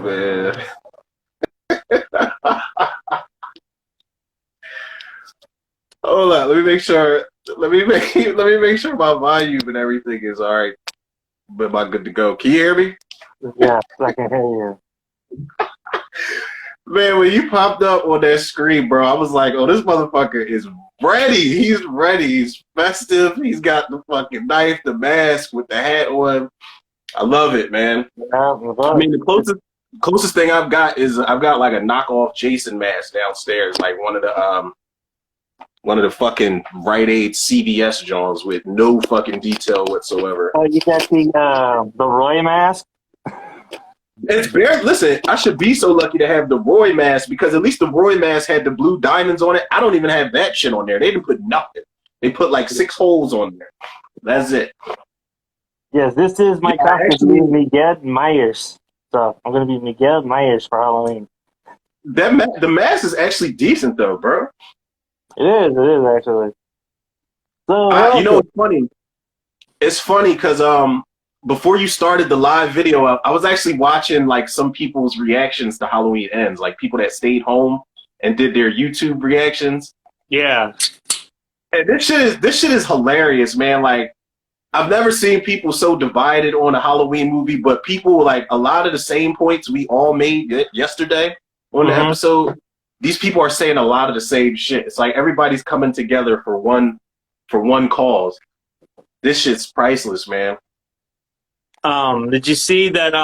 Man. Hold on, let me make sure. Let me make sure my volume and everything is all right. But am I good to go? Can you hear me? Yeah, I can hear you. Man, when you popped up on that screen, bro, I was like, oh, this motherfucker is ready. He's ready. He's festive. He's got the fucking knife, the mask with the hat on. I love it, man. Yeah, I mean, the closest thing I've got is I've got like a knockoff Jason mask downstairs, like one of the fucking Rite Aid CVS Johns with no fucking detail whatsoever. oh, you got the Roy mask? It's bare. Listen, I should be so lucky to have the Roy mask because at least the Roy mask had the blue diamonds on it. I don't even have that shit on there. They didn't put nothing. They put like 6 holes on there. That's it. Yes, this is my costume, Miguel Myers. So I'm gonna be Miguel Myers for Halloween. The mask is actually decent though, bro. It is actually. So You know, it's funny. It's funny because before you started the live video, I was actually watching like some people's reactions to Halloween Ends, like people that stayed home and did their YouTube reactions. yeah, And this shit is hilarious, man. Like I've never seen people so divided on a Halloween movie, but people like a lot of the same points we all made yesterday on the episode. These people are saying a lot of the same shit. It's like everybody's coming together for one cause. This shit's priceless, man. Did you see that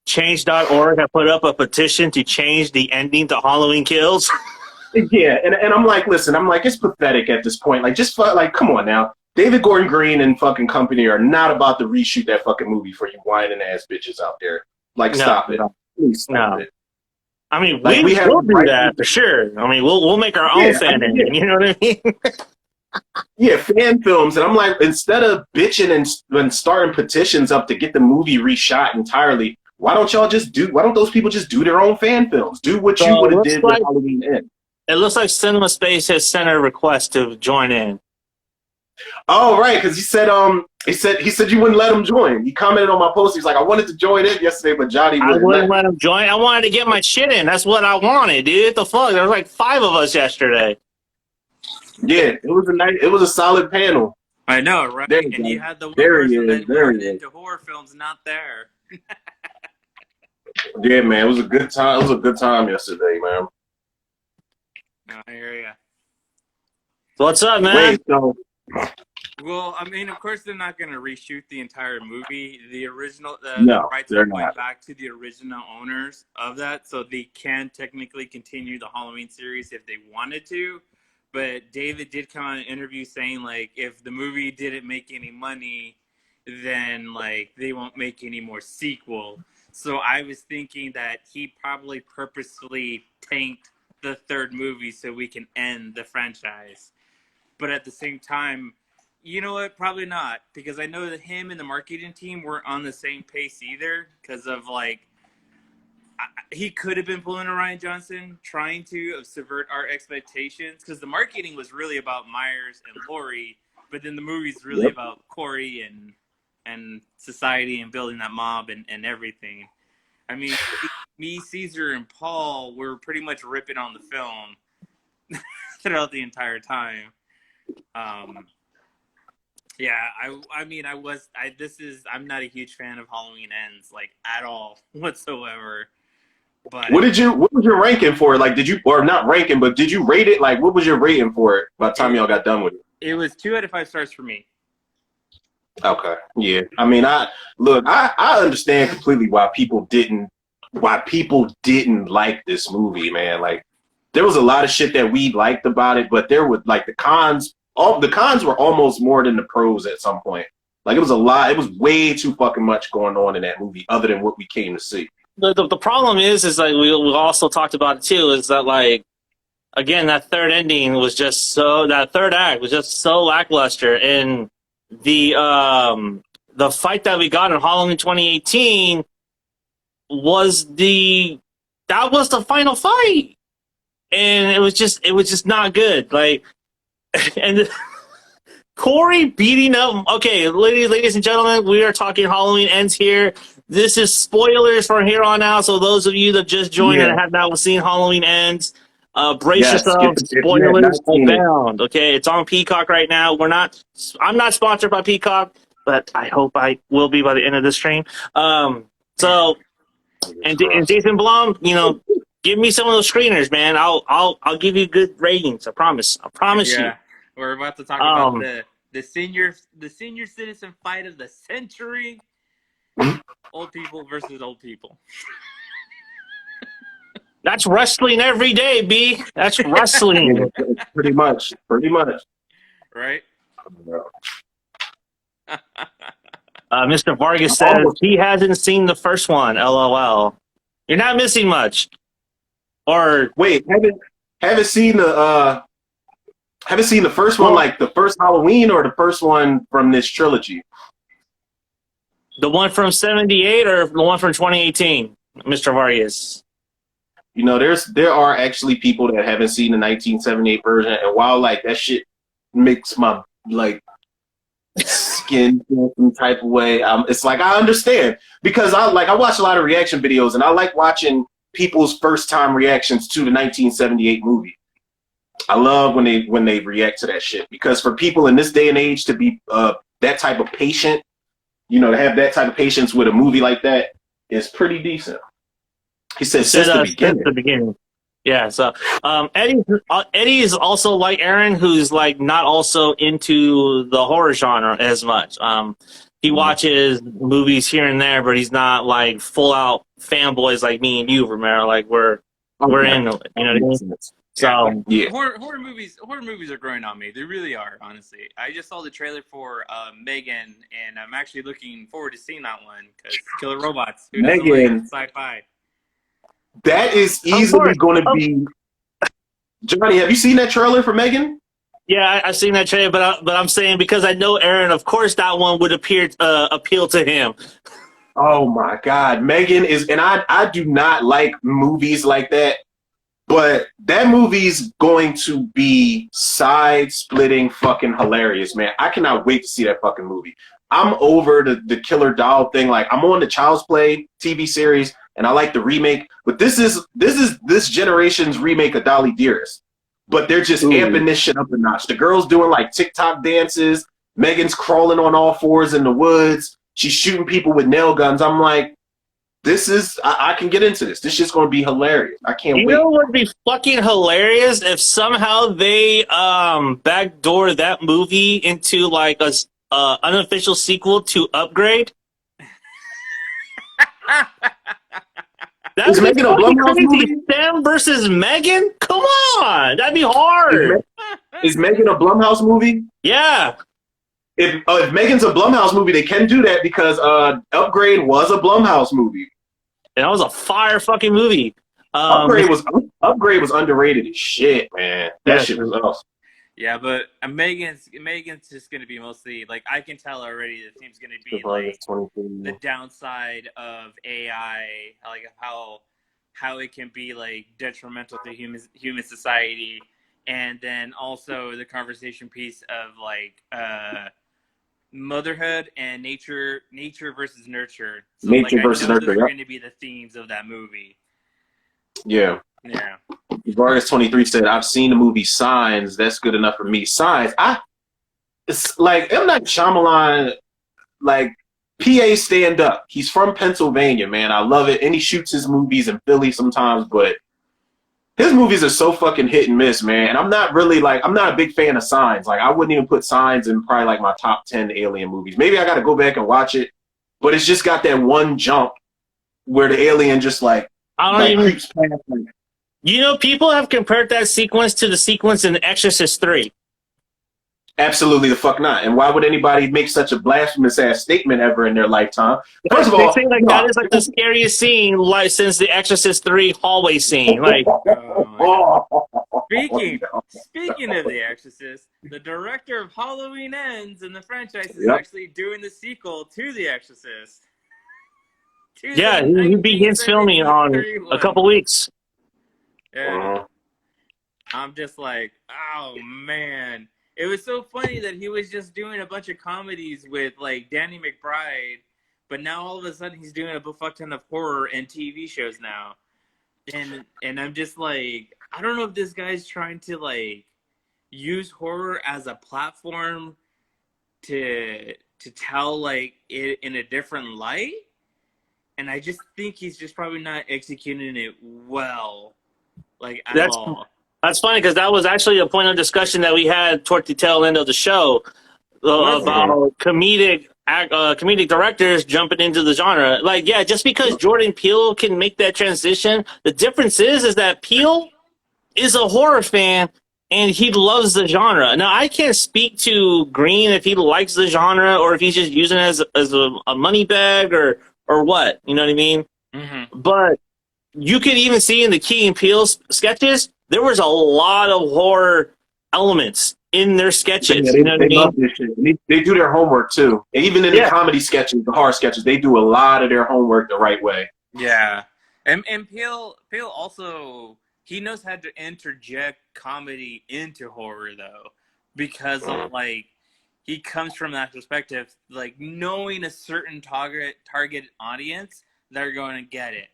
Change.org had put up a petition to change the ending to Halloween Kills? Yeah, and I'm like, listen, I'm like, it's pathetic at this point. Like, just like, come on now. David Gordan Green and fucking company are not about to reshoot that fucking movie for you whining ass bitches out there. Like, stop it. Please stop it. I mean, like, we'll do that for sure. I mean, we'll make our own fan ending. You know what I mean? Yeah, fan films, and I'm like, instead of bitching and starting petitions up to get the movie reshot entirely, why don't those people just do their own fan films? Do what you would have did with Halloween End. It looks like Cinema Space has sent a request to join in. Oh, right, because he said you wouldn't let him join. He commented on my post. He's like, I wanted to join in yesterday, but Johnny wouldn't let him join. I wanted to get my shit in. That's what I wanted, dude. What the fuck? There was like 5 of us yesterday. Yeah, it was a solid panel. I know, right? There and you had the one there person that was into horror films not there. Yeah, man, it was a good time. It was a good time yesterday, man. I hear ya. So what's up, man? Wait, so well, I mean, of course, they're not going to reshoot the entire movie. The original, no, the rights they're are going not. back to the original owners of that, so they can technically continue the Halloween series if they wanted to. But David did come on an interview saying, like, if the movie didn't make any money, then, like, they won't make any more sequel. So I was thinking that he probably purposefully tanked the 3rd movie so we can end the franchise. But at the same time, you know what? Probably not. Because I know that him and the marketing team weren't on the same pace either. Because of, like, he could have been pulling a Ryan Johnson, trying to subvert our expectations. Because the marketing was really about Myers and Laurie. But then the movie's really about Corey and society and building that mob and everything. I mean, me, Caesar, and Paul were pretty much ripping on the film throughout the entire time. Yeah, I'm not a huge fan of Halloween Ends, like, at all, whatsoever. But what was your ranking for it? Like, did you, or not ranking, but did you rate it? Like, what was your rating for it by the time y'all got done with it? It was 2 out of 5 stars for me. Okay. Yeah. I mean, I understand completely why people didn't like this movie, man. Like, there was a lot of shit that we liked about it, but there was like the cons were almost more than the pros at some point. Like, it was a lot. It was way too fucking much going on in that movie other than what we came to see. The problem is like we also talked about it too, is that, like, again, that 3rd ending was just that 3rd act was just so lackluster, and the fight that we got in Halloween 2018 was the final fight, and it was just not good. Like, and Corey beating up. Okay, ladies and gentlemen, we are talking Halloween Ends here. This is spoilers from here on out. So those of you that just joined Yeah. and have not seen Halloween Ends, brace Yes. yourselves. If you have not Spoilers seen it. abound. Okay, it's on Peacock right now. I'm not sponsored by Peacock, but I hope I will be by the end of this stream. So and Jason Blum, give me some of those screeners, man. I'll give you good ratings. I promise. I promise you. Yeah, we're about to talk about Um, the senior citizen fight of the century. Old people versus old people. That's wrestling every day, B. That's wrestling. Pretty much. Right? Mr. Vargas says he hasn't seen the first one. LOL. You're not missing much. Or Wait, haven't seen the first one, like the first Halloween, or the first one from this trilogy? the one from '78 or the one from 2018, Mr. Vargas? There are actually people that haven't seen the 1978 version, and while like that shit makes my like skin feel some type of way, it's like I understand, because I watch a lot of reaction videos, and I like watching people's first time reactions to the 1978 movie. I love when they react to that shit, because for people in this day and age to be that type of patient, to have that type of patience with a movie like that is pretty decent. He said since the beginning. Yeah, so Eddie is also like Aaron, who's like not also into the horror genre as much. He watches movies here and there, but he's not like full out fanboys like me and you, Romero. Like we're in it, you know what I mean? So yeah. Horror movies are growing on me. They really are, honestly. I just saw the trailer for Megan, and I'm actually looking forward to seeing that one, because Killer Robots. Who doesn't like sci-fi? That is easily going to be. Johnny, have you seen that trailer for Megan? Yeah, I've seen that trailer, but I'm saying, because I know Aaron, of course that one would appeal to him. Oh my God, Megan is, and I do not like movies like that, but that movie's going to be side-splitting fucking hilarious, man. I cannot wait to see that fucking movie. I'm over the killer doll thing. Like, I'm on the Child's Play TV series, and I like the remake, but this is this generation's remake of Dolly Dearest. But they're just amping this shit up a notch. The girl's doing like TikTok dances. Megan's crawling on all fours in the woods. She's shooting people with nail guns. I'm like, I can get into this. This shit's going to be hilarious. I can't wait. You know what would be fucking hilarious if somehow they backdoor that movie into like a unofficial sequel to Upgrade? Is Megan a Blumhouse movie? Sam versus Megan? Come on, that'd be hard. Is Megan a Blumhouse movie? Yeah. If Megan's a Blumhouse movie, they can do that, because Upgrade was a Blumhouse movie. And that was a fire fucking movie. Upgrade was underrated as shit, man. That shit was awesome. Yeah, but Megan's just gonna be mostly like, I can tell already the theme's gonna be like the downside of AI, like how it can be like detrimental to human society, and then also the conversation piece of like motherhood and nature versus nurture. So nature versus nurture. Those are going to be the themes of that movie. Yeah. Yeah. Vargas 23 said, "I've seen the movie Signs. That's good enough for me." Signs. It's like M. Night Shyamalan, like PA stand up. He's from Pennsylvania, man. I love it, and he shoots his movies in Philly sometimes, but his movies are so fucking hit and miss, man. And I'm not a big fan of Signs. Like, I wouldn't even put Signs in probably like my top 10 Alien movies. Maybe I got to go back and watch it, but it's just got that one jump where the alien just like creeps past. People have compared that sequence to the sequence in Exorcist 3. Absolutely the fuck not. And why would anybody make such a blasphemous ass statement ever in their lifetime? First of all, they say like that is like the scariest scene like since the Exorcist 3 hallway scene. Like, speaking of The Exorcist, the director of Halloween Ends and the franchise is actually doing the sequel to The Exorcist. Yeah, he begins filming on a couple weeks. Yeah. I'm just like, oh man. It was so funny that he was just doing a bunch of comedies with like Danny McBride, but now all of a sudden he's doing a fuck ton of horror and TV shows now, and I'm just like, I don't know if this guy's trying to like use horror as a platform to tell like it in a different light, and I just think he's just probably not executing it well, like at all. That's funny because that was actually a point of discussion that we had toward the tail end of the show about comedic directors jumping into the genre. Like, yeah, just because Jordan Peele can make that transition, the difference is that Peele is a horror fan and he loves the genre. Now, I can't speak to Green if he likes the genre or if he's just using it as a money bag or what. You know what I mean? Mm-hmm. But you could even see in the Key and Peele sketches, there was a lot of horror elements in their sketches. Yeah, you know what I mean? love this shit. They do their homework too. And even in the comedy sketches, the horror sketches, they do a lot of their homework the right way. Yeah, and Peele also, he knows how to interject comedy into horror though, because of like he comes from that perspective, like knowing a certain target audience that are going to get it.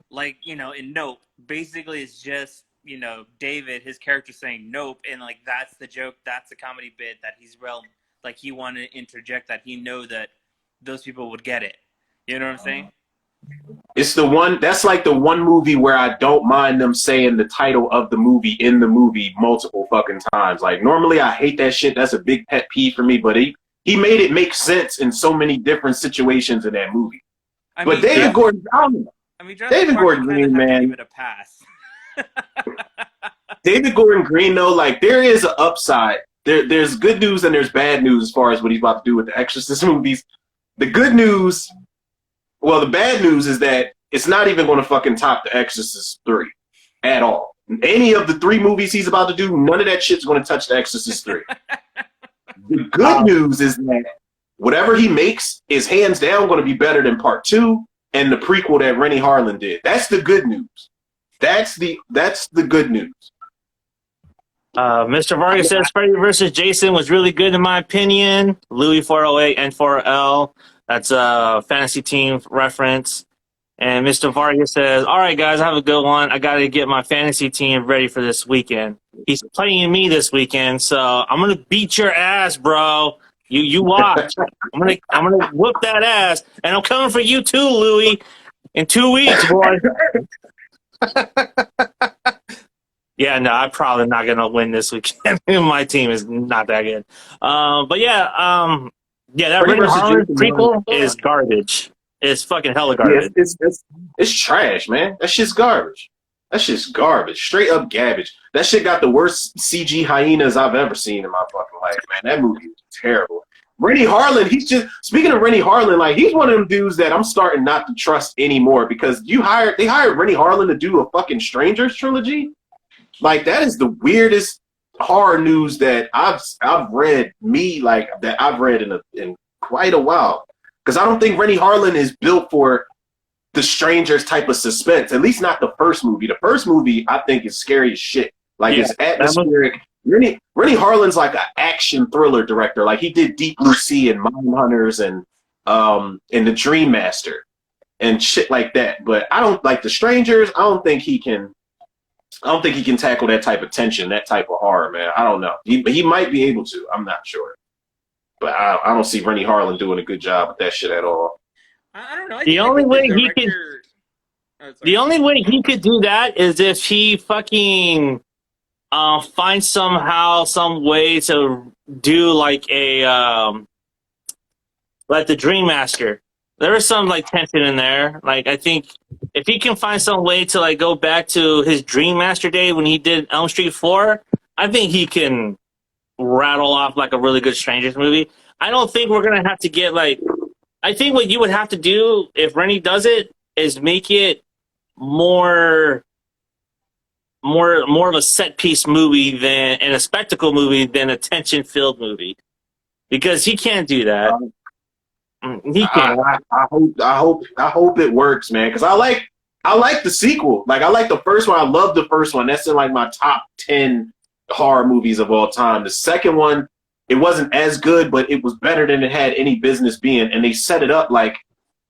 Like, you know, in Nope, basically it's just, you know, David, his character saying nope, and like that's the joke, that's the comedy bit that he's like he wanted to interject that he know that those people would get it. You know what I'm saying? It's the one that's like the one movie where I don't mind them saying the title of the movie in the movie multiple fucking times. Like normally I hate that shit. That's a big pet peeve for me, but he made it make sense in so many different situations in that movie. But David Gordon, I don't know. I mean, David Gordon Green, man. Give it a pass. David Gordon Green, though, like there is an upside. There's good news and there's bad news as far as what he's about to do with the Exorcist movies. The good news, well, the bad news is that it's not even going to fucking top the Exorcist 3 at all. Any of the 3 movies he's about to do, none of that shit's going to touch the Exorcist 3. The good news is that whatever he makes is hands down going to be better than Part 2 and the prequel that Rennie Harlan did. That's the good news. That's the good news. Mr. Vargas says Freddy vs. Jason was really good in my opinion. Louis 408 and 4L. That's a fantasy team reference. And Mr. Vargas says, all right, guys, have a good one. I got to get my fantasy team ready for this weekend. He's playing me this weekend, so I'm going to beat your ass, bro. You watch. I'm gonna whoop that ass, and I'm coming for you too, Louis. In 2 weeks, boy. Yeah, no, I'm probably not gonna win this weekend. My team is not that good. But yeah, that Rennie Harlan prequel is garbage. It's fucking hella garbage. Yeah, it's trash, man. That shit's garbage. That shit's garbage. Straight up garbage. That shit got the worst CG hyenas I've ever seen in my fucking life, man. That movie is terrible. Rennie Harlan, speaking of Rennie Harlan, like he's one of them dudes that I'm starting not to trust anymore because they hired Rennie Harlan to do a fucking Strangers trilogy. Like that is the weirdest horror news that I've read in quite a while. Because I don't think Rennie Harlan is built for the Strangers type of suspense. At least not the first movie. The first movie I think is scary as shit. Like it's atmospheric. Rennie Harlan's like an action thriller director. Like he did Deep Blue Sea and Mindhunters and The Dream Master and shit like that. But I don't like the Strangers. I don't think he can tackle that type of tension, that type of horror, man. I don't know. He might be able to. I'm not sure. But I don't see Rennie Harlan doing a good job with that shit at all. I don't know. The only way he could do that is if he fucking finds some way to do like like the Dream Master. There is some like tension in there. Like I think if he can find some way to like go back to his Dream Master day when he did Elm Street 4, I think he can rattle off like a really good Strangers movie. I don't think we're gonna have to get like. I think what you would have to do if Rennie does it is make it more of a set piece movie and a spectacle movie than a tension filled movie, because he can't do that. He can't. I hope it works, man. Because I like the sequel. Like I like the first one. I love the first one. That's in like my top 10 horror movies of all time. The second one, it wasn't as good, but it was better than it had any business being. And they set it up like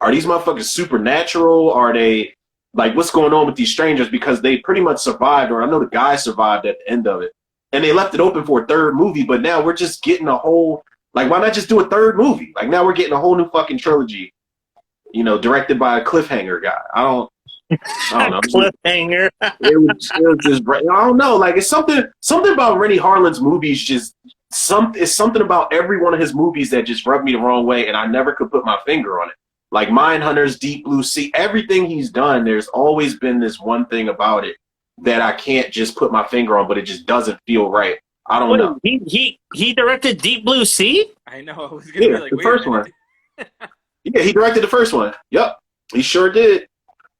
are these motherfuckers supernatural? Are they like what's going on with these strangers? Because they pretty much survived, or I know the guy survived at the end of it, and they left it open for a third movie. But now we're just getting a whole like, why not just do a third movie? Like now we're getting a whole new fucking trilogy, you know, directed by a cliffhanger guy. I don't know. Cliffhanger. It was just, I don't know. Like it's something about Rennie Harlan's movies. It's something about every one of his movies that just rubbed me the wrong way, and I never could put my finger on it. Like Mindhunters, Deep Blue Sea, everything he's done, there's always been this one thing about it that I can't just put my finger on, but it just doesn't feel right. I don't know. He directed Deep Blue Sea? I know. I was gonna be like, the wait first a minute. one. Yeah, he directed the first one. Yep, he sure did.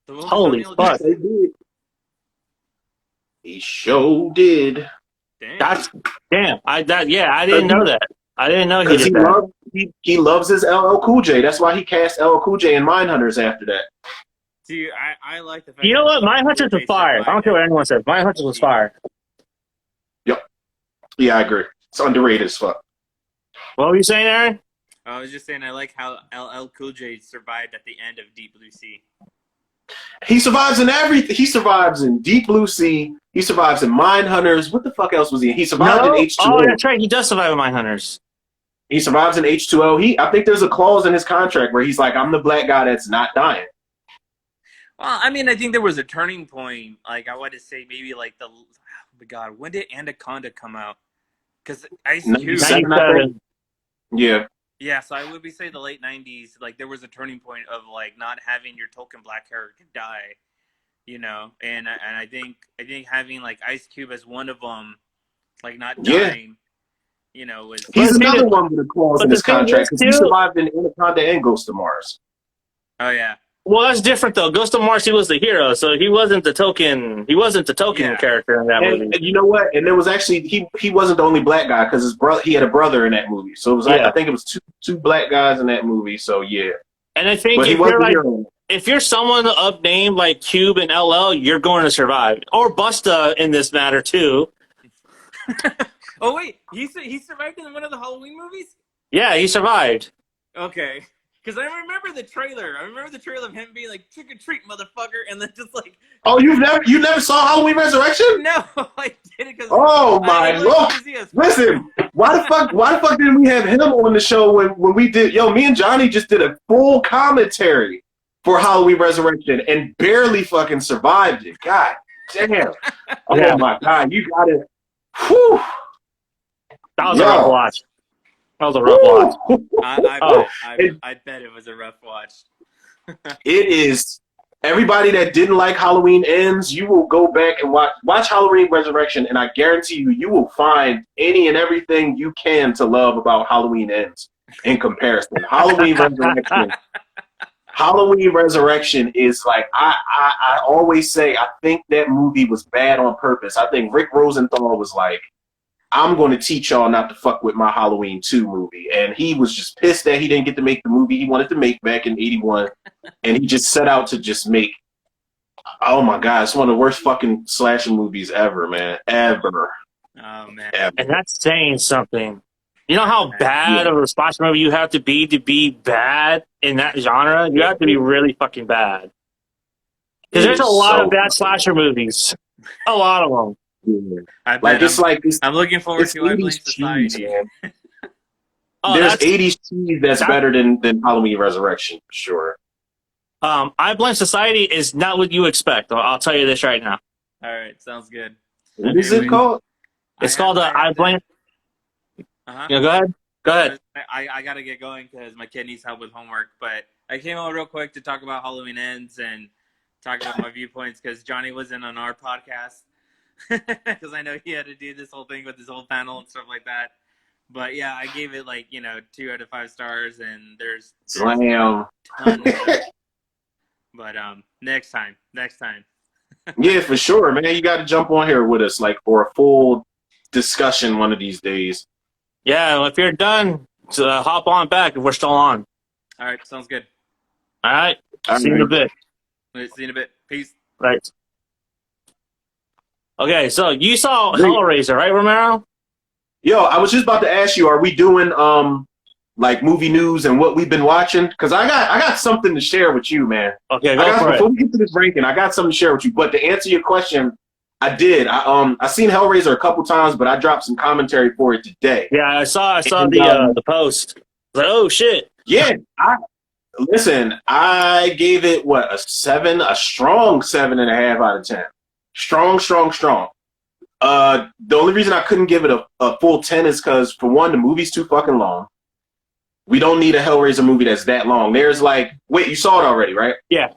Holy fuck! He sure did. Damn. I didn't know that. I didn't know he did that. He loves his LL Cool J. That's why he cast LL Cool J in Mindhunters after that. See, I like the fact. You know what? Mindhunters was fire. I don't care what anyone says. Mindhunters was fire. Yep. Yeah, I agree. It's underrated as fuck. What were you saying, Aaron? I was just saying I like how LL Cool J survived at the end of Deep Blue Sea. He survives in everything. He survives in Deep Blue Sea. He survives in Mindhunters. What the fuck else was he in? He survived in H2O. Oh, that's right. He does survive in Mindhunters. He survives in H2O. I think there's a clause in his contract where he's like, I'm the black guy that's not dying. Well, I mean, I think there was a turning point. Like, I want to say maybe like oh my God, when did Anaconda come out? Because Ice Cube. 97. Yeah. Yeah, so I would be say the late 90s, like there was a turning point of like not having your token black character die, you know, and I think having like Ice Cube as one of them, like not dying, you know, was. He's another one with a clause in his contract because he survived in Anaconda and Ghost of Mars. Oh yeah. Well, that's different though. Ghost of Mars, he was the hero, so he wasn't the token. He wasn't the token character in that movie. And you know what? And there was actually he wasn't the only black guy because his brother he had a brother in that movie. So it was like I think it was two black guys in that movie. So yeah. And I think if you're someone up named like Cube and LL, you're going to survive. Or Busta in this matter too. Oh wait, he survived in one of the Halloween movies? Yeah, he survived. Okay. Because I remember the trailer. I remember the trailer of him being like, trick or treat, motherfucker, and then just like... Oh, you never saw Halloween Resurrection? No, I didn't. Oh my lord! Listen, why the fuck didn't we have him on the show when we did? Yo, me and Johnny just did a full commentary for Halloween Resurrection and barely fucking survived it. God damn! Oh my god, you got it. Whew. That was a rough watch. That was a rough watch. I bet it was a rough watch. It is. Everybody that didn't like Halloween Ends, you will go back and watch Halloween Resurrection, and I guarantee you will find any and everything you can to love about Halloween Ends in comparison. Halloween Resurrection is like, I always say, I think that movie was bad on purpose. I think Rick Rosenthal was like, I'm going to teach y'all not to fuck with my Halloween 2 movie. And he was just pissed that he didn't get to make the movie he wanted to make back in 81. And he just set out to just make, oh my God, it's one of the worst fucking slasher movies ever, man. Ever. Oh, man. Ever. And that's saying something. You know how bad of a slasher movie you have to be bad in that genre? You have to be really fucking bad. Because there's a lot of bad slasher movies. A lot of them. Yeah. I'm looking forward to I Blame Society. There's 80s cheese that's better than Halloween Resurrection, for sure. I Blame Society is not what you expect. I'll tell you this right now. All right, sounds good. What is it called? It's called I Blame... Yeah, go ahead. Go ahead. I got to get going because my kid needs help with homework, but I came on real quick to talk about Halloween Ends and talk about my viewpoints because Johnny wasn't on our podcast. Because I know he had to do this whole thing with his whole panel and stuff like that. But yeah, I gave it 2 out of 5 stars, and there's Slam. tons of it. But next time. Yeah, for sure, man. You got to jump on here with us for a full discussion one of these days. Yeah, if you're done, hop on back if we're still on. All right, sounds good. All right. See you in a bit. See you in a bit. Peace. Right. Okay, so you saw Hellraiser, right, Romero? Yo, I was just about to ask you, are we doing like movie news and what we've been watching, because I got something to share with you, man. Okay, go for it. Before we get to this ranking, I got something to share with you. But to answer your question, I did. I seen Hellraiser a couple times, but I dropped some commentary for it today. Yeah, I saw the post. I was like, oh shit. Yeah, listen. I gave it a strong 7.5 out of 10. Strong. The only reason I couldn't give it a full 10 is because, for one, the movie's too fucking long. We don't need a Hellraiser movie that's that long. There's wait, you saw it already, right? Yeah.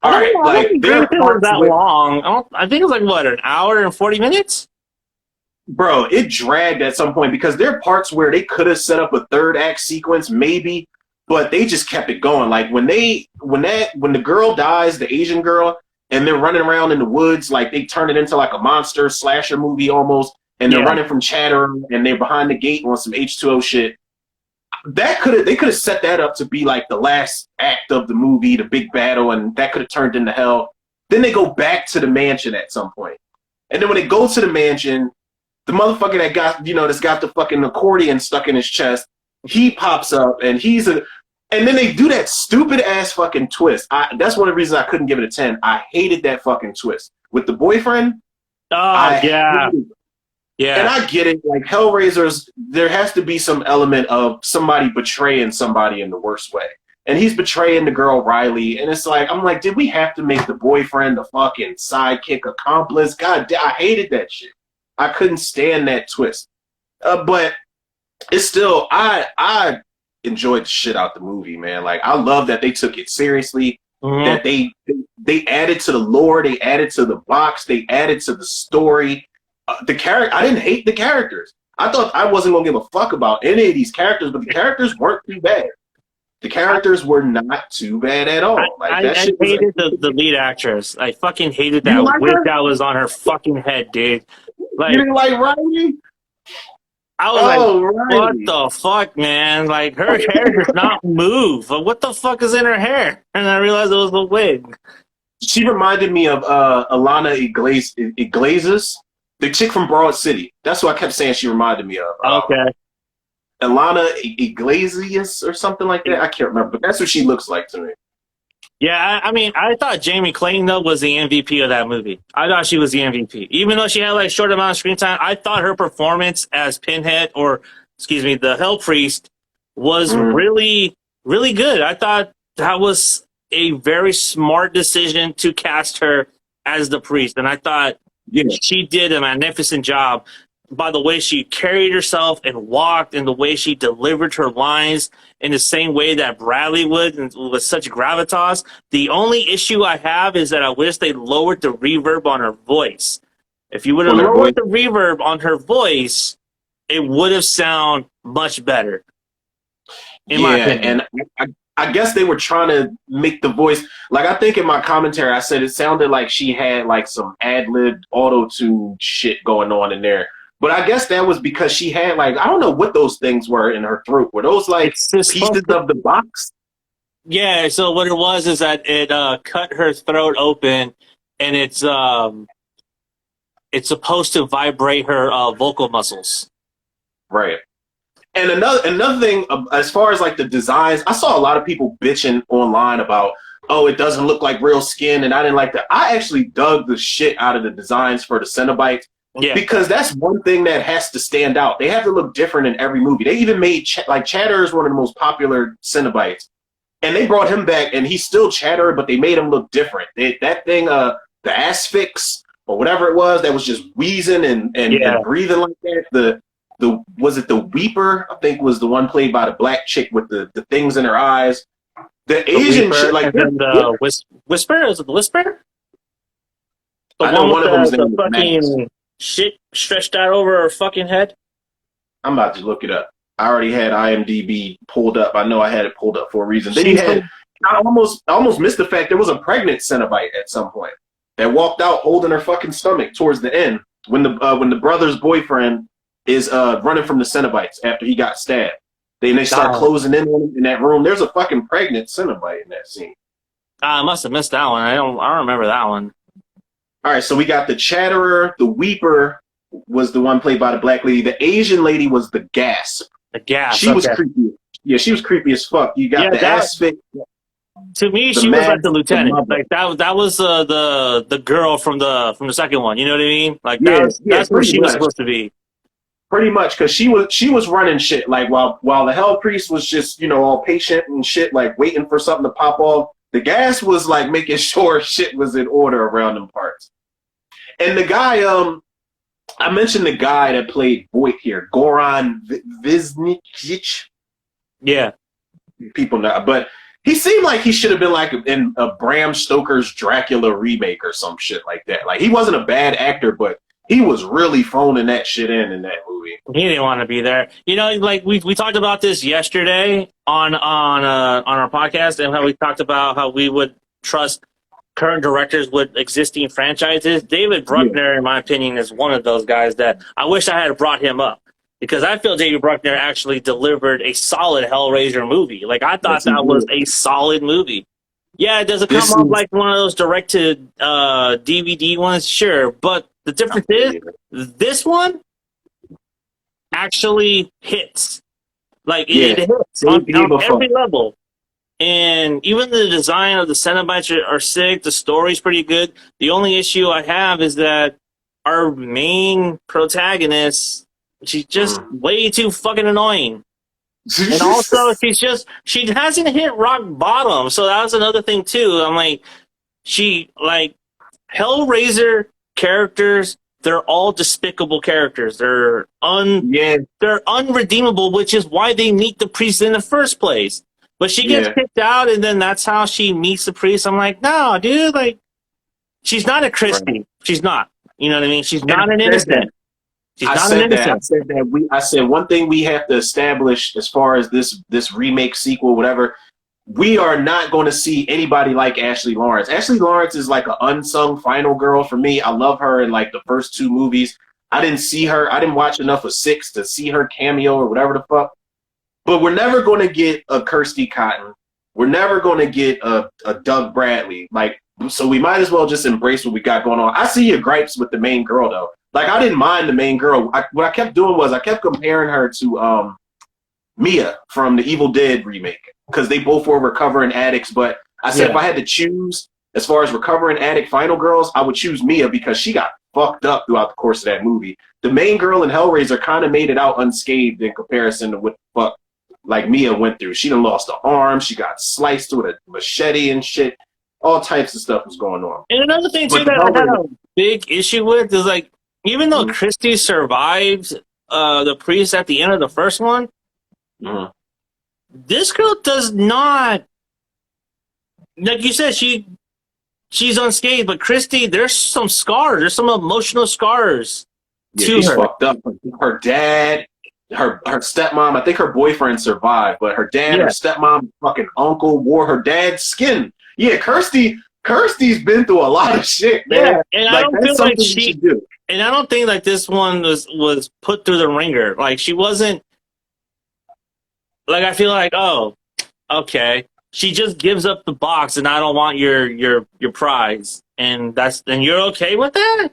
All right, there was that long. I think it was what, an hour and 40 minutes? Bro, it dragged at some point because there are parts where they could have set up a third act sequence, maybe, but they just kept it going. Like when the girl dies, the Asian girl, and they're running around in the woods, like they turn it into like a monster slasher movie almost, and they're running from Chatter, and they're behind the gate on some H2O shit. They could have set that up to be like the last act of the movie, the big battle, and that could have turned into hell. Then they go back to the mansion at some point. And then when they go to the mansion, the motherfucker that's got the fucking accordion stuck in his chest, he pops up and and then they do that stupid ass fucking twist. That's one of the reasons I couldn't give it a 10. I hated that fucking twist. With the boyfriend. Oh, yeah. Yeah. And I get it, like Hellraisers, there has to be some element of somebody betraying somebody in the worst way. And he's betraying the girl Riley, and it's like, I'm like, did we have to make the boyfriend the fucking sidekick accomplice? God, I hated that shit. I couldn't stand that twist. But it's still, I enjoyed the shit out the movie, man. Like, I love that they took it seriously, that they added to the lore, they added to the box, they added to the story. I didn't hate the characters. I thought I wasn't gonna give a fuck about any of these characters, but the characters weren't too bad. The characters were not too bad at all. I hated the lead actress. I fucking hated that wig that was on her fucking head, dude. Like, you didn't like Riley? I was what the fuck, man? Like, her hair does not move. What the fuck is in her hair? And I realized it was a wig. She reminded me of Alana Iglesias. The chick from Broad City. That's what I kept saying she reminded me of. Okay. Alana Iglesias or something like that. I can't remember, but that's what she looks like to me. Yeah, I mean, I thought Jamie Clayton, though, was the MVP of that movie. I thought she was the MVP. Even though she had, like, short amount of screen time, I thought her performance as Pinhead, the Hell Priest, was really, really good. I thought that was a very smart decision to cast her as the priest, and I thought she did a magnificent job by the way she carried herself and walked and the way she delivered her lines in the same way that Bradley would, and with such gravitas. The only issue I have is that I wish they lowered the reverb on her voice. If you would have lowered the reverb on her voice, it would have sounded much better. In my opinion. And I guess they were trying to make the voice, like, I think in my commentary I said it sounded like she had like some ad-libbed auto-tune shit going on in there. But I guess that was because she had, like, I don't know what those things were in her throat. Were those like pieces of the box? Yeah, so what it was is that it cut her throat open, and it's supposed to vibrate her vocal muscles. Right. And another thing, as far as like the designs, I saw a lot of people bitching online about, oh, it doesn't look like real skin, and I didn't like that. I actually dug the shit out of the designs for the Cenobites, because that's one thing that has to stand out. They have to look different in every movie. They even made Chatter is one of the most popular Cenobites, and they brought him back, and he's still Chatter, but they made him look different. That thing, the Asphyx or whatever it was, that was just wheezing and breathing like that. Was it the Weeper? I think was the one played by the black chick with the things in her eyes. The Asian Weeper, shit, like the Whisper. Is it the Whisper? The I know one of them's the fucking shit stretched out over her fucking head. I'm about to look it up. I already had IMDb pulled up. I know I had it pulled up for a reason. Then I almost missed the fact there was a pregnant Cenobite at some point that walked out holding her fucking stomach towards the end when the brother's boyfriend is running from the Cenobites after he got stabbed. Then they start closing in on him in that room. There's a fucking pregnant Cenobite in that scene. I must have missed that one. I don't remember that one. All right, so we got the Chatterer. The Weeper was the one played by the black lady. The Asian lady was the Gasp, The gas. She was Okay. creepy. Yeah, she was creepy as fuck. You got Yeah, the that- aspect. To me, The she was like the mask, the lieutenant. mother. Like that was the girl from the second one. You know what I mean? Like Yeah, that's where pretty she was much. supposed to be. Pretty much, because she was running shit. Like while the Hell Priest was just all patient and shit, like waiting for something to pop off. The gas was like making sure shit was in order around them parts. And the guy, I mentioned the guy that played Voight here, Goran Visnicic. Yeah. People know, but he seemed like he should have been like in a Bram Stoker's Dracula remake or some shit like that. Like he wasn't a bad actor, but he was really phoning that shit in that movie. He didn't want to be there. You know, like we talked about this yesterday on our podcast, and how we talked about how we would trust current directors with existing franchises. David Bruckner, in my opinion, is one of those guys that I wish I had brought him up, because I feel David Bruckner actually delivered a solid Hellraiser movie. Like I thought that was a solid movie. Yeah, it doesn't come off like one of those direct to DVD ones, sure, but the difference is this one actually hits. Like it hits on every level. And even the design of the Cenobites are sick. The story's pretty good. The only issue I have is that our main protagonist, she's just way too fucking annoying. And also, she hasn't hit rock bottom. So that was another thing too. I'm like, Hellraiser characters, they're all despicable characters. They're unredeemable, which is why they meet the priest in the first place. But she gets kicked out, and then that's how she meets the priest. I'm like, no, dude, like, she's not a Christie. Right. She's not. You know what I mean? She's not an innocent. I said one thing we have to establish as far as this remake, sequel, whatever. We are not going to see anybody like Ashley Lawrence. Ashley Lawrence is like an unsung final girl for me. I love her in like the first two movies. I didn't watch enough of 6 to see her cameo or whatever the fuck. But we're never going to get a Kirsty Cotton. We're never going to get a Doug Bradley. Like, so we might as well just embrace what we got going on. I see your gripes with the main girl though. Like, I didn't mind the main girl. What I kept doing was I kept comparing her to Mia from the Evil Dead remake, because they both were recovering addicts. But I said if I had to choose as far as recovering addict final girls, I would choose Mia, because she got fucked up throughout the course of that movie. The main girl in Hellraiser kind of made it out unscathed in comparison to what the fuck like Mia went through. She done lost an arm. She got sliced with a machete and shit. All types of stuff was going on. And another thing too that I had a big issue with is, like, even though Christy survived the priest at the end of the first one, this girl does not. Like you said, she's unscathed, but Christy, there's some scars. There's some emotional scars to she's her. Fucked up. Her dad, her stepmom, I think her boyfriend survived, but her dad, her stepmom, fucking uncle wore her dad's skin. Yeah, Kirsty's been through a lot of shit, man. Yeah, and like, I don't feel like she do. And I don't think like this one was put through the ringer. Like, she wasn't. Like, I feel like, oh, okay, she just gives up the box, and I don't want your prize, and you're okay with that?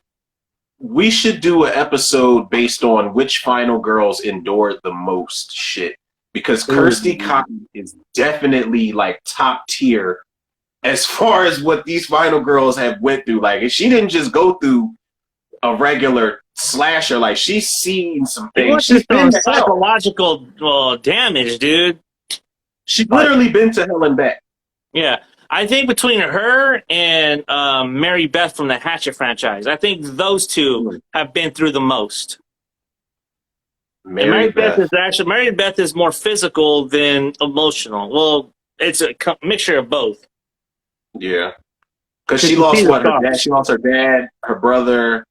We should do an episode based on which final girls endured the most shit, because Kirsty Cotton is definitely like top tier as far as what these final girls have went through. Like, she didn't just go through a regular slasher. Like, she's seen some things. She's been to psychological damage, dude. She's literally been to hell and back. Yeah. I think between her and Mary Beth from the Hatchet franchise, I think those two have been through the most. Mary Beth is more physical than emotional. Well, it's a mixture of both. Yeah, because she lost her dad. She lost her dad, her brother.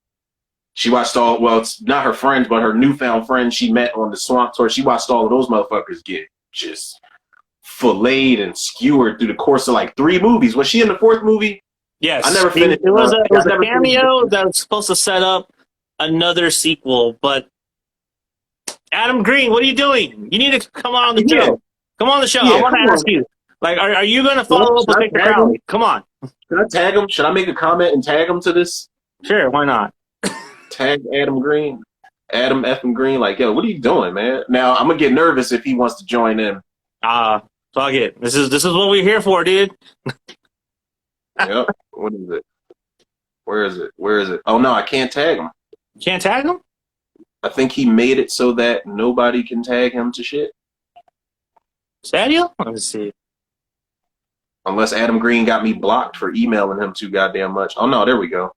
She watched it's not her friends, but her newfound friends she met on the swamp tour. She watched all of those motherfuckers get just filleted and skewered through the course of like 3 movies. Was she in the 4th movie? Yes. I never finished. It was a cameo that was supposed to set up another sequel, but Adam Green, what are you doing? You need to come on the show. Come on the show. I want to ask you. Like, are you going to follow up with Victor Crowley? Come on. Should I tag him? Should I make a comment and tag him to this? Sure, why not? Tag Adam Green. Adam effing Green. Like, yo, what are you doing, man? Now I'm gonna get nervous if he wants to join in. Fuck it. This is what we're here for, dude. Yep. What is it? Where is it? Where is it? Oh no, I can't tag him. Can't tag him? I think he made it so that nobody can tag him to shit. Sadio? Let me see. Unless Adam Green got me blocked for emailing him too goddamn much. Oh no, there we go.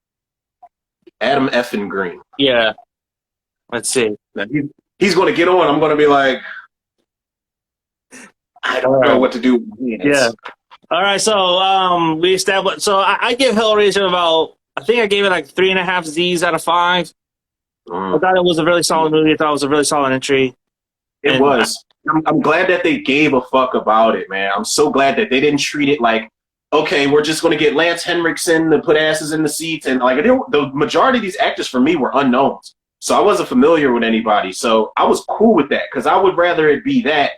Adam effing Green. Yeah. Let's see. Now, he's going to get on. I'm going to be like, I don't know what to do. Yeah. All right. So we established. So I give Hellraiser about. I think I gave it like 3.5 Z's out of 5. I thought it was a really solid movie. I thought it was a really solid entry. It was. I'm glad that they gave a fuck about it, man. I'm so glad that they didn't treat it like, okay, we're just going to get Lance Henriksen to put asses in the seats. And like the majority of these actors for me were unknowns. So I wasn't familiar with anybody. So I was cool with that because I would rather it be that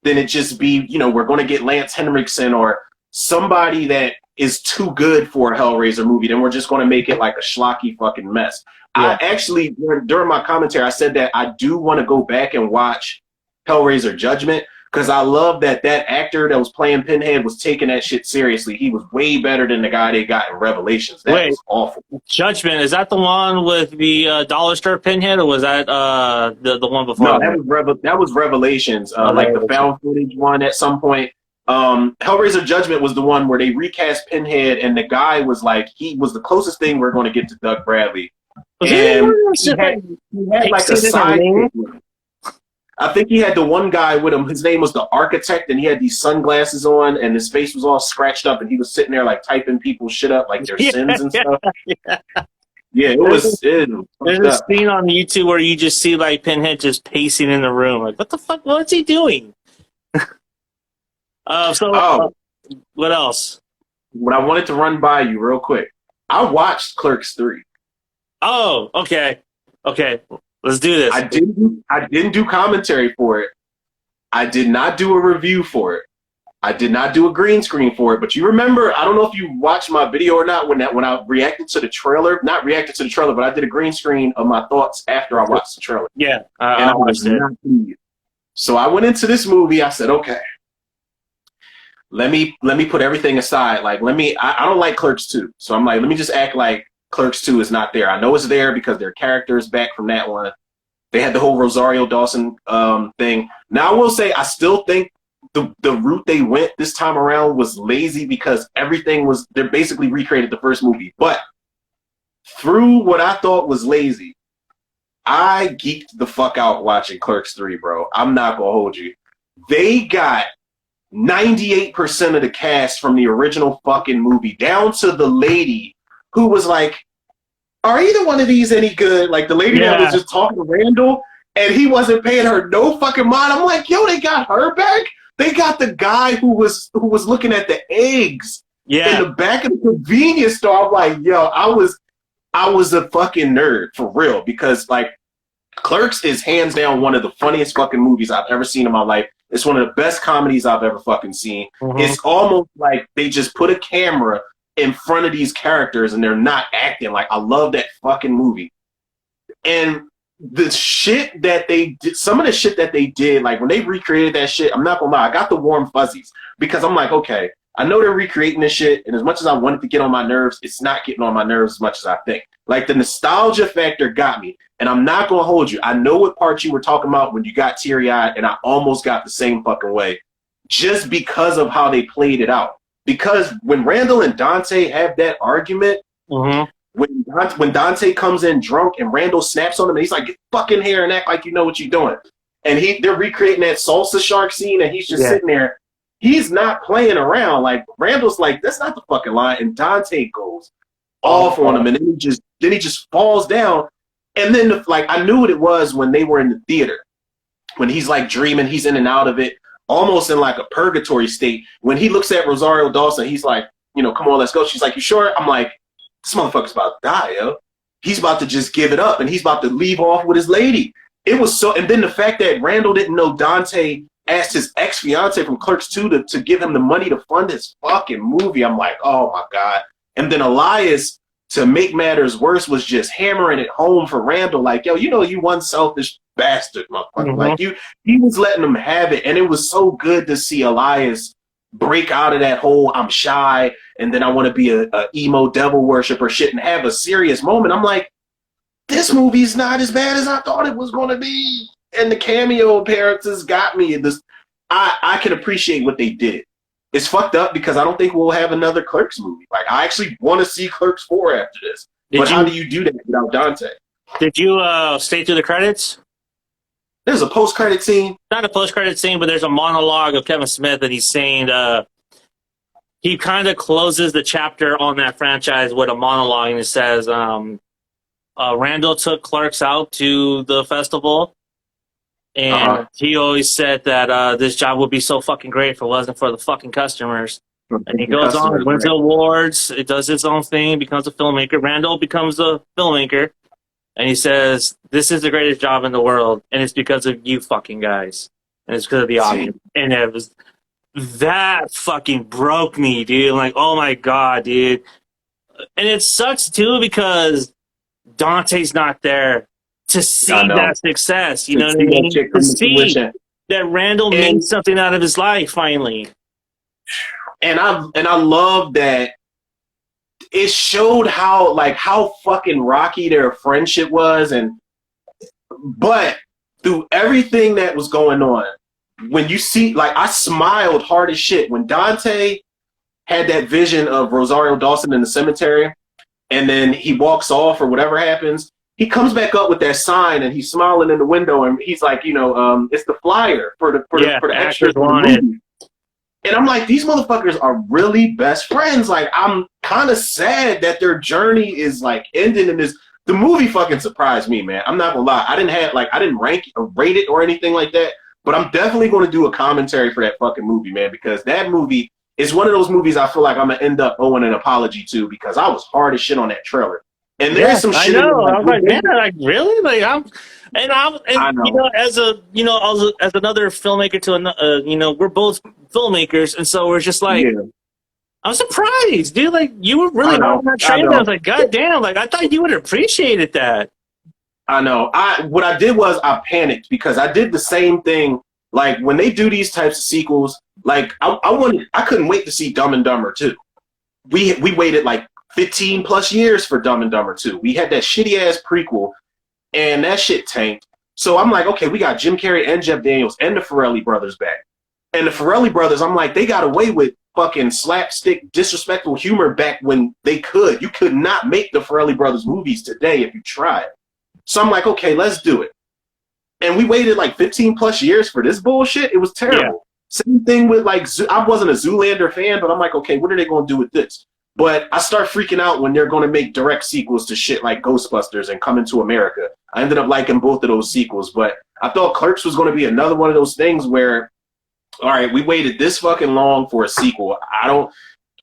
than it just be, we're going to get Lance Henriksen or somebody that is too good for a Hellraiser movie. Then we're just going to make it like a schlocky fucking mess. Yeah. I actually, during my commentary, I said that I do want to go back and watch Hellraiser Judgment because I love that actor that was playing Pinhead was taking that shit seriously. He was way better than the guy they got in Revelations. That was awful. Judgment, is that the one with the dollar store Pinhead, or was that the one before? No, that was Revelations, like the found footage one at some point. Hellraiser Judgment was the one where they recast Pinhead, and the guy was like, he was the closest thing we're going to get to Doug Bradley. And he had like a sidekick. I think he had the one guy with him. His name was the Architect, and he had these sunglasses on, and his face was all scratched up, and he was sitting there like typing people's shit up, like their sins and stuff. Yeah, it was. There's a scene on YouTube where you just see like Pinhead just pacing in the room, like, what the fuck? What's he doing? What else? What I wanted to run by you real quick. I watched Clerks 3. Oh, okay. Let's do this. I didn't do commentary for it. I did not do a review for it. I did not do a green screen for it. But you remember, I don't know if you watched my video or not when I reacted to the trailer. Not reacted to the trailer, but I did a green screen of my thoughts after I watched the trailer. Yeah, and I was not pleased. So I went into this movie. I said, okay, let me put everything aside. Like, I don't like Clerks 2. So I'm like, let me just act like Clerks 2 is not there. I know it's there because their character is back from that one. They had the whole Rosario Dawson thing. Now, I will say I still think the route they went this time around was lazy because they basically recreated the first movie. But through what I thought was lazy, I geeked the fuck out watching Clerks 3, bro. I'm not going to hold you. They got 98% of the cast from the original fucking movie, down to the lady who was like, are either one of these any good? Like the lady that was just talking to Randall and he wasn't paying her no fucking mind. I'm like, yo, they got her back? They got the guy who was looking at the eggs in the back of the convenience store. I'm like, yo, I was a fucking nerd for real because like Clerks is hands down one of the funniest fucking movies I've ever seen in my life. It's one of the best comedies I've ever fucking seen. Mm-hmm. It's almost like they just put a camera in front of these characters and they're not acting. Like, I love that fucking movie. And the shit that they did, some of the shit that they did, like when they recreated that shit, I'm not gonna lie, I got the warm fuzzies because I'm like, okay, I know they're recreating this shit, and as much as I want it to get on my nerves, it's not getting on my nerves as much as I think. Like, the nostalgia factor got me, and I'm not gonna hold you. I know what part you were talking about when you got teary-eyed, and I almost got the same fucking way just because of how they played it out. Because when Randall and Dante have that argument, when Dante comes in drunk and Randall snaps on him, and he's like, get fucking here and act like you know what you're doing. And they're recreating that salsa shark scene, and he's just sitting there. He's not playing around. Like, Randall's like, that's not the fucking line. And Dante goes off on him, and then he just falls down. And then, I knew what it was when they were in the theater. When he's, like, dreaming, he's in and out of it, almost in, like, a purgatory state. When he looks at Rosario Dawson, he's like, come on, let's go. She's like, you sure? I'm like, this motherfucker's about to die, yo. He's about to just give it up, and he's about to leave off with his lady. It was so – and then the fact that Randall didn't know Dante – asked his ex-fiance from Clerks 2 to give him the money to fund his fucking movie. I'm like, oh my God. And then Elias to make matters worse, was just hammering it home for Randall. Like, yo, you know, you one selfish bastard, motherfucker. Like, he was letting them have it. And it was so good to see Elias break out of that whole I'm shy and then I want to be a emo devil worshiper shit and have a serious moment. I'm like, this movie's not as bad as I thought it was going to be. And the cameo appearances got me. I can appreciate what they did. It's fucked up because I don't think we'll have another Clerks movie. Like, I actually want to see Clerks 4 after this. How do you do that without Dante? Did you stay through the credits? There's a post-credit scene. Not a post-credit scene, but there's a monologue of Kevin Smith that he's saying he kind of closes the chapter on that franchise with a monologue, and it says Randall took Clerks out to the festival, and he always said that this job would be so fucking great if it wasn't for the fucking customers. And he goes on, wins awards, it does its own thing, becomes a filmmaker. Randall becomes a filmmaker, and he says, this is the greatest job in the world, and it's because of you fucking guys. And it's because of the audience. And it was, that fucking broke me, dude. Like, oh my God, dude. And it sucks, too, because Dante's not there to see that success. You know what I mean? To see that Randall made something out of his life, finally. And I love that it showed how fucking rocky their friendship was, but through everything that was going on, when you see, like, I smiled hard as shit when Dante had that vision of Rosario Dawson in the cemetery, and then he walks off or whatever happens. He comes back up with that sign and he's smiling in the window and he's like, you know, it's the flyer for the extras on the movie. And I'm like, these motherfuckers are really best friends. Like, I'm kind of sad that their journey is like ending in this. The movie fucking surprised me, man. I'm not gonna lie. I didn't rate it or anything like that. But I'm definitely going to do a commentary for that fucking movie, man, because that movie is one of those movies I feel like I'm gonna end up owing an apology to because I was hard as shit on that trailer. And there's some shit. I know. I was like, man, like really? Like you know, as another filmmaker to you know, we're both filmmakers, and so we're just like, I'm surprised, dude. Like, you were really on that train. I was like, God damn! Like, I thought you would have appreciated that. I know. What I did was I panicked because I did the same thing. Like, when they do these types of sequels, like I couldn't wait to see Dumb and Dumber 2. We waited like 15 plus years for Dumb and Dumber 2. We had that shitty ass prequel, and that shit tanked. So I'm like, okay, we got Jim Carrey and Jeff Daniels and the Farrelly brothers back. And the Farrelly brothers, I'm like, they got away with fucking slapstick, disrespectful humor back when they could. You could not make the Farrelly brothers movies today if you tried. So I'm like, okay, let's do it. And we waited like 15 plus years for this bullshit. It was terrible. Yeah. Same thing with like, I wasn't a Zoolander fan, but I'm like, okay, what are they going to do with this? But I start freaking out when they're going to make direct sequels to shit like Ghostbusters and Coming to America. I ended up liking both of those sequels, but I thought Clerks was going to be another one of those things where, all right, we waited this fucking long for a sequel.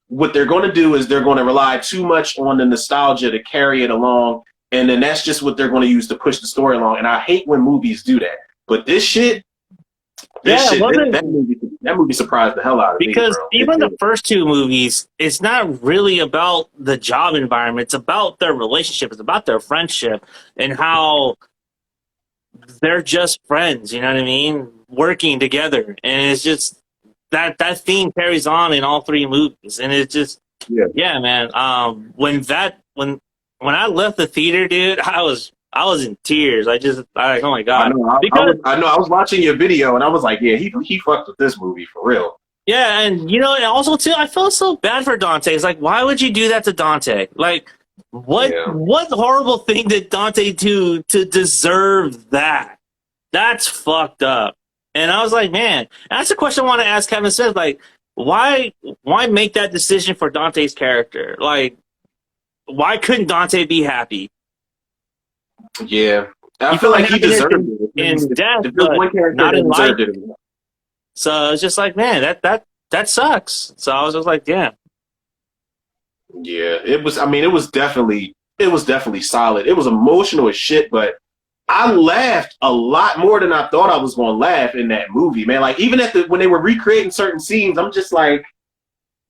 What they're going to do is they're going to rely too much on the nostalgia to carry it along, and then that's just what they're going to use to push the story along. And I hate when movies do that. But that movie surprised the hell out of me. Because even the first two movies, it's not really about the job environment. It's about their relationship. It's about their friendship and how they're just friends, you know what I mean? Working together. And it's just that theme carries on in all three movies. And it's just, man. When I left the theater, dude, I was in tears. Oh my God. I know. I was watching your video and I was like, yeah, he fucked with this movie for real. Yeah, and you know, and also too, I felt so bad for Dante. It's like, why would you do that to Dante? Like, what horrible thing did Dante do to deserve that? That's fucked up. And I was like, man, that's a question I want to ask Kevin Smith. Like, why make that decision for Dante's character? Like, why couldn't Dante be happy? Yeah, I feel like he deserved it in death, but not in life. So it's just like, man, that sucks. So I was just like, damn. Yeah, it was. I mean, it was definitely solid. It was emotional as shit, but I laughed a lot more than I thought I was going to laugh in that movie, man. Like, even when they were recreating certain scenes, I'm just like,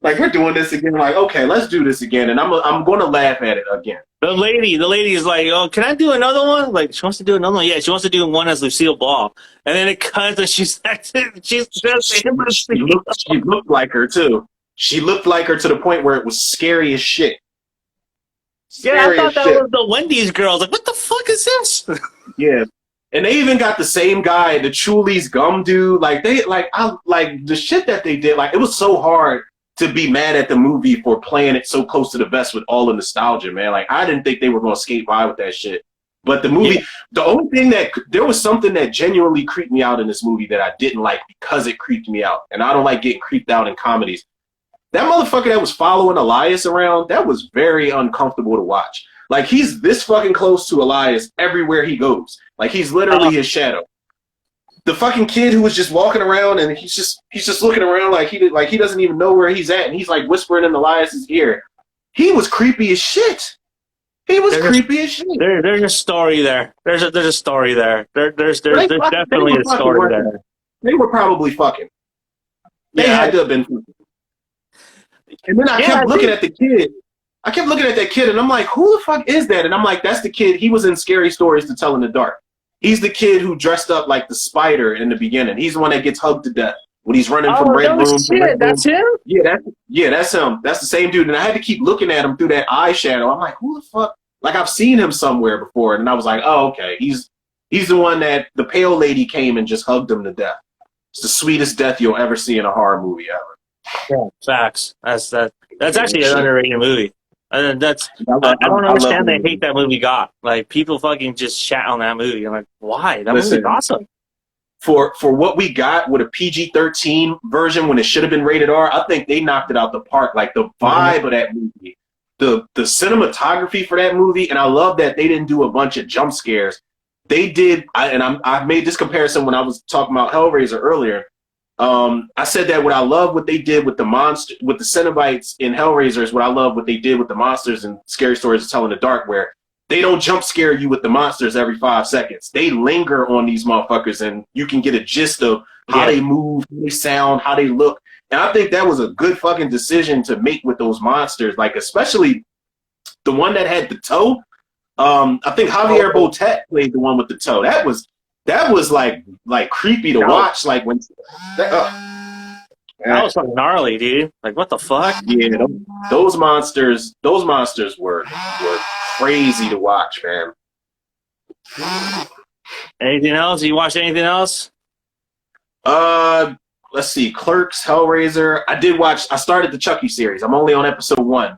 Like, we're doing this again. Like, okay, let's do this again. And I'm going to laugh at it again. The lady is like, "Oh, can I do another one?" Like, she wants to do another one. Yeah, she wants to do one as Lucille Ball, and then it cuts, and she's just him as She looked like her, too. She looked like her to the point where it was scary as shit. Yeah, I Scary thought as that shit. was the Wendy's girls. Like, what the fuck is this? Yeah. And they even got the same guy, the Chuli's gum dude. Like, like the shit that they did. Like, it was so hard to be mad at the movie for playing it so close to the vest with all the nostalgia, man. Like, I didn't think they were going to skate by with that shit. But the movie, the only thing there was something that genuinely creeped me out in this movie that I didn't like because it creeped me out. And I don't like getting creeped out in comedies. That motherfucker that was following Elias around, that was very uncomfortable to watch. Like, he's this fucking close to Elias everywhere he goes. Like, he's literally his shadow. The fucking kid who was just walking around and he's just looking around like he doesn't even know where he's at, and he's like whispering in Elias's ear. He was creepy as shit. He was creepy as shit. There's a story there. There's a story there. There's definitely a story there. They were probably fucking. They had to have been. And then I kept looking at the kid. I kept looking at that kid, and I'm like, who the fuck is that? And I'm like, that's the kid. He was in Scary Stories to Tell in the Dark. He's the kid who dressed up like the spider in the beginning. He's the one that gets hugged to death when he's running from red room to red room. That's him? Yeah, that's him. That's the same dude. And I had to keep looking at him through that eyeshadow. I'm like, who the fuck? Like, I've seen him somewhere before. And I was like, oh, okay. He's the one that the pale lady came and just hugged him to death. It's the sweetest death you'll ever see in a horror movie ever. Yeah, facts. That's actually an underrated movie. I don't understand they hate that movie got. Like, people fucking just chat on that movie. I'm like, why? That movie's awesome. For what we got with a PG-13 version when it should have been rated R, I think they knocked it out the park. Like, the vibe of that movie, the cinematography for that movie, and I love that they didn't do a bunch of jump scares. They did, I made this comparison when I was talking about Hellraiser earlier. I said that what I love what they did with the Cenobites in Hellraiser is what I love what they did with the monsters in Scary Stories to Tell in the Dark, where they don't jump scare you with the monsters every 5 seconds. They linger on these motherfuckers, and you can get a gist of how they move, how they sound, how they look. And I think that was a good fucking decision to make with those monsters, like especially the one that had the toe. I think Javier Botet played the one with the toe. That was like creepy to watch. Like when that was fucking gnarly, dude. Like, what the fuck? Yeah, those monsters were crazy to watch, man. Anything else? You watched anything else? Let's see. Clerks, Hellraiser. I started the Chucky series. I'm only on episode 1.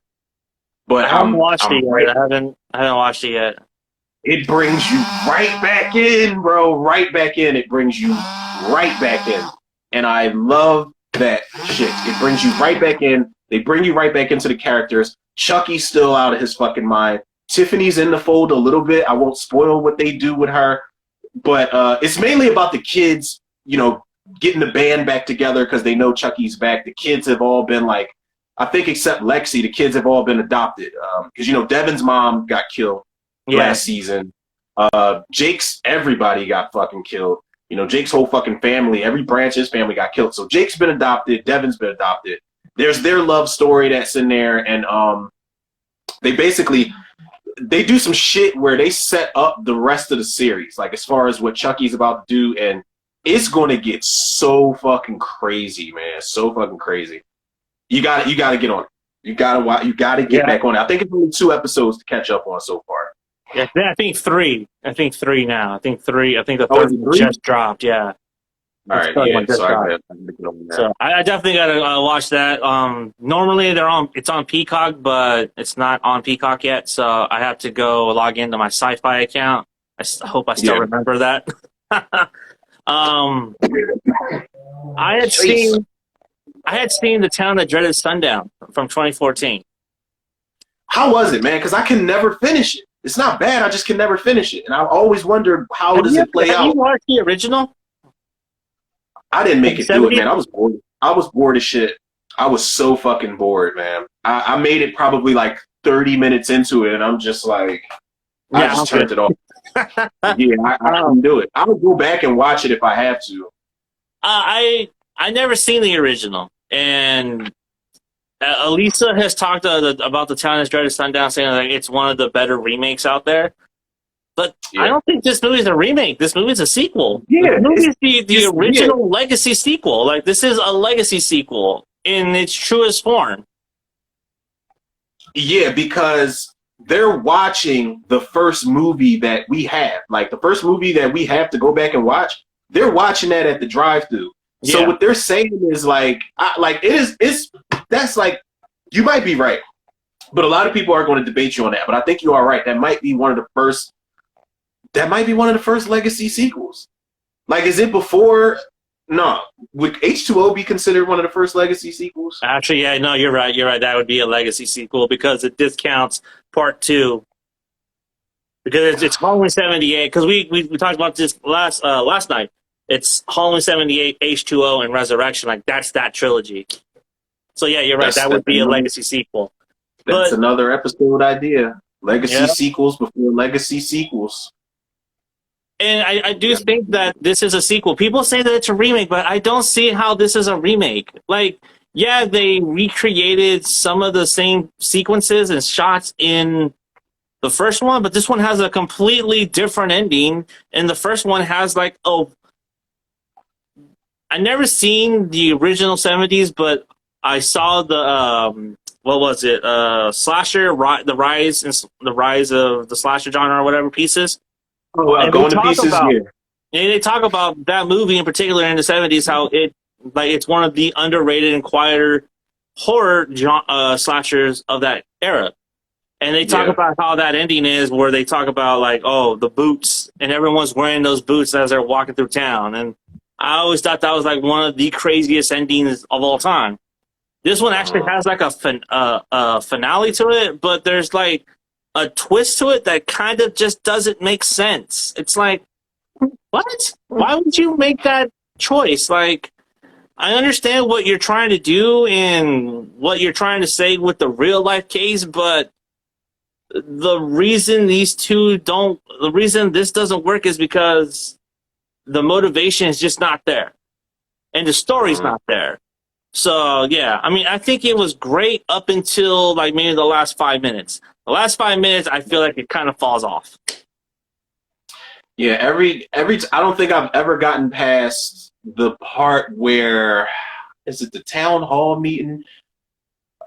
But I haven't watched it yet. I haven't watched it yet. It brings you right back in, bro. Right back in. It brings you right back in. And I love that shit. It brings you right back in. They bring you right back into the characters. Chucky's still out of his fucking mind. Tiffany's in the fold a little bit. I won't spoil what they do with her. But it's mainly about the kids, getting the band back together because they know Chucky's back. The kids have all been like, I think except Lexi, the kids have all been adopted. Because, Devin's mom got killed last season. Jake's, everybody got fucking killed. Jake's whole fucking family, every branch of his family got killed. So Jake's been adopted. Devin's been adopted. There's their love story that's in there. And they do some shit where they set up the rest of the series, like as far as what Chucky's about to do. And it's going to get so fucking crazy, man. So fucking crazy. You got to get on it. You got to get back on it. I think it's only 2 episodes to catch up on so far. Yeah, I think 3. I think 3 now. I think the third one just dropped. Yeah. All right. Yeah. So I definitely gotta watch that. Normally it's on Peacock, but it's not on Peacock yet. So I have to go log into my Sci-Fi account. I hope I still remember that. I had seen The Town That Dreaded Sundown from 2014. How was it, man? Because I can never finish it. It's not bad. I just can never finish it, and I always wondered how does it play out. Have you watched the original? I didn't make it through it, man. I was bored. I was bored as shit. I was so fucking bored, man. I made it probably like 30 minutes into it, and I'm just like, I just turned it off. I couldn't do it. I would go back and watch it if I have to. I never seen the original, and Elisa has talked about the Town Is Dreaded Sundown, saying that it's one of the better remakes out there. But I don't think this movie is a remake. This movie is a sequel. Yeah, this movie is the original legacy sequel. Like, this is a legacy sequel in its truest form. Yeah, because they're watching the first movie that we have. Like, the first movie that we have to go back and watch, they're watching that at the drive-thru. Yeah. So what they're saying is that's like, you might be right, but a lot of people are going to debate you on that. But I think you are right. That might be one of the first legacy sequels. Like, is it before? No. Would H2O be considered one of the first legacy sequels? Actually, yeah, no, you're right. You're right. That would be a legacy sequel because it discounts part 2. Because it's Halloween 78. Because we talked about this last night. It's Halloween 78, H2O, and Resurrection. Like, that's that trilogy. So yeah, you're right. That would be a legacy sequel. That's another episode idea. Legacy sequels before legacy sequels. And I do think that this is a sequel. People say that it's a remake, but I don't see how this is a remake. Like, yeah, they recreated some of the same sequences and shots in the first one, but this one has a completely different ending. And the first one has like, I never seen the original 70s, but I saw the what was it? Slasher, the rise of the slasher genre or whatever pieces. Going to pieces here. And they talk about that movie in particular in the 70s, how it's one of the underrated and quieter horror slashers of that era. And they talk about how that ending is, where they talk about like, the boots, and everyone's wearing those boots as they're walking through town. And I always thought that was like one of the craziest endings of all time. This one actually has like a finale to it, but there's like a twist to it that kind of just doesn't make sense. It's like, what? Why would you make that choice? Like, I understand what you're trying to do and what you're trying to say with the real life case, but the reason this doesn't work is because the motivation is just not there. And the story's not there. So, yeah, I mean, I think it was great up until, like, maybe the last 5 minutes. The last 5 minutes, I feel like it kind of falls off. Yeah, I don't think I've ever gotten past the part where, is it the town hall meeting?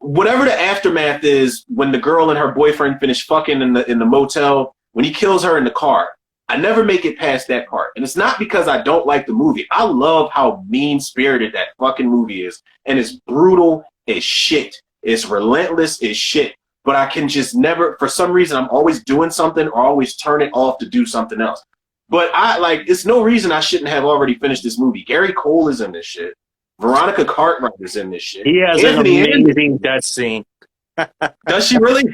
Whatever the aftermath is, when the girl and her boyfriend finish fucking in the motel, when he kills her in the car. I never make it past that part. And it's not because I don't like the movie. I love how mean-spirited that fucking movie is. And it's brutal as shit. It's relentless as shit. But I can just never, for some reason, I'm always doing something or always turn it off to do something else. But it's no reason I shouldn't have already finished this movie. Gary Cole is in this shit. Veronica Cartwright is in this shit. He has an amazing death scene. Does she really?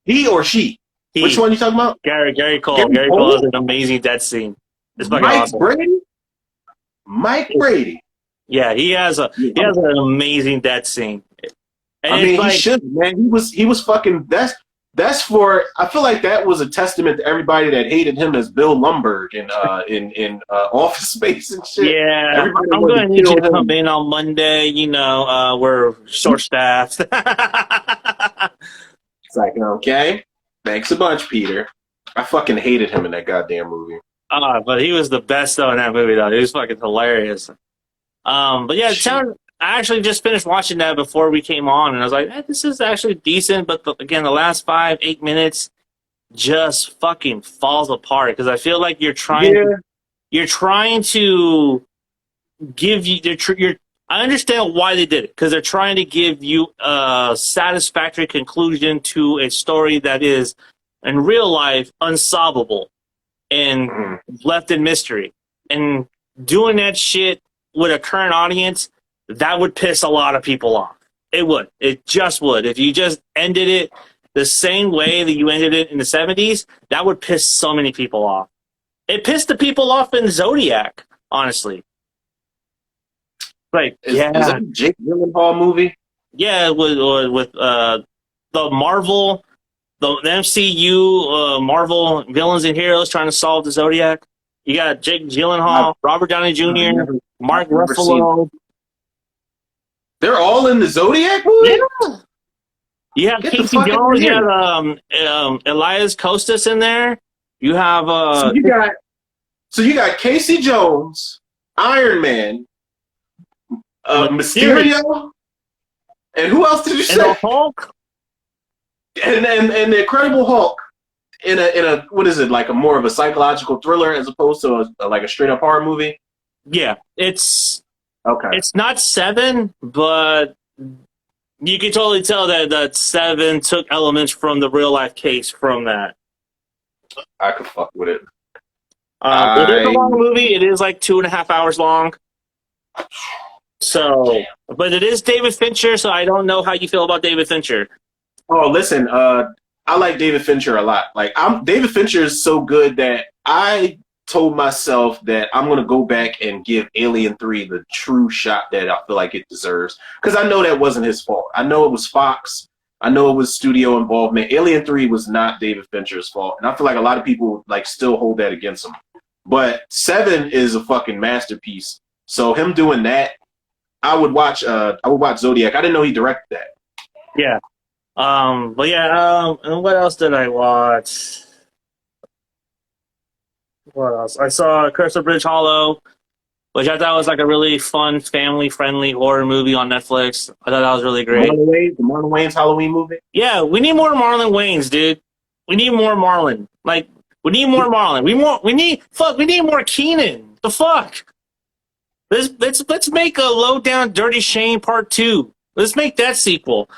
He or she? Which one are you talking about? Gary Cole. Gary Cole has an amazing death scene. It's fucking awesome. Mike Brady. Yeah, he has an amazing death scene. And I mean, he should, man. He was fucking. That's for. I feel like that was a testament to everybody that hated him as Bill Lumbergh in Office Space and shit. Yeah, everybody I'm going to need you to come in on Monday. We're short staffed. It's like, okay. Thanks a bunch, Peter. I fucking hated him in that goddamn movie. But he was the best though in that movie though. He was fucking hilarious. But yeah, I actually just finished watching that before we came on, and I was like, this is actually decent. But the last 5-8 minutes just fucking falls apart because I feel like you're trying to give you. I understand why they did it, because they're trying to give you a satisfactory conclusion to a story that is, in real life, unsolvable and left in mystery. And doing that shit with a current audience, that would piss a lot of people off. It would. It just would. If you just ended it the same way that you ended it in the 70s, that would piss so many people off. It pissed the people off in Zodiac, honestly. Right. Is that a Jake Gyllenhaal movie? Yeah, with the Marvel, the MCU Marvel villains and heroes trying to solve the Zodiac. You got Jake Gyllenhaal, Robert Downey Jr., Mark Ruffalo. They're all in the Zodiac movie? Yeah. You have Get the Casey fuck out of Jones. You here. have Elias Costas in there. You have So you got Casey Jones, Iron Man, Mysterio Mysterio, and who else did you and the say? Hulk. And the Incredible Hulk in a what is it, like a more of a psychological thriller as opposed to like a straight up horror movie? Yeah, it's Okay, not Seven, but you can totally tell that Seven took elements from the real life case from that. I could fuck with it. It is a I long movie. It is like 2.5 hours long. So, but it is David Fincher, so I don't know how you feel about David Fincher. Oh, listen, I like David Fincher a lot. Like, David Fincher is so good that I told myself that I'm gonna go back and give Alien 3 the true shot that I feel like it deserves. Because I know that wasn't his fault. I know it was Fox. I know it was studio involvement. Alien 3 was not David Fincher's fault. And I feel like a lot of people like still hold that against him. But 7 is a fucking masterpiece. So him doing that, I would watch Zodiac. I didn't know he directed that. Yeah. But yeah, and what else did I watch? What else? I saw Curse of Bridge Hollow, which I thought was like a really fun, family-friendly horror movie on Netflix. I thought that was really great. The Marlon Wayans Halloween movie. Yeah, we need more Marlon Wayans, dude. We need more Marlon. Like, we need more Marlon. We need more Keenan. The fuck? Let's make a Low Down Dirty Shame Part 2. Let's make that sequel.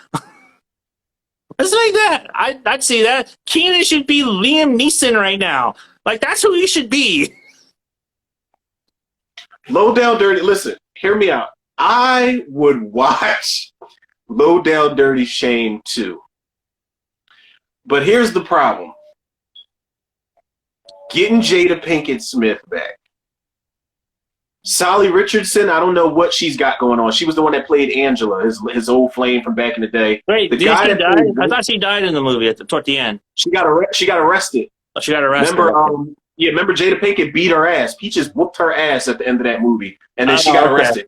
Let's make that. I'd see that. Keenan should be Liam Neeson right now. Like, that's who he should be. Low Down Dirty. Listen, hear me out. I would watch Low Down Dirty Shame 2. But here's the problem. Getting Jada Pinkett Smith back. Sally Richardson, I don't know what she's got going on. She was the one that played Angela, his old flame from back in the day. Wait, the did guy she that die? played, I thought she died in the movie toward the end. she got arrested. Oh, she got arrested. Remember Jada Pinkett beat her ass. Peaches whooped her ass at the end of that movie, and then she got arrested.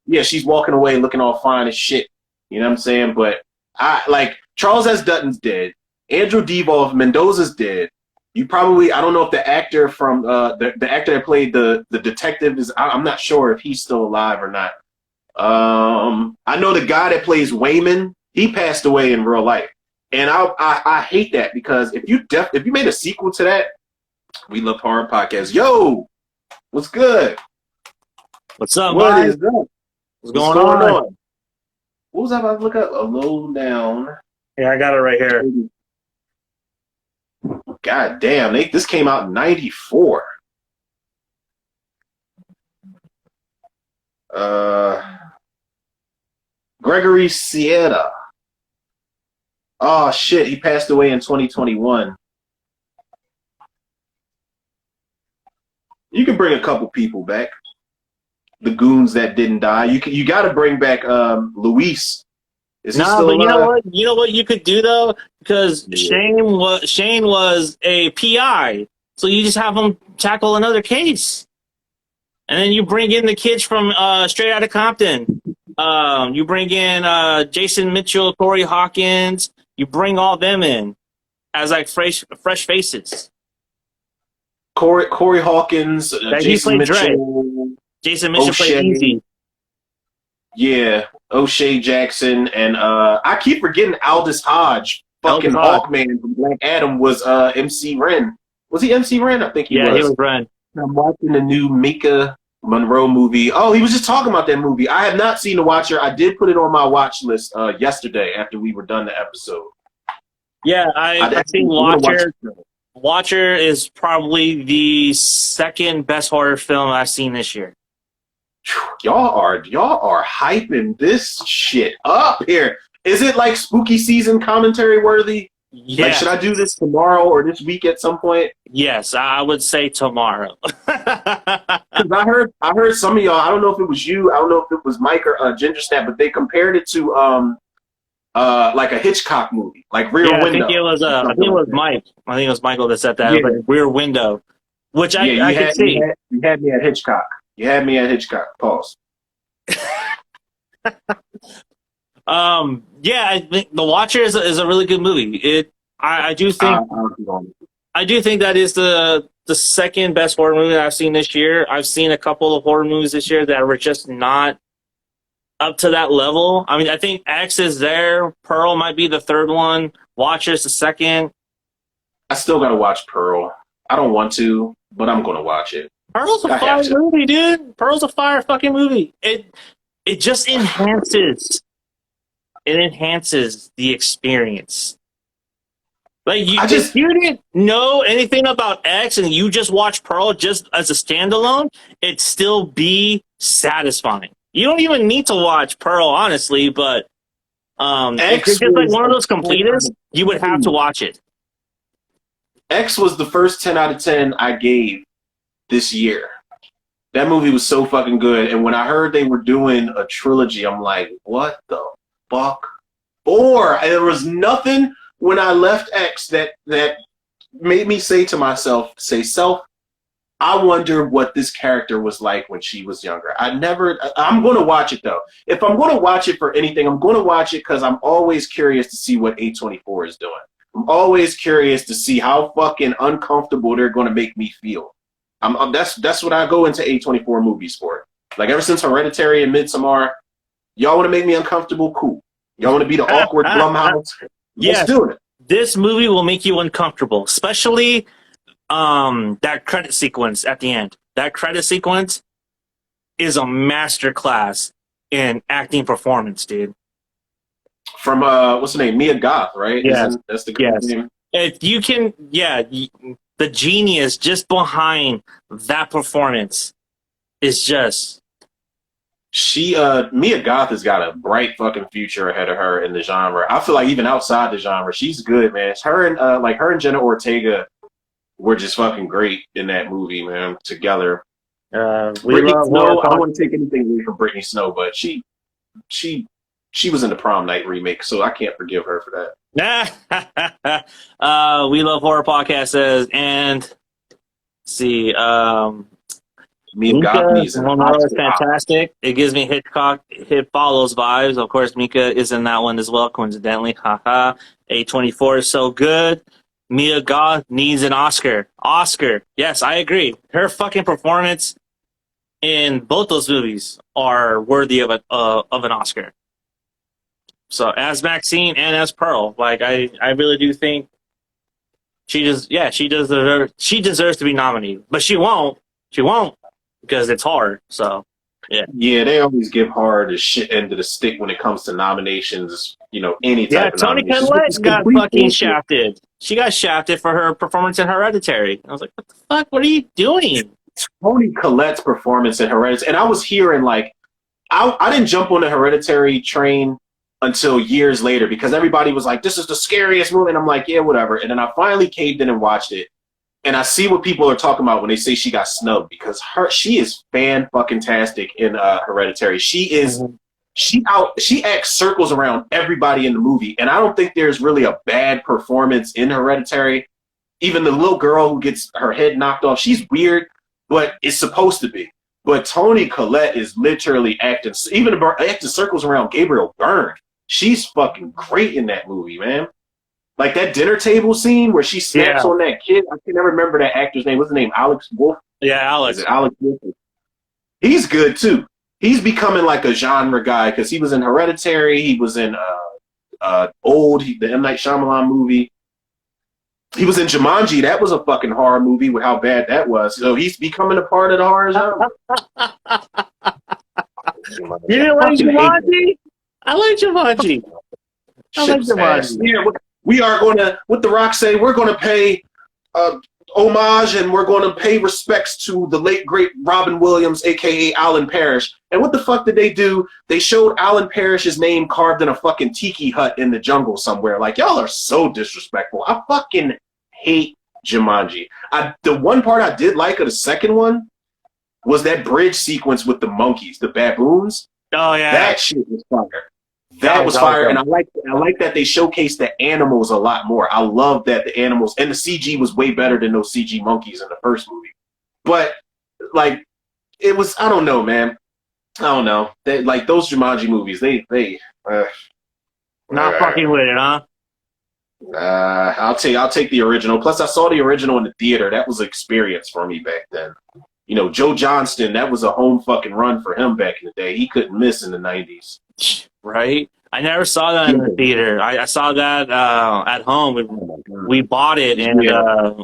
Yeah, she's walking away looking all fine as shit. You know what I'm saying? But Charles S. Dutton's dead. Andrew Devolf Mendoza's dead. I don't know if the actor from the actor that played the detective is. I'm not sure if he's still alive or not. I know the guy that plays Wayman. He passed away in real life, and I hate that because if you made a sequel to that, We Love Horror Podcast. Yo, what's good? What's up, What guys? is up? What's going on? What was I about to look up? A Low Down. Yeah, I got it right here. God damn, this came out in 94. Gregory Sierra. Oh shit, he passed away in 2021. You can bring a couple people back. The goons that didn't die. You got to bring back Luis. Is he still alive? You know what? You know what you could do though, because Shane was a PI, so you just have him tackle another case, and then you bring in the kids from Straight Outta Compton. You bring in Jason Mitchell, Corey Hawkins. You bring all them in as like fresh faces. Corey Hawkins, Jason Mitchell. Jason Mitchell played Easy. Yeah, O'Shea Jackson, and I keep forgetting Aldous Hodge. Fucking Hawkman from Black Adam was MC Ren. Was he MC Ren? I think he was. Yeah, he was Ren. I'm watching the new Mika Monroe movie. Oh, he was just talking about that movie. I have not seen The Watcher. I did put it on my watch list yesterday after we were done the episode. Yeah, I've seen Watcher. Watcher is probably the second best horror film I've seen this year. Y'all are hyping this shit up here. Is it like spooky season commentary worthy? Yeah. Like, should I do this tomorrow or this week at some point? Yes, I would say tomorrow. Because I heard some of y'all. I don't know if it was you. I don't know if it was Mike or Ginger Snap, but they compared it to like a Hitchcock movie, like Rear Window. I think it was Mike. I think it was Michael that said that. Yeah. Like Rear Window, which I could see. You had me at Hitchcock. You had me at Hitchcock. Pause. Yeah, I think The Watcher is a really good movie. I do think I do think that is the second best horror movie that I've seen this year. I've seen a couple of horror movies this year that were just not up to that level. I mean, I think X is there. Pearl might be the third one. Watcher is the second. I still gotta watch Pearl. I don't want to, but I'm gonna watch it. Pearl's a I fire have to. movie, dude. Pearl's a fire fucking movie. It just enhances the experience. Like if you didn't know anything about X and you just watch Pearl just as a standalone, it'd still be satisfying. You don't even need to watch Pearl, honestly, but if X you're just like was one of those completists, you would have to watch it. X was the first 10 out of 10 I gave this year. That movie was so fucking good. And when I heard they were doing a trilogy, I'm like, what the fuck? Or there was nothing when I left X that made me say to myself, self, I wonder what this character was like when she was younger. I'm going to watch it though. If I'm going to watch it for anything, I'm going to watch it because I'm always curious to see what A24 is doing. I'm always curious to see how fucking uncomfortable they're going to make me feel. That's what I go into A24 movies for. Like ever since Hereditary and Midsommar, y'all want to make me uncomfortable? Cool. Y'all want to be the awkward Blumhouse? Yes, let's do it. This movie will make you uncomfortable, especially that credit sequence at the end. That credit sequence is a masterclass in acting performance, dude. From what's the name? Mia Goth, right? Yes. That's the girl's name. If you can, the genius just behind that performance is just. Mia Goth has got a bright fucking future ahead of her in the genre. I feel like even outside the genre, she's good, man. Her and Jenna Ortega were just fucking great in that movie, man. Together. Brittany Snow. I don't want to take anything away from Brittany Snow, but she was in the Prom Night remake, so I can't forgive her for that. We Love Horror Podcast says, and let's see, Mika is fantastic. It gives me Hitchcock Hit Follows vibes. Of course, Mika is in that one as well, coincidentally. Haha. A24 is so good. Mia Goth needs an Oscar. Yes, I agree. Her fucking performance in both those movies are worthy of an Oscar. So as Maxine and as Pearl, like I really do think she deserves to be nominated, but she won't because it's hard. So yeah, they always give her the shit end of the stick when it comes to nominations. Any type of Toni nominations. Collette got fucking shafted. She got shafted for her performance in Hereditary. I was like, what the fuck? What are you doing? Toni Collette's performance in Hereditary, and I was hearing like, I didn't jump on the Hereditary train until years later because everybody was like, this is the scariest movie, and I'm like, yeah, whatever. And then I finally caved in and watched it, and I see what people are talking about when they say she got snubbed because she is fan-fucking-tastic in Hereditary. She acts circles around everybody in the movie, and I don't think there's really a bad performance in Hereditary. Even the little girl who gets her head knocked off, she's weird, but it's supposed to be. But Toni Collette is literally acting circles around Gabriel Byrne. She's fucking great in that movie, man. Like that dinner table scene where she snaps on that kid. I can never remember that actor's name. What's the name? Alex Wolff? Yeah, Alex. Is it Alex Wolff? He's good too. He's becoming like a genre guy because he was in Hereditary. He was in the M. Night Shyamalan movie. He was in Jumanji. That was a fucking horror movie with how bad that was. So he's becoming a part of the horror genre. You didn't like Jumanji? I like Jumanji. Yeah, we are going to, what The Rock say, we're going to pay homage and we're going to pay respects to the late, great Robin Williams, a.k.a. Alan Parrish. And what the fuck did they do? They showed Alan Parrish's name carved in a fucking tiki hut in the jungle somewhere. Like, y'all are so disrespectful. I fucking hate Jumanji. The one part I did like of the second one was that bridge sequence with the monkeys, the baboons. Oh, yeah. That shit was fire. That was fire, and I like that they showcased the animals a lot more. I love that the animals and the CG was way better than those CG monkeys in the first movie. But like, it was, I don't know, man. I don't know. They, like those Jumanji movies, Not fucking with it, huh? I'll take the original. Plus, I saw the original in the theater. That was an experience for me back then. You know, Joe Johnston, that was a home fucking run for him back in the day. He couldn't miss in the 90s. Right? I never saw that in the theater. I saw that at home. We bought it, and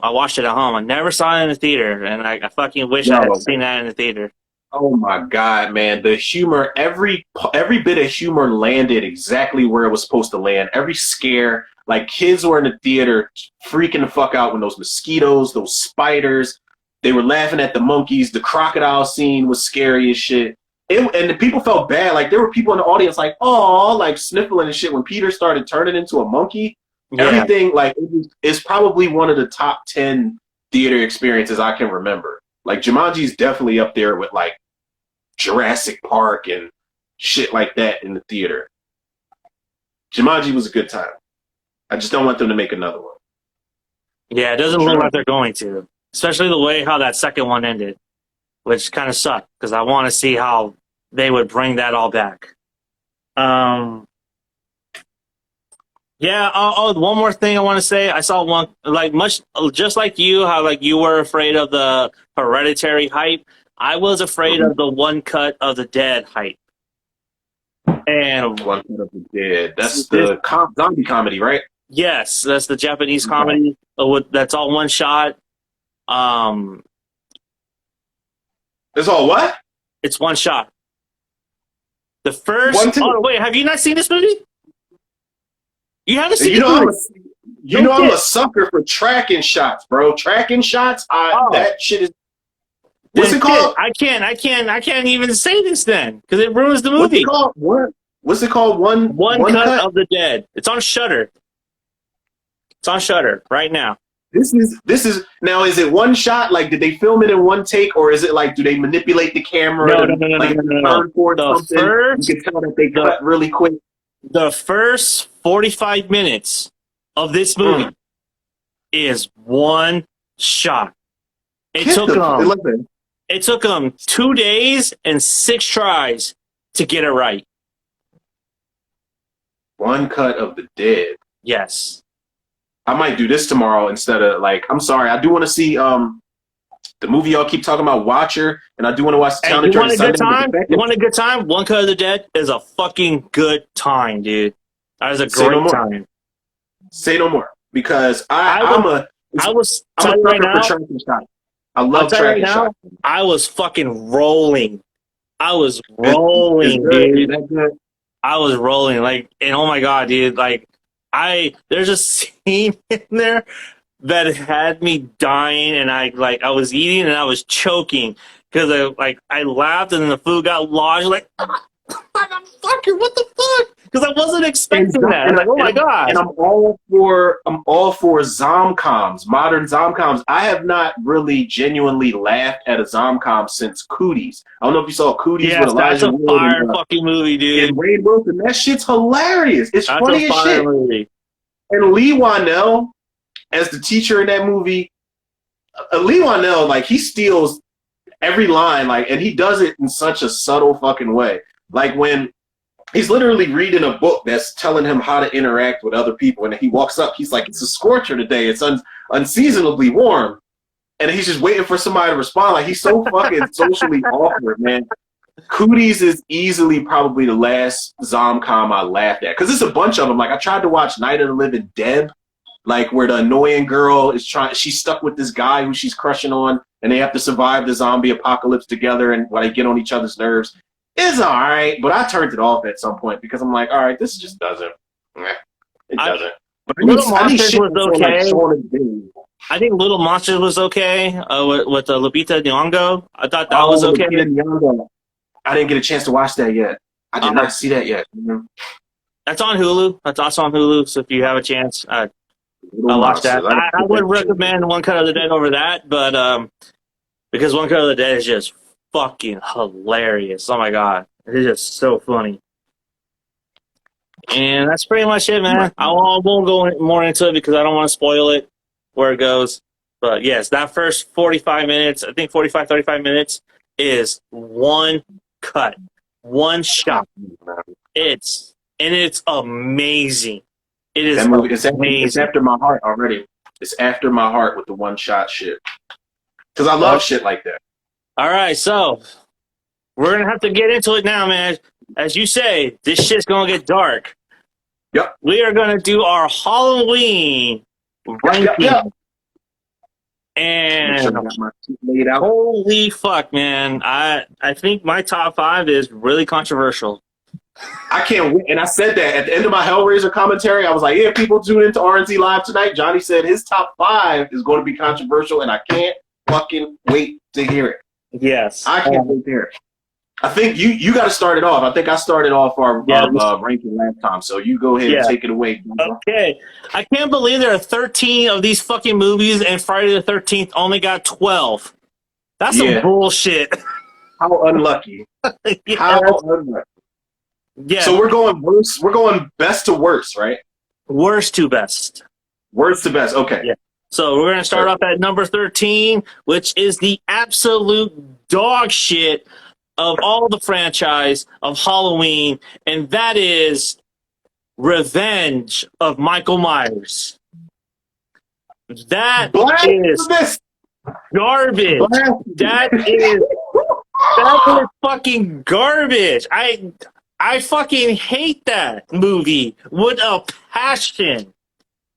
I watched it at home. I never saw it in the theater, and I fucking wish I had seen that in the theater. Oh my god, man! The humor, every bit of humor landed exactly where it was supposed to land. Every scare, like kids were in the theater freaking the fuck out when those mosquitoes, those spiders, they were laughing at the monkeys. The crocodile scene was scary as shit. And the people felt bad. Like there were people in the audience like, oh, like sniffling and shit when Peter started turning into a monkey. Yeah. Everything like it's probably one of the top 10 theater experiences I can remember. Like Jumanji's definitely up there with like Jurassic Park and shit like that in the theater. Jumanji was a good time. I just don't want them to make another one. Yeah, it doesn't look like they're going to. Especially the way how that second one ended, which kind of sucked because I want to see how they would bring that all back. Yeah. Oh, one more thing I want to say. I saw one just like you, how like you were afraid of the Hereditary hype. I was afraid of the One Cut of the Dead hype. And One Cut of the Dead. That's the zombie comedy, right? Yes, that's the Japanese comedy. That's all one shot. It's all what? It's one shot. The first. Oh wait, have you not seen this movie? You haven't seen it? I'm a sucker for tracking shots, bro. Tracking shots. That shit is. What's it called? I can't even say this then because it ruins the movie. What's it called? One cut of the Dead. It's on Shudder. It's on Shudder right now. This is now. Is it one shot? Like, did they film it in one take, or is it like, do they manipulate the camera? No. The first, you can tell that they cut really quick. The first 45 minutes of this movie is one shot. It took them 2 days and 6 tries to get it right. One Cut of the Dead. Yes. I might do this tomorrow instead of like. I'm sorry. I do want to see the movie y'all keep talking about, Watcher, and I do want to watch the Town. You want a good time? You want a good time? One Cut of the Dead is a fucking good time, dude. That is a great time. Say no more, because I love tracking shots. I was fucking rolling. I was rolling, dude. I was rolling, like, and oh my god, dude, like. There's a scene in there that had me dying, and I was eating and I was choking because I laughed and then the food got lodged. Like, motherfucker, what the fuck? Because I wasn't expecting that. I'm like, oh my god! And I'm all for zomcoms, modern zomcoms. I have not really genuinely laughed at a zomcom since Cooties. I don't know if you saw Cooties with Elijah Wood. That's a fire fucking movie, dude. And Ray Wilson, that shit's hilarious. It's funny as shit. Movie. And Lee Wanell, as the teacher in that movie, Lee Wanell, like, he steals every line, like, and he does it in such a subtle fucking way. Like when he's literally reading a book that's telling him how to interact with other people, and he walks up, he's like, "It's a scorcher today. It's unseasonably warm," and he's just waiting for somebody to respond. Like, he's so fucking socially awkward, man. Cooties is easily probably the last zomcom I laughed at, because there's a bunch of them. Like, I tried to watch Night of the Living Dead, like where the annoying girl is she's stuck with this guy who she's crushing on, and they have to survive the zombie apocalypse together, and while they get on each other's nerves. It's all right, but I turned it off at some point because I'm like, all right, this just doesn't. It doesn't. But Little Monsters was okay. I think Little Monsters was okay with Lupita Nyong'o. I thought that was okay. I didn't get a chance to watch that yet. I did not see that yet. That's on Hulu. That's also on Hulu. So if you have a chance, I'll watch that. I would recommend One Cut of the Dead over that, but because One Cut of the Dead is just fucking hilarious. Oh my god, it's just so funny. And that's pretty much it, man. I won't go more into it because I don't want to spoil it where it goes. But yes, that first 45 minutes, I think 45, 35 minutes is one cut, one shot. It's and it's amazing. It is That movie, it's amazing. after my heart already. It's after my heart with the one shot shit. Because I love shit like that. All right, so we're gonna have to get into it now, man. As you say, this shit's gonna get dark. Yep. We are gonna do our Halloween ranking. Yep. And Make sure I got my shit laid out. holy fuck, man! I think my top 5 is really controversial. I can't wait. And I said that at the end of my Hellraiser commentary. I was like, yeah, people tune into RNZ Live tonight. Johnny said his top 5 is going to be controversial, and I can't fucking wait to hear it. Yes. I can't wait to hear it. I think you got to start it off. I think I started off our ranking last time, so you go ahead and take it away. Okay. I can't believe there are 13 of these fucking movies, and Friday the 13th only got 12. That's some bullshit. How unlucky. How unlucky. Yeah. So we're going worst. We're going best to worst, right? Worst to best. Worst to best. Okay. Yeah. So we're gonna start off at number 13, which is the absolute dog shit of all the franchise of Halloween, and that is Revenge of Michael Myers. That is garbage. That is fucking garbage. I fucking hate that movie with a passion.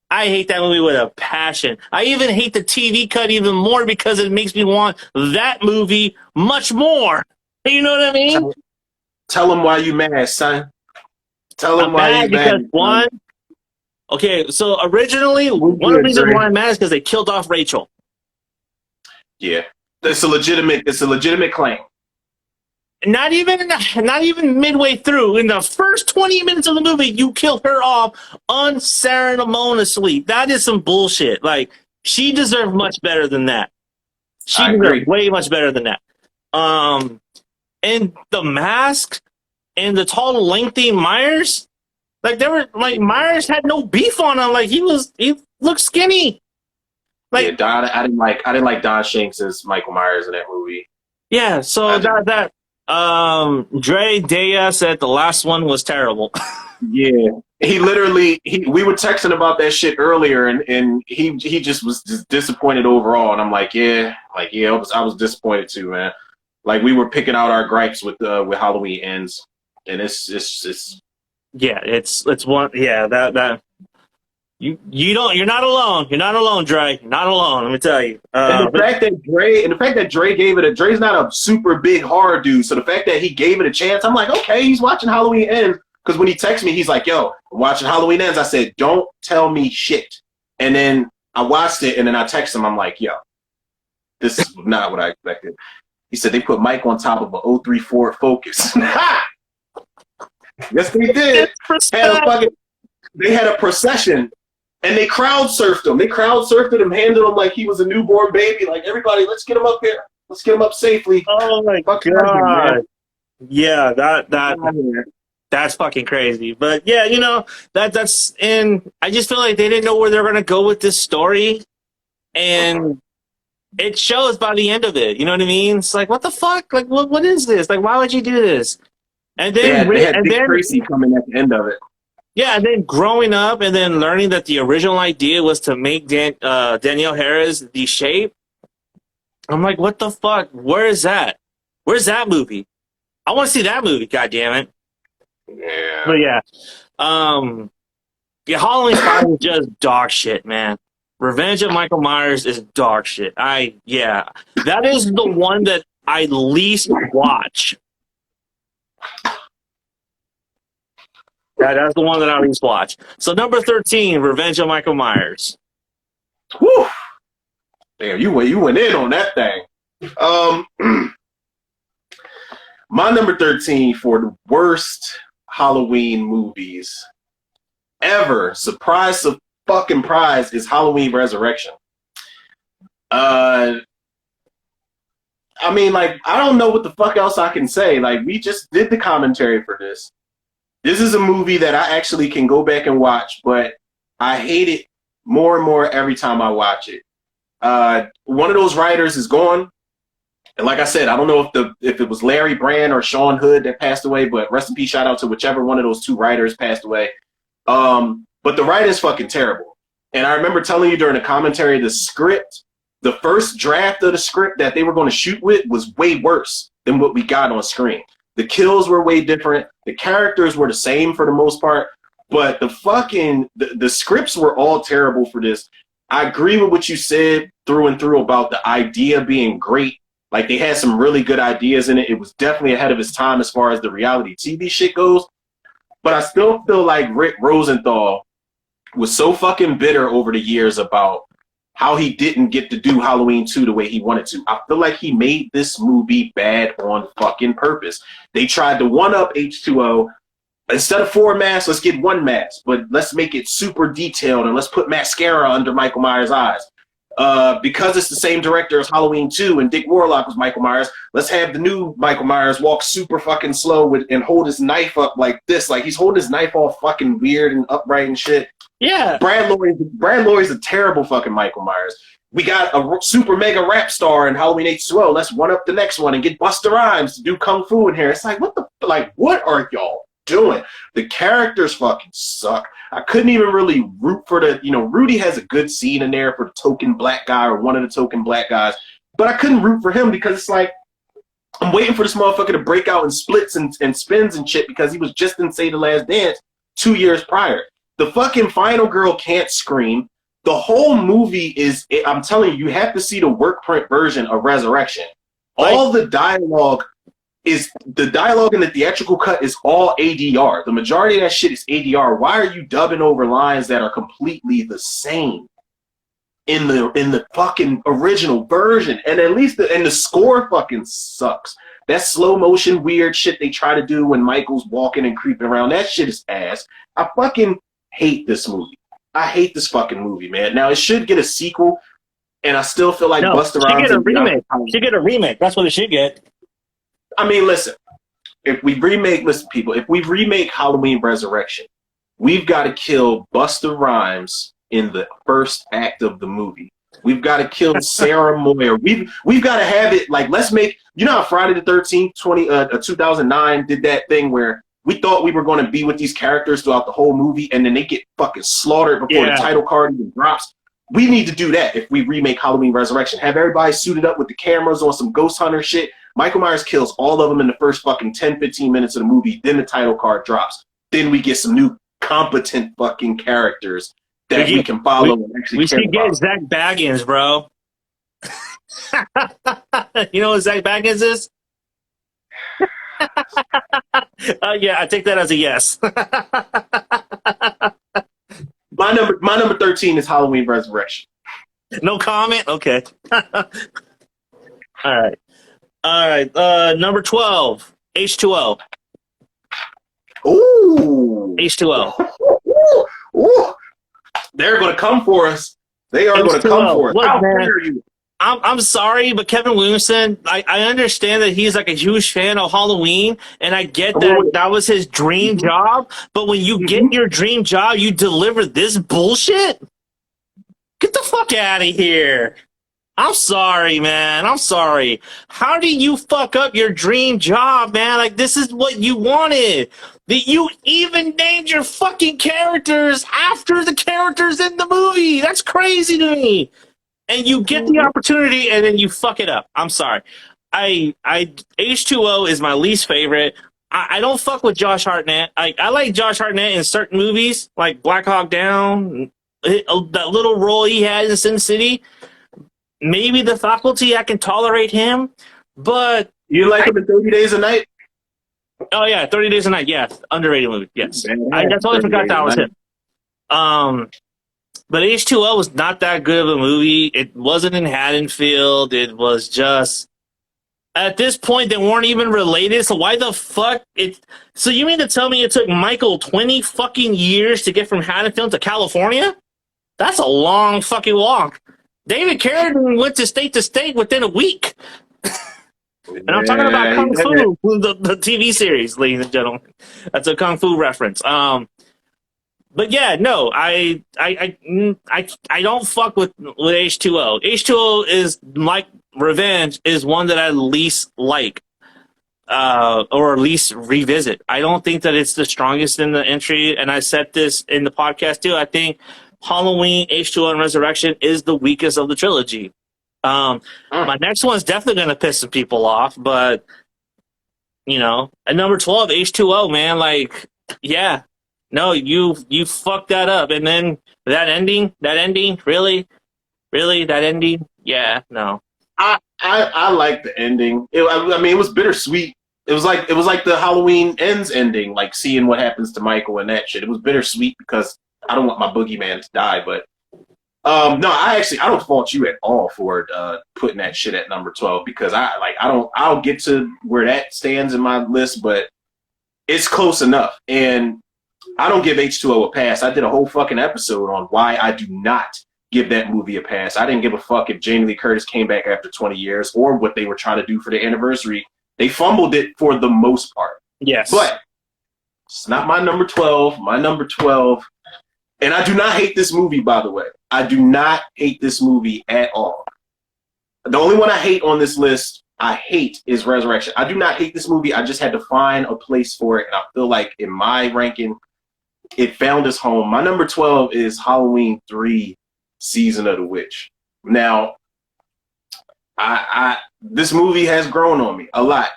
I hate that movie with a passion. I even hate the TV cut even more because it makes me want that movie much more. You know what I mean? Tell them why you mad, son. Tell them why you mad. Because one, okay, so originally, one of the reasons why I'm mad is because they killed off Rachel. Yeah, it's a legitimate claim. Not even midway through, in the first 20 minutes of the movie, you killed her off unceremoniously. That is some bullshit. Like, she deserved much better than that. She deserved way much better than that. And the mask and the tall, lengthy Myers, like Myers had no beef on him. Like he looked skinny. Like yeah, Don. I didn't like Don Shanks as Michael Myers in that movie. Yeah, so Dre Daya said the last one was terrible. Yeah, we were texting about that shit earlier, and he just was just disappointed overall. And I'm like, I was disappointed too, man. Like we were picking out our gripes with Halloween Ends, and it's one that you're not alone. You're not alone, Dre. You're not alone. Let me tell you. And the fact that Dre gave it Dre's not a super big horror dude, so the fact that he gave it a chance, I'm like, okay, he's watching Halloween Ends. Because when he texted me, he's like, yo, I'm watching Halloween Ends. I said, don't tell me shit. And then I watched it, and then I texted him. I'm like, yo, this is not what I expected. He said they put Mike on top of a 034 Ford Focus. Yes, they did. They had a procession, and they crowd surfed him. They crowd surfed him, handled him like he was a newborn baby. Like, everybody, let's get him up here. Let's get him up safely. Oh, my God. Yeah, that's fucking crazy. But yeah, that's and I just feel like they didn't know where they're gonna go with this story, and it shows by the end of it. You know what I mean? It's like, what the fuck? Like, what is this? Like, why would you do this? And then they had Dick Tracy coming at the end of it. Yeah, and then growing up and then learning that the original idea was to make Danielle Harris the Shape. I'm like, what the fuck? Where is that? Where's that movie? I want to see that movie. God damn it. Yeah. But yeah, Halloween 5 is just dog shit, man. Revenge of Michael Myers is dog shit. That is the one that I least watch. That's the one that I least watch. So number 13, Revenge of Michael Myers. Whew. Damn, you went in on that thing. My number 13 for the worst Halloween movies ever, surprise fucking prize, is Halloween Resurrection. I mean, like, I don't know what the fuck else I can say. Like, we just did the commentary for this. This is a movie that I actually can go back and watch, but I hate it more and more every time I watch it. One of those writers is gone. And like I said, I don't know if it was Larry Brand or Sean Hood that passed away, but rest in peace, shout out to whichever one of those two writers passed away. But the writing's fucking terrible. And I remember telling you during the commentary, the script, the first draft of the script that they were going to shoot with was way worse than what we got on screen. The kills were way different. The characters were the same for the most part, but the scripts were all terrible for this. I agree with what you said through and through about the idea being great. Like, they had some really good ideas in it. It was definitely ahead of its time as far as the reality TV shit goes. But I still feel like Rick Rosenthal was so fucking bitter over the years about how he didn't get to do Halloween 2 the way he wanted to. I feel like he made this movie bad on fucking purpose. They tried to one-up H2O. Instead of 4 masks, let's get 1 mask, but let's make it super detailed and let's put mascara under Michael Myers' eyes. Because it's the same director as Halloween 2 and Dick Warlock was Michael Myers, let's have the new Michael Myers walk super fucking slow and hold his knife up like this. Like, he's holding his knife all fucking weird and upright and shit. Yeah. Brad Laurie's a terrible fucking Michael Myers. We got a super mega rap star in Halloween H2O. Let's one up the next one and get Busta Rhymes to do kung fu in here. It's like, what are y'all doing? The characters fucking suck. I couldn't even really root for Rudy has a good scene in there for the token black guy or one of the token black guys, but I couldn't root for him because it's like, I'm waiting for this motherfucker to break out in splits and spins and shit because he was just in Say the Last Dance 2 years prior. The fucking final girl can't scream. The whole movie I'm telling you, you have to see the work print version of Resurrection. All the dialogue in the theatrical cut is all ADR. The majority of that shit is ADR. Why are you dubbing over lines that are completely the same in the fucking original version? And at least the score fucking sucks. That slow motion weird shit they try to do when Michael's walking and creeping around, that shit is ass. I fucking hate this movie. I hate this fucking movie, man. Now, it should get a sequel, and I still feel like Busta Rhymes should get a remake. Should get a remake. That's what it should get. I mean, listen, if we remake Halloween Resurrection, we've got to kill Busta Rhymes in the first act of the movie. We've got to kill Sarah Moyer. We've got to have it like, let's make, how Friday the 13th, 2009 did that thing where we thought we were going to be with these characters throughout the whole movie, and then they get fucking slaughtered before the title card even drops. We need to do that if we remake Halloween Resurrection. Have everybody suited up with the cameras on some Ghost Hunter shit. Michael Myers kills all of them in the first fucking 10, 15 minutes of the movie. Then the title card drops. Then we get some new competent fucking characters that we can follow and actually we should get Zach Baggins, bro. You know what Zach Baggins is? Yeah, I take that as a yes. My number 13 is Halloween Resurrection. No comment? Okay. All right. Number 12, H2O. Ooh. H2O. Ooh. They're going to come for us. They are going to come for us. Look, How man, dare you? I'm sorry, but Kevin Williamson, I understand that he's like a huge fan of Halloween, and I get that was his dream job, but when you get your dream job, you deliver this bullshit? Get the fuck out of here. I'm sorry, man. I'm sorry. How do you fuck up your dream job, man? Like, this is what you wanted. That you even named your fucking characters after the characters in the movie. That's crazy to me. And you get the opportunity, and then you fuck it up. I'm sorry. H2O is my least favorite. I don't fuck with Josh Hartnett. I like Josh Hartnett in certain movies, like Black Hawk Down, that little role he had in Sin City. Maybe The Faculty, I can tolerate him, but... You like him in 30 Days a Night? Oh, yeah, 30 Days a Night, yeah. Underrated movie, yes. I totally forgot that was him. But H2O was not that good of a movie. It wasn't in Haddonfield. It was just... At this point, they weren't even related, so why the fuck... So you mean to tell me it took Michael 20 fucking years to get from Haddonfield to California? That's a long fucking walk. David Carradine went to state within a week. And I'm talking about Kung Fu, the TV series, ladies and gentlemen. That's a Kung Fu reference. But yeah, no, I don't fuck with H2O. H2O is like Revenge is one that I least like, or at least revisit. I don't think that it's the strongest in the entry, and I said this in the podcast too. I think Halloween, H2O, and Resurrection is the weakest of the trilogy. My next one's definitely going to piss some people off, but at number 12, H2O, man, like, yeah, no, you fucked that up, and then that ending, really, that ending, yeah, no. I like the ending. I mean, it was bittersweet. It was like the Halloween Ends ending, like seeing what happens to Michael and that shit. It was bittersweet because I don't want my boogeyman to die, but no, I don't fault you at all for putting that shit at number 12 because I'll get to where that stands in my list, but it's close enough. And I don't give H2O a pass. I did a whole fucking episode on why I do not give that movie a pass. I didn't give a fuck if Jamie Lee Curtis came back after 20 years or what they were trying to do for the anniversary. They fumbled it for the most part. Yes. But it's not my number 12. My number 12, and I do not hate this movie, by the way. I do not hate this movie at all. The only one I hate on this list, is Resurrection. I do not hate this movie. I just had to find a place for it, and I feel like in my ranking, it found its home. My number 12 is Halloween 3, Season of the Witch. Now, this movie has grown on me a lot,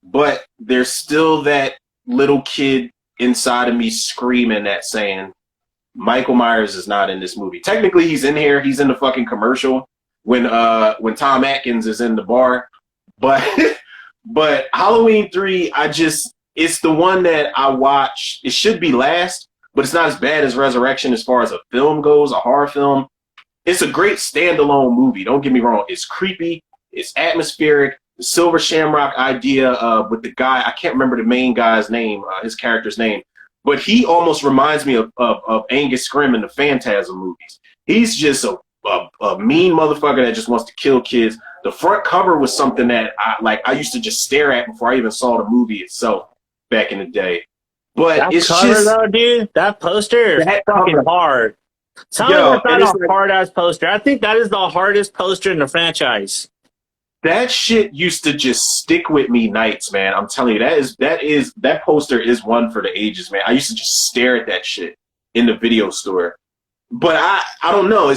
but there's still that little kid inside of me screaming that saying, Michael Myers is not in this movie. Technically, he's in here. He's in the fucking commercial when Tom Atkins is in the bar. But Halloween 3, it's the one that I watch. It should be last, but it's not as bad as Resurrection as far as a film goes, a horror film. It's a great standalone movie. Don't get me wrong. It's creepy. It's atmospheric. The Silver Shamrock idea with the guy, I can't remember the main guy's name, his character's name, but he almost reminds me of Angus Scrimm in the Phantasm movies. He's just a mean motherfucker that just wants to kill kids. The front cover was something that I used to just stare at before I even saw the movie itself back in the day. But That it's cover, just though, dude, that poster is fucking hard. Tell me that's not a hard-ass poster. I think that is the hardest poster in the franchise. that shit used to just stick with me nights, man. I'm telling you, that poster is one for the ages, man. I used to just stare at that shit in the video store. But I don't know.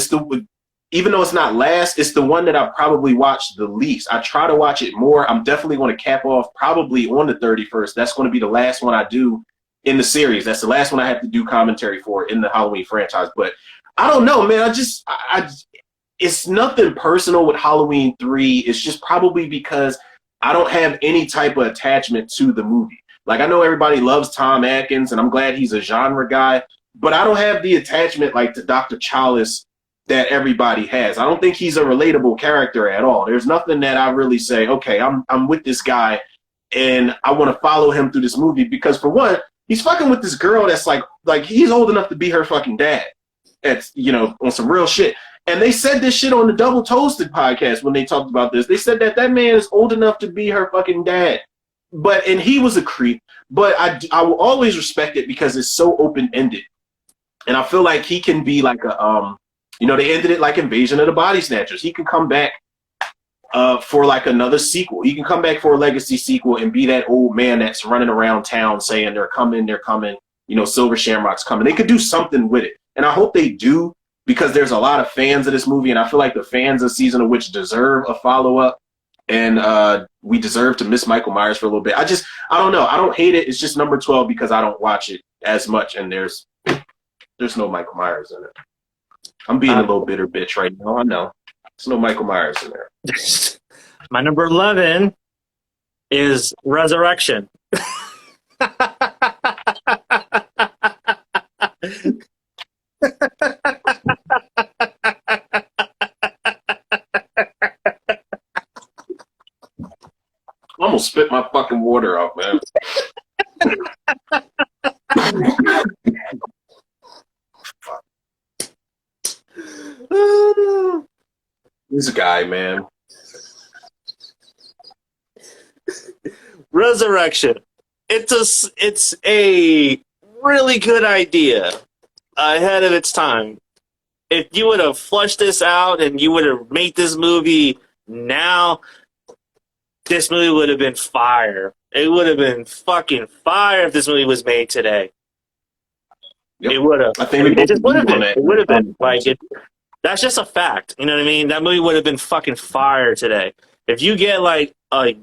Even though it's not last, it's the one that I probably watched the least. I try to watch it more. I'm definitely going to cap off probably on the 31st. That's going to be the last one I do in the series. That's the last one I have to do commentary for in the Halloween franchise. But I don't know, man. It's nothing personal with Halloween 3. It's just probably because I don't have any type of attachment to the movie. Like, I know everybody loves Tom Atkins, and I'm glad he's a genre guy, but I don't have the attachment like to Dr. Chalice that everybody has. I don't think he's a relatable character at all. There's nothing that I really say, okay, I'm with this guy, and I want to follow him through this movie because, for one, he's fucking with this girl that's like he's old enough to be her fucking dad. It's, on some real shit. And they said this shit on the Double Toasted podcast when they talked about this. They said that man is old enough to be her fucking dad. And he was a creep. But I will always respect it because it's so open-ended. And I feel like he can be like they ended it like Invasion of the Body Snatchers. He can come back for like another sequel. He can come back for a legacy sequel and be that old man that's running around town saying they're coming. Silver Shamrock's coming. They could do something with it. And I hope they do, because there's a lot of fans of this movie, and I feel like the fans of Season of Witch deserve a follow-up, and we deserve to miss Michael Myers for a little bit. I don't know. I don't hate it. It's just number 12 because I don't watch it as much, and there's no Michael Myers in it. I'm being a little bitter bitch right now. I know. There's no Michael Myers in there. My number 11 is Resurrection. I'm gonna spit my fucking water out, man. This guy, man. Resurrection. It's a really good idea ahead of its time. If you would have flushed this out and you would have made this movie now this movie would have been fire. It would have been fucking fire if this movie was made today. Yep. It would have. I think It just would have been. that. It would have been. Like, that's just a fact. You know what I mean? That movie would have been fucking fire today. If you get like a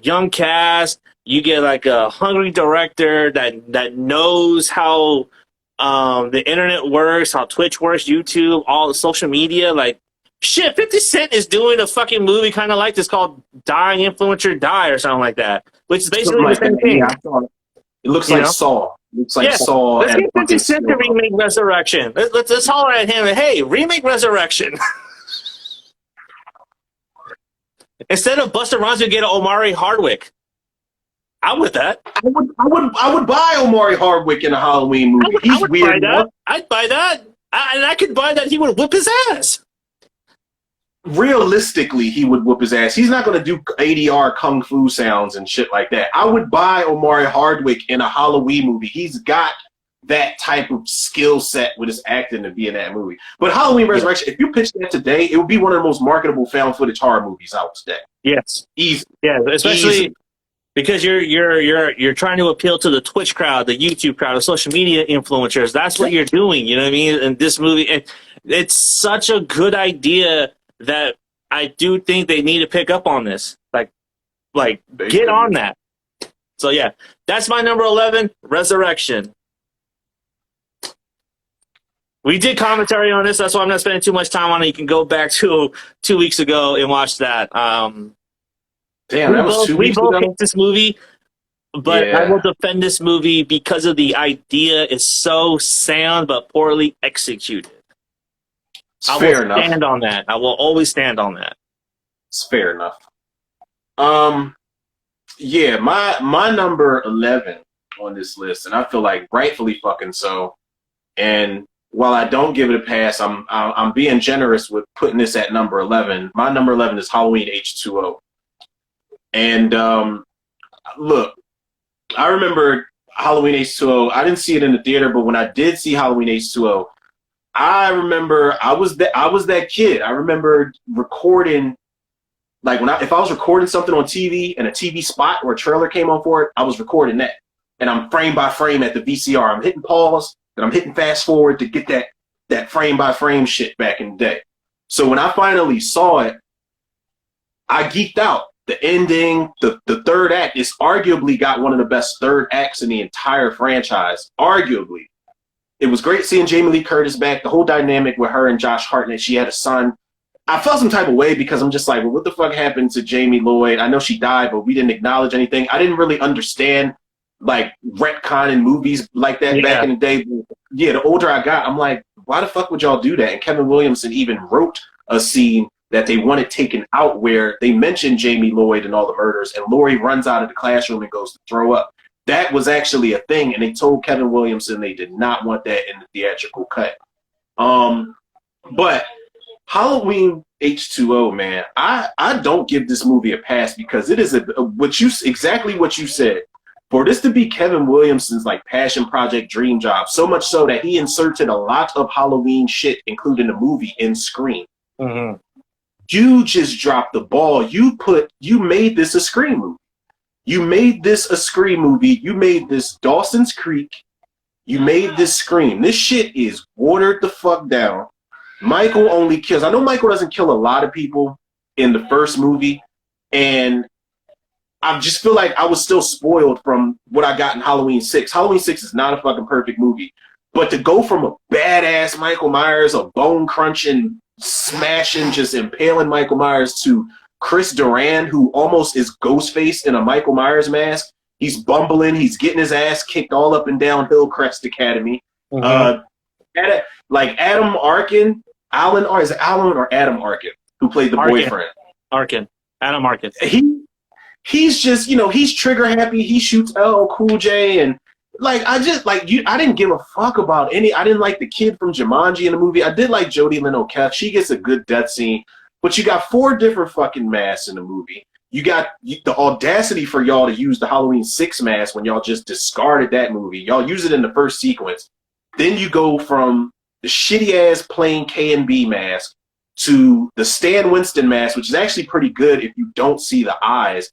young cast, you get like a hungry director that knows how the internet works, how Twitch works, YouTube, all the social media, like shit, 50 Cent is doing a fucking movie kind of like this called Dying Influencer Die or something like that, which is basically the same thing. Yeah, it looks like Saw. It looks like Saw. Let's get 50 Cent to remake Resurrection. Let's holler at him. Hey, remake Resurrection. Instead of Busta Rhymes, you get an Omari Hardwick. I'm with that. I would buy Omari Hardwick in a Halloween movie. He's weird. I'd buy that. And I could buy that he would whip his ass. Realistically, he would whoop his ass. He's not going to do ADR kung fu sounds and shit like that. I would buy Omari Hardwick in a Halloween movie. He's got that type of skill set with his acting to be in that movie. But Halloween Resurrection, if you pitch that today, it would be one of the most marketable found footage horror movies out today. Yes. Easy. Yeah, especially Easy. Because you're trying to appeal to the Twitch crowd, the YouTube crowd, the social media influencers. That's what you're doing. You know what I mean? And this movie, it's such a good idea that I do think they need to pick up on this. Like get on that. So yeah, that's my number 11, Resurrection. We did commentary on this. That's why I'm not spending too much time on it. You can go back to 2 weeks ago and watch that. Damn, that was 2 weeks ago. We both hate this movie, but I will defend this movie because of the idea is so sound but poorly executed. It's fair enough. Stand on that. I will always stand on that. It's fair enough. Yeah, my number 11 on this list, and I feel like rightfully fucking so. And while I don't give it a pass, I'm being generous with putting this at number 11. My number 11 is Halloween H2O. And look, I remember Halloween H2O. I didn't see it in the theater, but when I did see Halloween H2O, I remember I was that kid. I remember recording, like if I was recording something on TV and a TV spot or a trailer came on for it, I was recording that. And I'm frame by frame at the VCR. I'm hitting pause and I'm hitting fast forward to get that frame by frame shit back in the day. So when I finally saw it, I geeked out. The ending, the third act is arguably got one of the best third acts in the entire franchise. Arguably. It was great seeing Jamie Lee Curtis back. The whole dynamic with her and Josh Hartnett. She had a son. I felt some type of way because I'm just like, well, what the fuck happened to Jamie Lloyd? I know she died, but we didn't acknowledge anything. I didn't really understand like retconning movies like that back in the day. Yeah, the older I got, I'm like, why the fuck would y'all do that? And Kevin Williamson even wrote a scene that they wanted taken out where they mentioned Jamie Lloyd and all the murders, and Laurie runs out of the classroom and goes to throw up. That was actually a thing, and they told Kevin Williamson they did not want that in the theatrical cut. But Halloween H2O, man, I don't give this movie a pass because it is exactly what you said. For this to be Kevin Williamson's like passion project dream job, so much so that he inserted a lot of Halloween shit, including the movie, in Scream. Mm-hmm. You just dropped the ball. You made this a Scream movie. You made this a Scream movie. You made this Dawson's Creek. You made this Scream. This shit is watered the fuck down. Michael only kills. I know Michael doesn't kill a lot of people in the first movie, and I just feel like I was still spoiled from what I got in Halloween 6. Halloween 6 is not a fucking perfect movie, but to go from a badass Michael Myers, a bone-crunching, smashing, just impaling Michael Myers to Chris Duran, who almost is Ghostface in a Michael Myers mask. He's bumbling. He's getting his ass kicked all up and down Hillcrest Academy. Mm-hmm. Adam Arkin, is it Alan or Adam Arkin, who played the boyfriend? Adam Arkin. He's just, he's trigger happy. He shoots LL Cool J, and I didn't give a fuck about I didn't like the kid from Jumanji in the movie. I did like Jodie Lynn O'Keefe. She gets a good death scene, but you got 4 different fucking masks in the movie. You got the audacity for y'all to use the Halloween 6 mask when y'all just discarded that movie. Y'all use it in the first sequence. Then you go from the shitty ass plain K&B mask to the Stan Winston mask, which is actually pretty good if you don't see the eyes.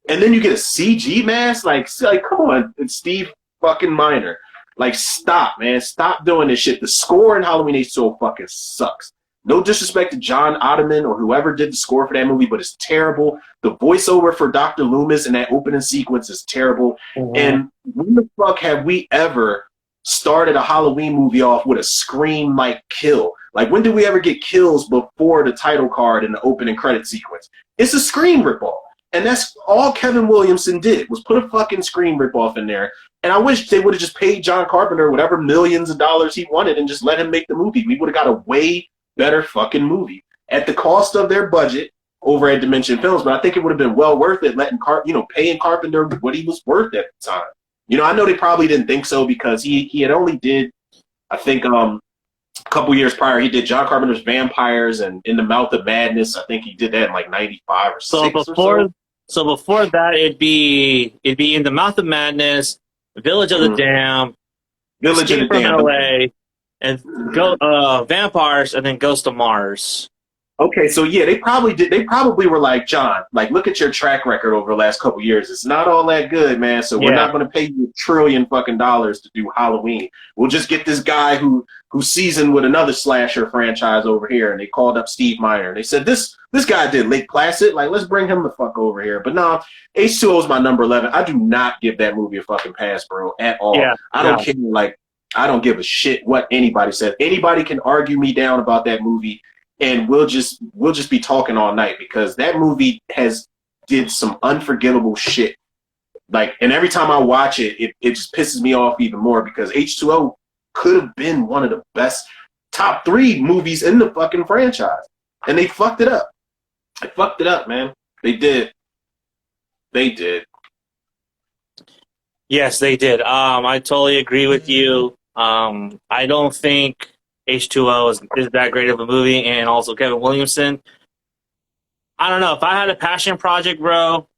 And then you get a CG mask? Like come on, it's Steve fucking Miner. Like, stop, man. Stop doing this shit. The score in Halloween H2O fucking sucks. No disrespect to John Ottoman or whoever did the score for that movie, but it's terrible. The voiceover for Dr. Loomis in that opening sequence is terrible. Mm-hmm. And when the fuck have we ever started a Halloween movie off with a scream-like kill? Like, when did we ever get kills before the title card in the opening credit sequence? It's a Scream ripoff. And that's all Kevin Williamson did, was put a fucking Scream ripoff in there. And I wish they would have just paid John Carpenter whatever millions of dollars he wanted and just let him make the movie. We would have got a way better fucking movie at the cost of their budget over at Dimension Films. But I think it would have been well worth it paying Carpenter what he was worth at the time. I know they probably didn't think so because he had only did, I think, a couple years prior, he did John Carpenter's Vampires and In the Mouth of Madness. I think he did that in like 95 or 6 or so. So before that, it'd be In the Mouth of Madness, Village of the Damned, Village of the Damned, LA, and Vampires, and then Ghost of Mars. Okay, so yeah, they probably did. They probably were like, John, like, look at your track record over the last couple of years. It's not all that good, man. So we're not going to pay you $1 trillion fucking to do Halloween. We'll just get this guy who's seasoned with another slasher franchise over here. And they called up Steve Miner. They said, this guy did Lake Placid. Like, let's bring him the fuck over here. But no, H2O is my number 11. I do not give that movie a fucking pass, bro, at all. Yeah, I don't care. Like, I don't give a shit what anybody says. Anybody can argue me down about that movie. And we'll just be talking all night because that movie did some unforgivable shit. Like, and every time I watch it, it just pisses me off even more because H2O could have been one of the best top 3 movies in the fucking franchise. And they fucked it up. They fucked it up, man. They did. They did. Yes, they did. I totally agree with you. I don't think H2O is that great of a movie, and also Kevin Williamson. I don't know. If I had a passion project, bro,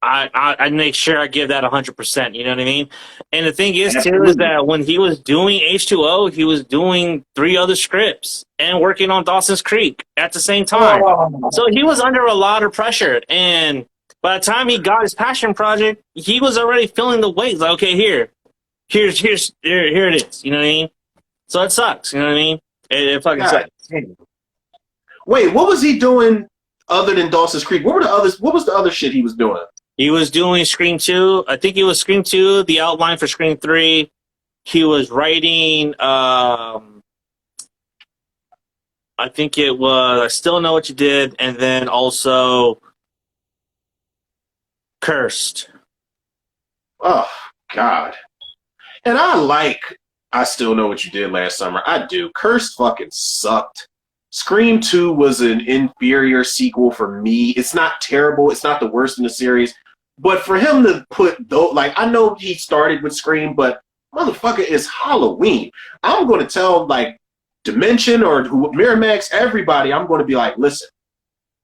I'd make sure I give that 100%. You know what I mean? And the thing is, too, is that when he was doing H2O, he was doing 3 other scripts and working on Dawson's Creek at the same time. Oh. So he was under a lot of pressure. And by the time he got his passion project, he was already feeling the weight. Like, okay, here it is. You know what I mean? So it sucks, you know what I mean? It fucking sucks. Wait, what was he doing other than Dawson's Creek? What was the other shit he was doing? He was doing Scream 2. I think it was Scream 2, the outline for Scream 3. He was writing, I think it was I Still Know What You Did, and then also Cursed. Oh, God. And I Still Know What You Did last summer. I do. Cursed fucking sucked. Scream 2 was an inferior sequel for me. It's not terrible. It's not the worst in the series. But for him to I know he started with Scream, but motherfucker, it's Halloween. I'm going to tell, Dimension or Miramax, everybody, I'm going to be like, listen,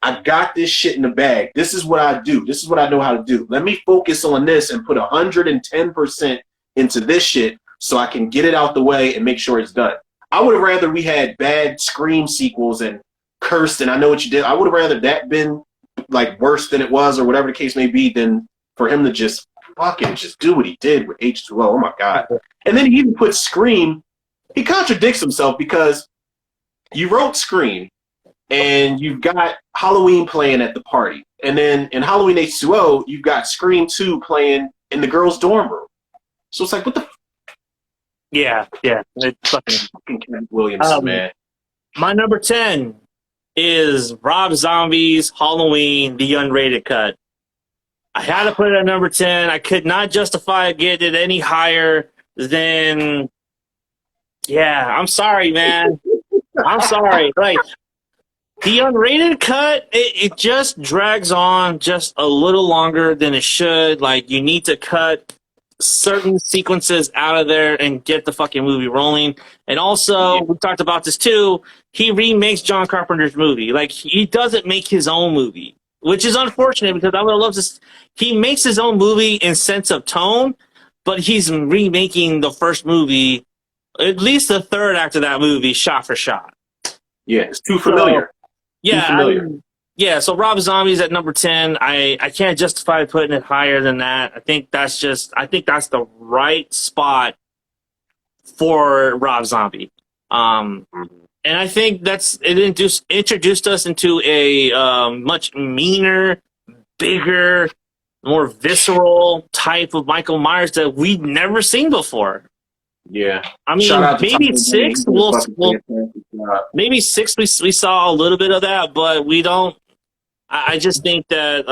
I got this shit in the bag. This is what I do. This is what I know how to do. Let me focus on this and put 110% into this shit so I can get it out the way and make sure it's done. I would have rather we had bad Scream sequels and Cursed and I Know What You Did. I would have rather that been worse than it was or whatever the case may be than for him to just fucking just do what he did with H2O. Oh my God. And then he even put Scream. He contradicts himself because you wrote Scream and you've got Halloween playing at the party. And then in Halloween H2O, you've got Scream 2 playing in the girls' dorm room. So it's like, what the Yeah. It's fucking Kevin Williamson, man. My number 10 is Rob Zombie's Halloween, the unrated cut. I had to put it at number 10. I could not justify getting it any higher than... Yeah, I'm sorry, man. I'm sorry. The unrated cut, it just drags on just a little longer than it should. You need to cut certain sequences out of there and get the fucking movie rolling. And also, we talked about this too, he remakes John Carpenter's movie. He doesn't make his own movie, which is unfortunate because I would have loved this. He makes his own movie in sense of tone, but he's remaking the first movie, at least the third act of that movie, shot for shot. Yeah, it's too familiar. Yeah, Too familiar. so Rob Zombie's at number 10. I can't justify putting it higher than that. I think that's the right spot for Rob Zombie. And I think it introduced us into a much meaner, bigger, more visceral type of Michael Myers that we'd never seen before. Yeah. I mean, maybe 6. Maybe 6. We saw a little bit of that, but we don't. I just think that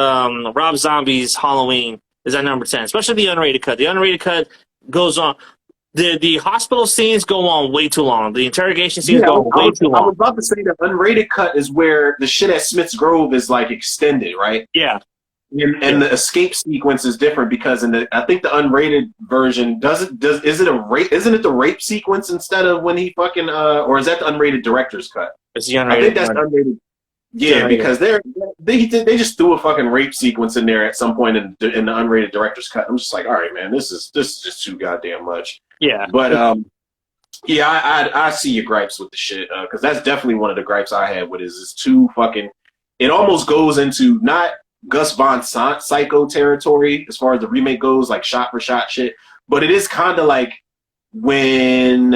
Rob Zombie's Halloween is at number 10, especially the unrated cut. The unrated cut goes on. The hospital scenes go on way too long. The interrogation scenes go on way too long. I was about to say the unrated cut is where the shit at Smith's Grove is like extended, right? Yeah. And the escape sequence is different because I think the unrated version isn't it the rape sequence instead of when he fucking or is that the unrated director's cut? It's the unrated. I think that's unrated. Yeah, because they just threw a fucking rape sequence in there at some point in the unrated director's cut. I'm just like, all right, man, this is just too goddamn much. Yeah, but yeah, I see your gripes with the shit because that's definitely one of the gripes I had with it. Is it's too fucking. It almost goes into not Gus Von Sant psycho territory as far as the remake goes, like shot for shot shit. But it is kind of like when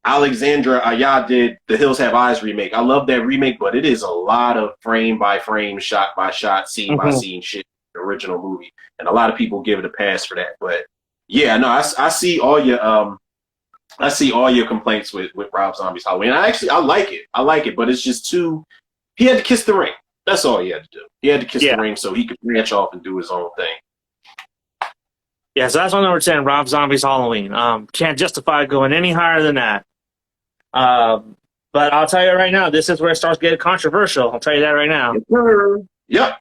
Alexandra Aya did the Hills Have Eyes remake. I love that remake, but it is a lot of frame by frame, shot by shot, scene by scene shit in the original movie. And a lot of people give it a pass for that. But yeah, no, I see all your complaints with Rob Zombie's Halloween. I like it, but it's just too. He had to kiss the ring. That's all he had to do. He had to kiss the ring so he could branch off and do his own thing. Yeah, so that's my number 10, Rob Zombie's Halloween. Can't justify going any higher than that. But I'll tell you right now, this is where it starts getting controversial. I'll tell you that right now. Yep.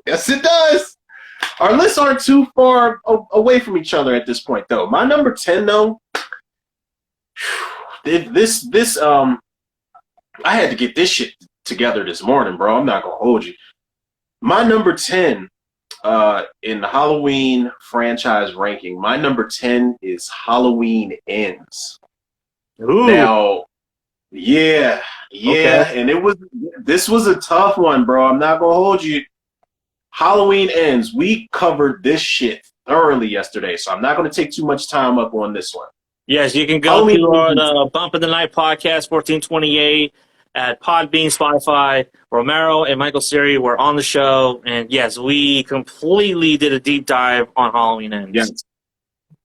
Yes, it does. Our lists aren't too far away from each other at this point, though. My number 10, though, I had to get this shit together this morning, bro. I'm not gonna hold you. My number 10 in the Halloween franchise ranking, my number 10 is Halloween Ends. Ooh. Now, yeah, okay. And this was a tough one, bro. I'm not gonna hold you. Halloween Ends. We covered this shit thoroughly yesterday, so I'm not gonna take too much time up on this one. Yes, you can go to the Bump in the Night podcast 1428 at Podbean, Spotify. Romero and Michael Siri were on the show, and yes, we completely did a deep dive on Halloween Ends.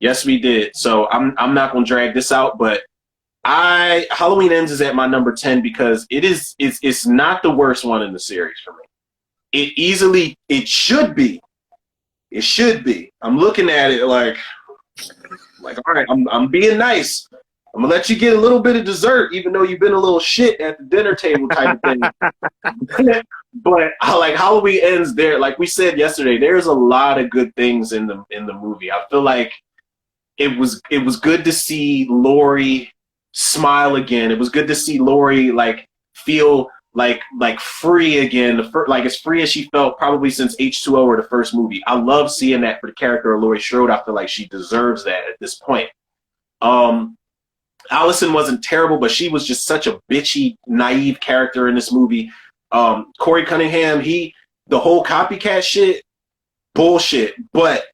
Yes, we did. So I'm not gonna drag this out, but Halloween Ends is at my number 10 because it's not the worst one in the series for me. It should be. It should be. I'm looking at it like all right, I'm being nice. I'm gonna let you get a little bit of dessert, even though you've been a little shit at the dinner table type of thing. But like Halloween Ends there, like we said yesterday, there's a lot of good things in the movie. I feel like it was good to see Laurie smile again. It was good to see Laurie like feel like free again, like as free as she felt probably since H2O or the first movie. I love seeing that for the character of Laurie Strode. I feel like she deserves that at this point. Allison wasn't terrible, but she was just such a bitchy, naive character in this movie. Corey Cunningham, the whole copycat shit, bullshit, but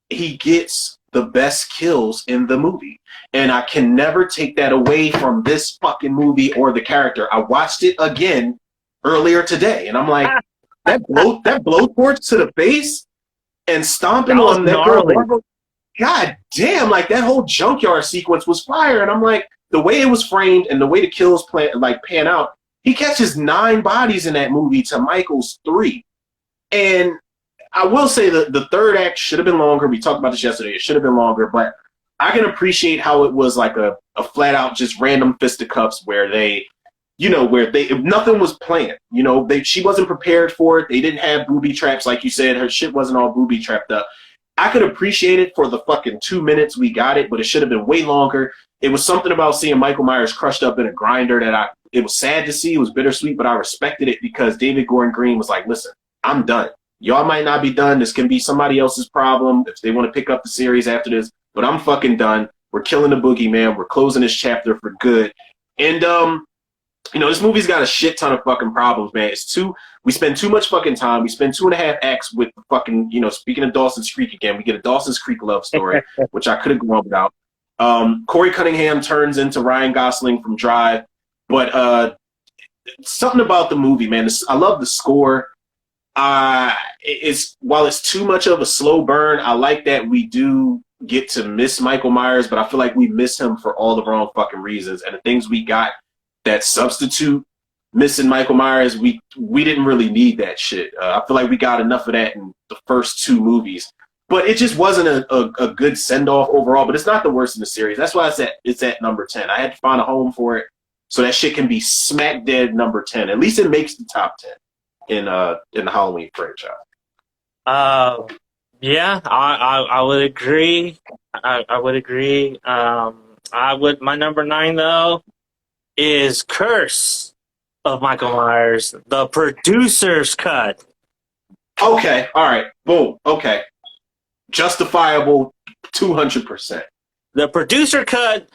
he gets the best kills in the movie. And I can never take that away from this fucking movie or the character. I watched it again earlier today, and I'm like, that blowtorch to the face and stomping on that girl. God damn, like that whole junkyard sequence was fire. And I'm like, the way it was framed and the way the kills pan out, he catches 9 bodies in that movie to Michael's 3. And I will say that the third act should have been longer. We talked about this yesterday. It should have been longer, but I can appreciate how it was like a flat out just random fisticuffs where nothing was planned. She wasn't prepared for it. They didn't have booby traps. Like you said, her shit wasn't all booby trapped up. I could appreciate it for the fucking 2 minutes we got it, but it should have been way longer. It was something about seeing Michael Myers crushed up in a grinder that it was sad to see. It was bittersweet, but I respected it because David Gordan Green was like, listen, I'm done. Y'all might not be done. This can be somebody else's problem if they want to pick up the series after this, but I'm fucking done. We're killing the boogeyman. We're closing this chapter for good. And this movie's got a shit ton of fucking problems, man. We spend too much fucking time. We spend 2.5 acts with fucking, speaking of Dawson's Creek again, we get a Dawson's Creek love story, which I could have gone without. Corey Cunningham turns into Ryan Gosling from Drive, but something about the movie, man. I love the score. While it's too much of a slow burn, I like that we do get to miss Michael Myers, but I feel like we miss him for all the wrong fucking reasons. And the things we got that substitute missing Michael Myers, we didn't really need that shit. I feel like we got enough of that in the first 2 movies. But it just wasn't a good send-off overall, but it's not the worst in the series. That's why it's at number 10. I had to find a home for it, so that shit can be smack dead number 10. At least it makes the top 10 in the Halloween franchise. Yeah, I would agree. I would agree. My number 9 though is Curse of Michael Myers, the producer's cut. Okay, all right, boom. Okay, justifiable, 200%. The producer cut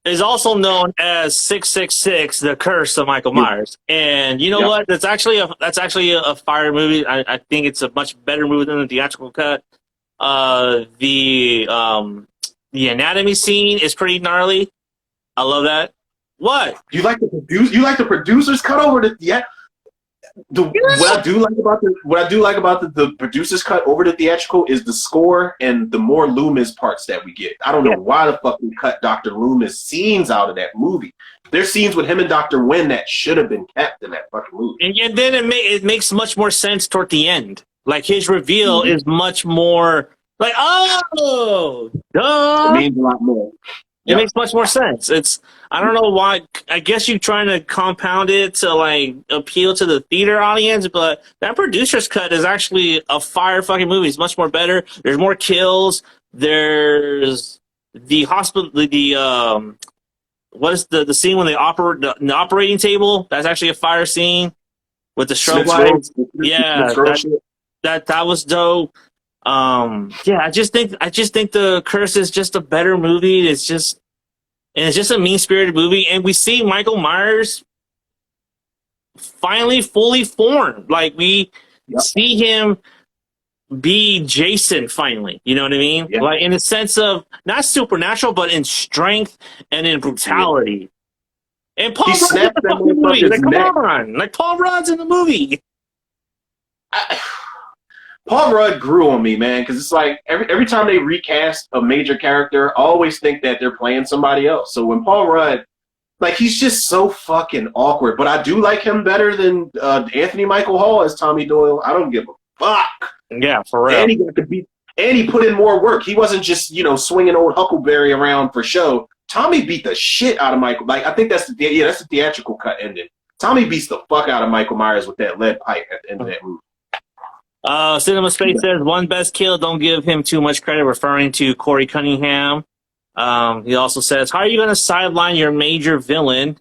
is also known as 666, The Curse of Michael Myers. And you know what? That's actually a fire movie. I think it's a much better movie than the theatrical cut. The anatomy scene is pretty gnarly. I love that. What? You like the producer's cut over the What I do like about the producer's cut over the theatrical is the score and the more Loomis parts that we get. I don't know why the fuck we cut Dr. Loomis scenes out of that movie. There's scenes with him and Dr. Wynn that should have been kept in that fucking movie. And then it makes much more sense toward the end. Like his reveal is much more like, oh, duh. It means a lot more. It makes much more sense. I don't know why. I guess you're trying to compound it to like appeal to the theater audience, but that producer's cut is actually a fire fucking movie. It's much more better. There's more kills. There's the hospital. What is the scene when they operate the operating table? That's actually a fire scene with the strobe lights. Yeah, that was dope. I just think The Curse is just a better movie. It's just a mean-spirited movie, and we see Michael Myers finally fully formed. Like we see him be Jason finally. You know what I mean? Yeah. Like in a sense of not supernatural, but in strength and in brutality. And Paul Rudd's in the fucking movie. Like, come on, like Paul Rudd's in the movie. Paul Rudd grew on me, man, because it's like every time they recast a major character, I always think that they're playing somebody else. So when Paul Rudd, like, he's just so fucking awkward. But I do like him better than Anthony Michael Hall as Tommy Doyle. I don't give a fuck. Yeah, for real. And he put in more work. He wasn't just, swinging old Huckleberry around for show. Tommy beat the shit out of Michael. Like, I think that's the theatrical cut ending. Tommy beats the fuck out of Michael Myers with that lead pipe at the end of that movie. Cinema Space says, one best kill, don't give him too much credit, referring to Corey Cunningham. He also says, how are you going to sideline your major villain?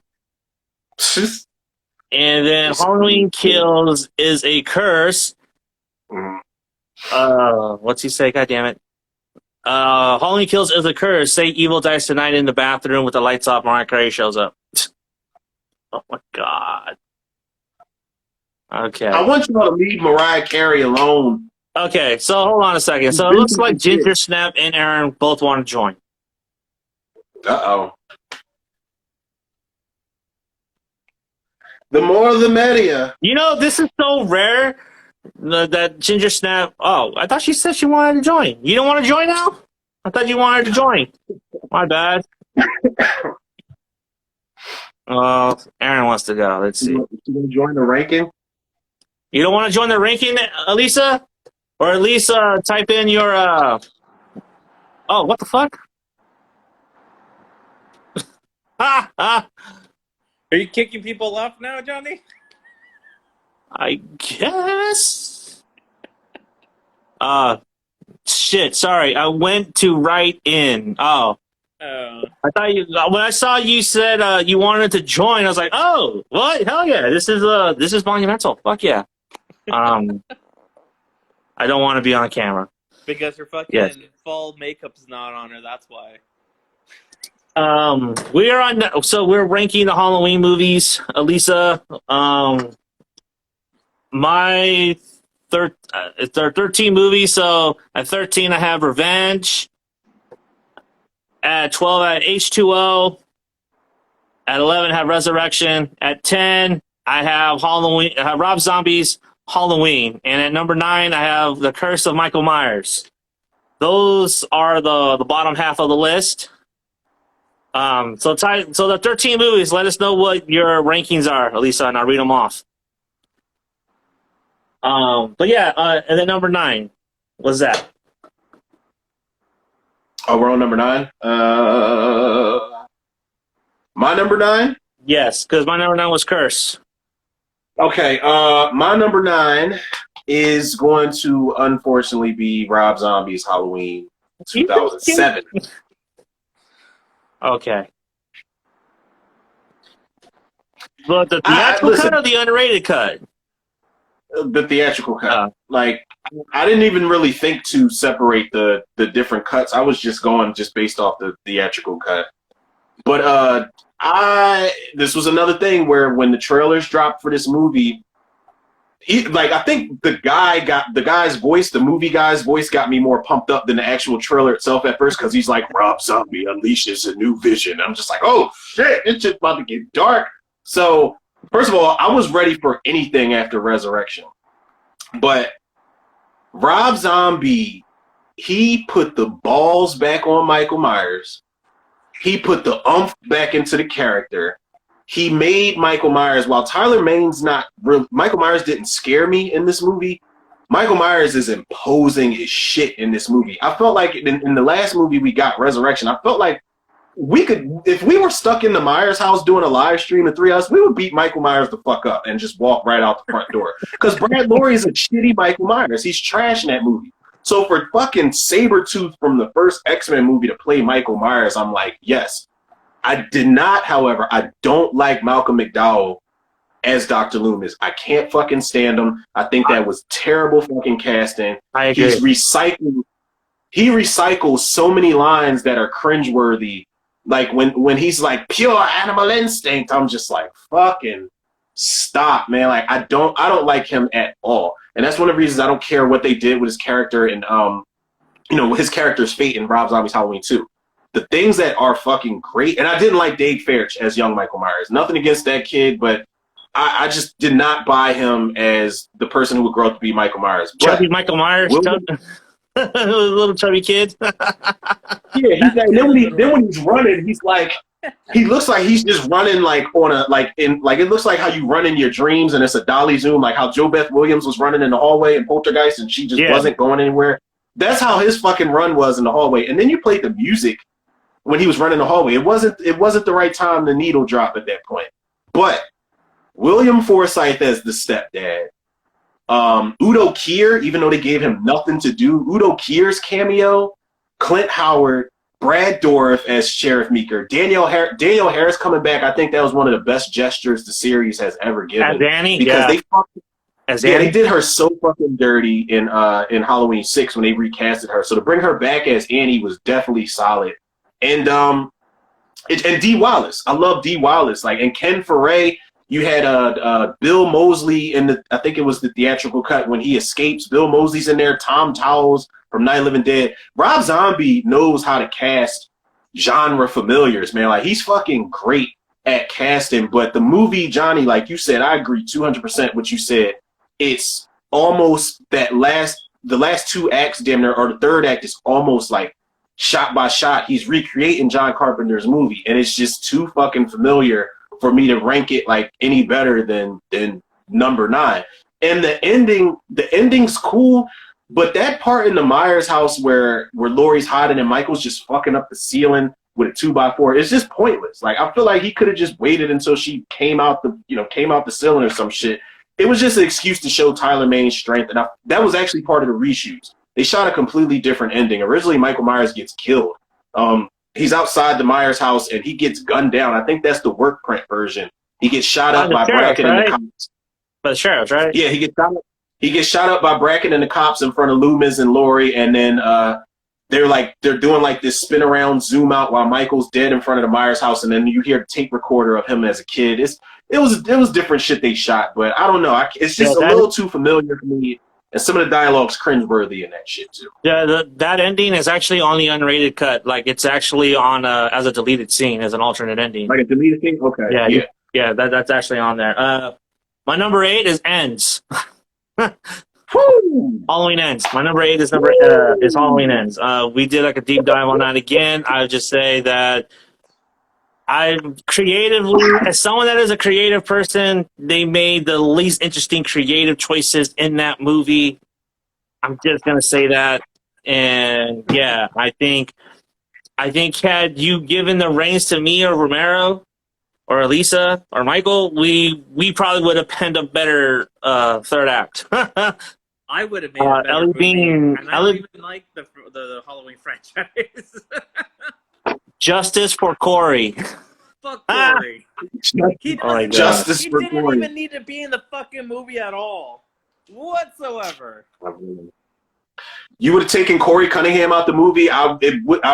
And then Halloween Kills is a curse. What's he say? God damn it. Halloween Kills is a curse. Say evil dies tonight in the bathroom with the lights off. Mariah Carey shows up. Oh my God. Okay. I want you to leave Mariah Carey alone. Okay, so hold on a second. So it looks like Ginger Snap and Aaron both want to join. Uh-oh. The more the merrier. This is so rare that Ginger Snap... Oh, I thought she said she wanted to join. You don't want to join now? I thought you wanted to join. My bad. Well, Aaron wants to go. Let's see. You want to join the ranking? You don't want to join the ranking, Elisa? Or at least type in your... Oh, what the fuck? Are you kicking people off now, Johnny? I guess. Shit, sorry. I went to write in. Oh. I thought when I saw you said you wanted to join, I was like, oh, what? Hell yeah. This is monumental. Fuck yeah. I don't want to be on camera. Because her fucking fall makeup's not on her, that's why. We are on. So we're ranking the Halloween movies. Elisa, my it's our 13 movies. So at 13, I have Revenge. At 12, I have H2O. At 11, I have Resurrection. At 10, I have Halloween. I have Rob Zombie's Halloween. And at number 9, I have The Curse of Michael Myers. Those are the bottom half of the list. So the 13 movies, let us know what your rankings are, Elisa, and I'll read them off. But yeah, and then number 9, what's that? Oh, we're on number 9. My number 9? Yes, because my number 9 was Curse. Okay, my number 9 is going to unfortunately be Rob Zombie's Halloween 2007. Okay. But the theatrical cut or the unrated cut? The theatrical cut. Like, I didn't even really think to separate the different cuts. I was just going based off the theatrical cut. But this was another thing where when the trailers dropped for this movie, I think the movie guy's voice got me more pumped up than the actual trailer itself at first, because he's like, Rob Zombie unleashes a new vision. I'm just like, oh shit, it's just about to get dark. So first of all, I was ready for anything after Resurrection. But Rob Zombie, he put the balls back on Michael Myers. He put the oomph back into the character. He made Michael Myers, while Tyler Mane's not real, Michael Myers didn't scare me in this movie. Michael Myers is imposing his shit in this movie. I felt like in the last movie we got, Resurrection, I felt like we could, if we were stuck in the Myers house doing a live stream, the three of us, we would beat Michael Myers the fuck up and just walk right out the front door. Because Brad Lorry is a shitty Michael Myers. He's trash in that movie. So for fucking Sabretooth from the first X-Men movie to play Michael Myers, I'm like, yes. I did not, however, I don't like Malcolm McDowell as Dr. Loomis. I can't fucking stand him. I think that was terrible fucking casting. I agree. He recycles so many lines that are cringeworthy. Like when he's like pure animal instinct, I'm just like, fucking stop, man. Like I don't like him at all. And that's one of the reasons I don't care what they did with his character and his character's fate in Rob Zombie's Halloween 2. The things that are fucking great, and I didn't like Dave Fairch as young Michael Myers. Nothing against that kid, but I just did not buy him as the person who would grow up to be Michael Myers. Chubby Michael Myers, little chubby kid. Yeah, then when he's running, he's like, he looks like he's just running like it looks like how you run in your dreams, and it's a dolly zoom, like how Jo Beth Williams was running in the hallway in Poltergeist, and she just wasn't going anywhere. That's how his fucking run was in the hallway. And then you played the music when he was running the hallway. It wasn't the right time to needle drop at that point. But William Forsythe as the stepdad, Udo Kier, even though they gave him nothing to do, Udo Kier's cameo, Clint Howard, Brad Dourif as Sheriff Meeker, Danielle Harris coming back. I think that was one of the best gestures the series has ever given. As Annie, because they did her so fucking dirty in Halloween 6 when they recasted her. So to bring her back as Annie was definitely solid. And Dee Wallace, I love Dee Wallace. Like, and Ken Foray, you had Bill Moseley in I think it was the theatrical cut when he escapes. Bill Moseley's in there. Tom Towles from Night of the Living Dead. Rob Zombie knows how to cast genre familiars, man. Like, he's fucking great at casting. But the movie, Johnny, like you said, I agree 200% what you said. It's almost the last 2 acts, damn near, or the third act is almost like shot by shot. He's recreating John Carpenter's movie, and it's just too fucking familiar for me to rank it like any better than number 9. And the ending's cool, but that part in the Myers house where Laurie's hiding and Michael's just fucking up the ceiling with a 2x4, it's just pointless. Like, I feel like he could have just waited until she came out the ceiling or some shit. It was just an excuse to show Tyler Mane's strength, and that was actually part of the reshoots. They shot a completely different ending. Originally, Michael Myers gets killed. He's outside the Myers house, and he gets gunned down. I think that's the work print version. He gets shot up by Bracken and the cops. By the sheriff, right? Yeah, he gets shot up by Bracken and the cops in front of Loomis and Laurie, and then they're doing like this spin around zoom out while Michael's dead in front of the Myers house, and then you hear the tape recorder of him as a kid. It was different shit they shot, but I don't know. It's just a little too familiar for me, and some of the dialogue's cringeworthy in that shit too. Yeah, that ending is actually on the unrated cut. Like it's actually on as a deleted scene, as an alternate ending. Like a deleted thing. Okay. Yeah. That's actually on there. My number 8 is Ends. Halloween Ends. My number 8 is Halloween Ends. We did like a deep dive on that again. I would just say that I'm creatively, as someone that is a creative person, they made the least interesting creative choices in that movie. I'm just gonna say that. And yeah, I think had you given the reins to me or Romero or Elisa or Michael, we probably would have penned a better third act. I would have made a better Ellie movie. Bean, And I don't even like the Halloween franchise. Justice for Corey. Fuck Corey. He Justice for didn't Corey. even need to be in the fucking movie at all. Whatsoever. You would have taken Corey Cunningham out the movie, I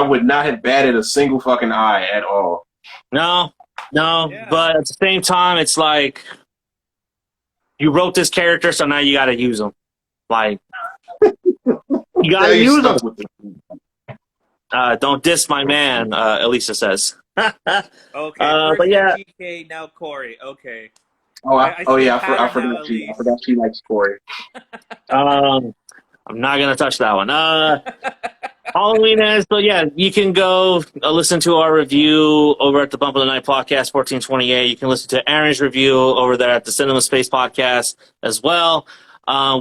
would not have batted a single fucking eye at all. No, Yeah. but at the same time, it's like you wrote this character, so now you got to use him. Like you got to use him. Don't diss my man, Elisa says. Okay, but yeah. GK, now Corey. Okay. I forgot she likes Corey. I'm not gonna touch that one. Halloween Ends. So yeah, you can go listen to our review over at the Bump of the Night podcast 1428. You can listen to Aaron's review over there at the Cinema Space podcast as well.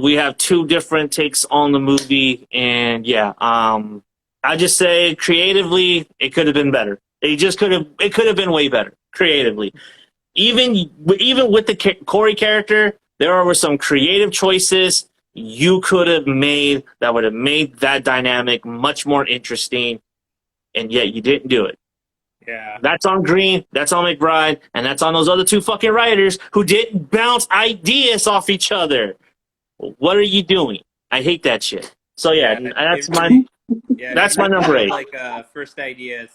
We have 2 different takes on the movie, and yeah, I just say creatively it could have been better. It could have been way better creatively. Even with the Corey character, there were some creative choices you could have made that would have made that dynamic much more interesting, and yet you didn't do it. Yeah. That's on Green, that's on McBride, and that's on those other 2 fucking writers who didn't bounce ideas off each other. What are you doing? I hate that shit. So yeah, that's my number 8. Like first ideas.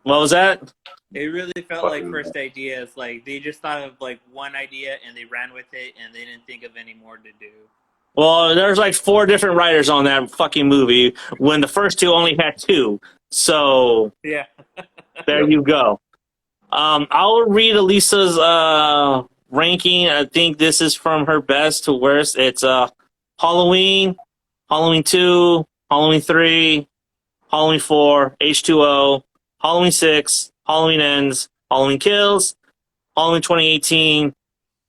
What was that? It really felt like first ideas. Like they just thought of like one idea and they ran with it and they didn't think of any more to do. Well, there's like 4 different writers on that fucking movie when the first 2 only had 2. So yeah, there you go. I'll read Elisa's ranking. I think this is from her best to worst. It's Halloween, Halloween 2, Halloween 3, Halloween 4, H2O, Halloween 6, Halloween Ends, Halloween Kills, Halloween 2018,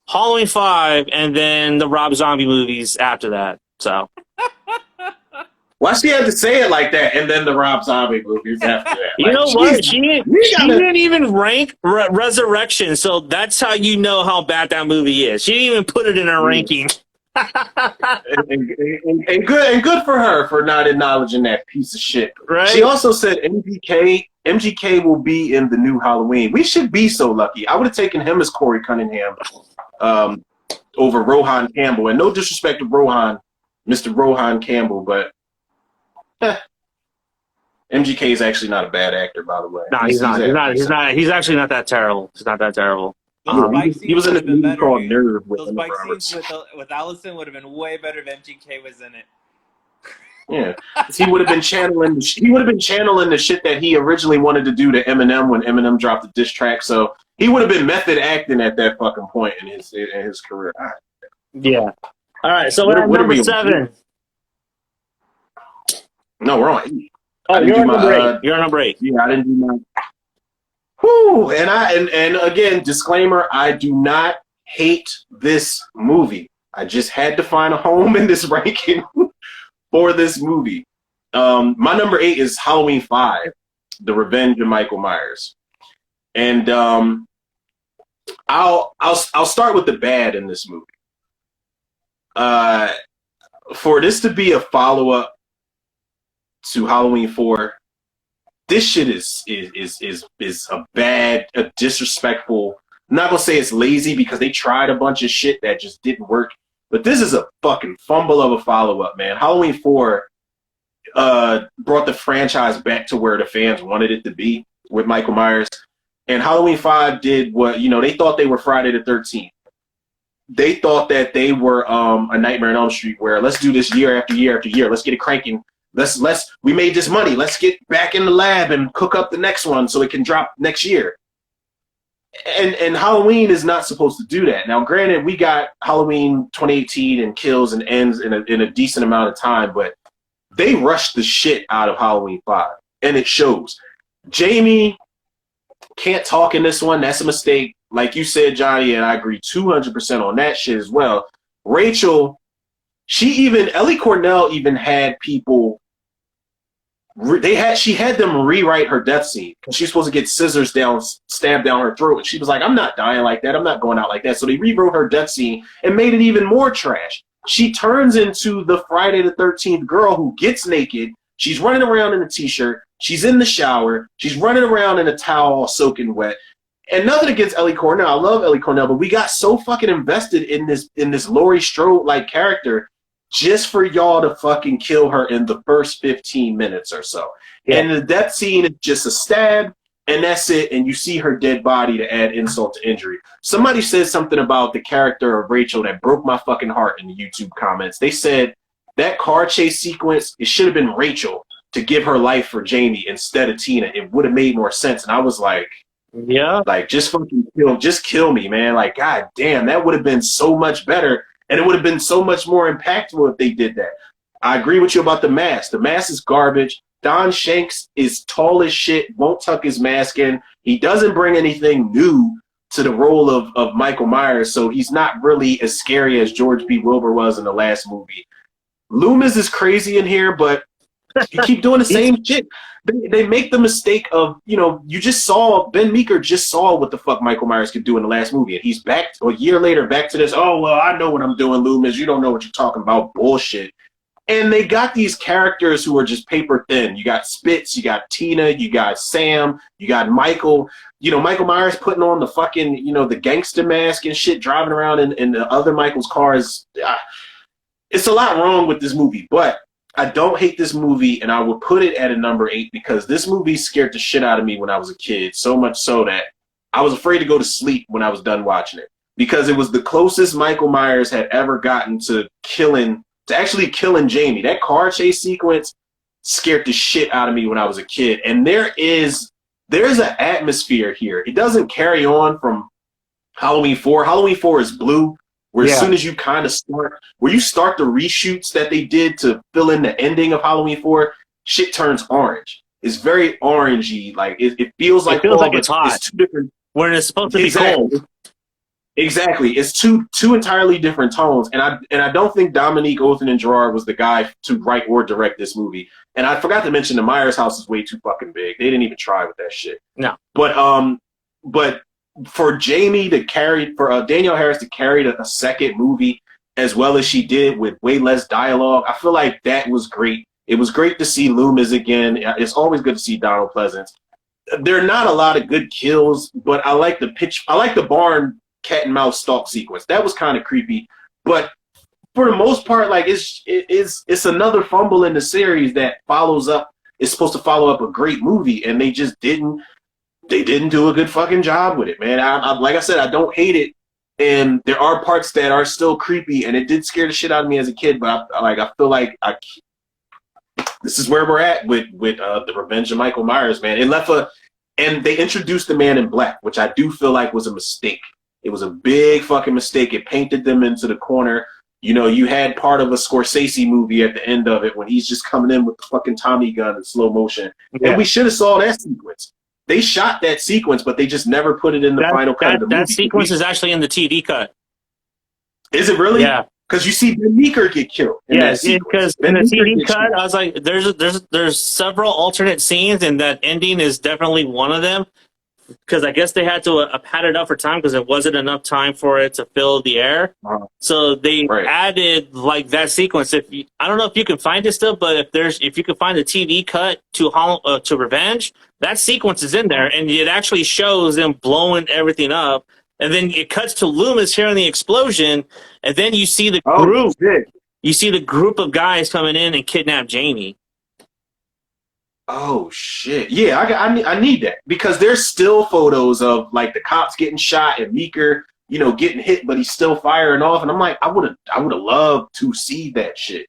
Halloween 5, and then the Rob Zombie movies after that. So. Why she had to say it like that, and then the Rob Zombie movies after that? You know what? She didn't even rank Resurrection, so that's how you know how bad that movie is. She didn't even put it in her ranking. and good for her for not acknowledging that piece of shit. Right? She also said MGK will be in the new Halloween. We should be so lucky. I would have taken him as Corey Cunningham over Rohan Campbell. And no disrespect to Rohan, Mr. Rohan Campbell, but MGK is actually not a bad actor, by the way. No, he's not. He's actually not that terrible. He's not that terrible. He was in a movie called Nerve with those bike scenes with Allison would have been way better if MGK was in it. Yeah, he would have been channeling. He would have been channeling the shit that he originally wanted to do to Eminem when Eminem dropped the diss track. So he would have been method acting at that fucking point in his career. Yeah. All right. So we're at number 7. No, we're on 8. Oh, you're on number 8. You're on number 8. Yeah, I didn't do my. Whew, and again, disclaimer: I do not hate this movie. I just had to find a home in this ranking for this movie. My number 8 is Halloween 5, The Revenge of Michael Myers, and I'll start with the bad in this movie. For this to be a follow-up to Halloween 4. This shit is a disrespectful. I'm not gonna say it's lazy because they tried a bunch of shit that just didn't work. But this is a fucking fumble of a follow up, man. Halloween 4 brought the franchise back to where the fans wanted it to be with Michael Myers. And Halloween 5 did what, they thought they were Friday the 13th. They thought that they were a Nightmare on Elm Street, where let's do this year after year after year. Let's get it cranking. We made this money. Let's get back in the lab and cook up the next one so it can drop next year. And Halloween is not supposed to do that. Now, granted, we got Halloween 2018 and kills and ends in a decent amount of time, but they rushed the shit out of Halloween 5, and it shows. Jamie can't talk in this one. That's a mistake. Like you said, Johnny, and I agree 200% on that shit as well. Rachel, Ellie Cornell even had people. She had them rewrite her death scene. She's supposed to get scissors stabbed down her throat, and she was like, "I'm not dying like that. I'm not going out like that." So they rewrote her death scene and made it even more trash. She turns into the Friday the 13th girl who gets naked. She's running around in a t-shirt. She's in the shower. She's running around in a towel all soaking wet. And nothing against Ellie Cornell. I love Ellie Cornell, but we got so fucking invested in this Laurie Strode-like character just for y'all to fucking kill her in the first 15 minutes or so. Yeah. And the death scene is just a stab, and that's it. And you see her dead body to add insult to injury. Somebody said something about the character of Rachel that broke my fucking heart in the YouTube comments. They said that car chase sequence, it should have been Rachel to give her life for Jamie instead of Tina. It would have made more sense. And I was like, yeah, like just kill me, man. Like, god damn, that would have been so much better, and it would have been so much more impactful if they did that. I agree with you about the mask. The mask is garbage. Don Shanks is tall as shit, won't tuck his mask in. He doesn't bring anything new to the role of Michael Myers, so he's not really as scary as George B. Wilbur was in the last movie. Loomis is crazy in here, but you keep doing the same shit. They make the mistake of, you just saw, Ben Meeker just saw what the fuck Michael Myers could do in the last movie. And he's back a year later, back to this, oh, well, I know what I'm doing, Loomis. You don't know what you're talking about. Bullshit. And they got these characters who are just paper thin. You got Spitz, you got Tina, you got Sam, you got Michael. Michael Myers putting on the fucking, the gangster mask and shit, driving around in the other Michael's cars. It's a lot wrong with this movie, but I don't hate this movie, and I will put it at a number 8 because this movie scared the shit out of me when I was a kid, so much so that I was afraid to go to sleep when I was done watching it, because it was the closest Michael Myers had ever gotten to actually killing Jamie. That car chase sequence scared the shit out of me when I was a kid, and there's an atmosphere here. It doesn't carry on from Halloween 4. Halloween 4 is blue. As soon as you kind of start the reshoots that they did to fill in the ending of Halloween 4, shit turns orange. It's very orangey. Like it feels like it's hot. It's two different, when it's supposed to be cold. Exactly. It's two entirely different tones. And I don't think Dominique Othenin-Gerard was the guy to write or direct this movie. And I forgot to mention the Myers house is way too fucking big. They didn't even try with that shit. No. But for Jamie to carry, for Danielle Harris to carry a second movie as well as she did with way less dialogue, I feel like that was great. It was great to see Loomis again. It's always good to see Donald Pleasance. There are not a lot of good kills, but I like the barn cat and mouse stalk sequence. That was kind of creepy, but for the most part, like it's another fumble in the series that is supposed to follow up a great movie, and they just didn't. They didn't do a good fucking job with it, man. Like I said, I don't hate it, and there are parts that are still creepy, and it did scare the shit out of me as a kid. But I feel like this is where we're at with the Revenge of Michael Myers, man. And they introduced the Man in Black, which I do feel like was a mistake. It was a big fucking mistake. It painted them into the corner. You had part of a Scorsese movie at the end of it when he's just coming in with the fucking Tommy gun in slow motion, and we should have saw that sequence. They shot that sequence, but they just never put it in the final cut of the movie. That sequence is actually in the TV cut. Is it really? Yeah. Because you see Ben Meeker get killed. Yes, because in the TV cut, I was like, there's several alternate scenes, and that ending is definitely one of them. Because I guess they had to pad it up for time because it wasn't enough time for it to fill the air. So they added like that sequence. I don't know if you can find it still, but if you can find the TV cut to Revenge, that sequence is in there, and it actually shows them blowing everything up. And then it cuts to Loomis hearing the explosion, and then you see the group. You see the group of guys coming in and kidnap Jamie. Oh shit! Yeah, I need that because there's still photos of like the cops getting shot and Meeker, getting hit, but he's still firing off, and I'm like, I would have loved to see that shit.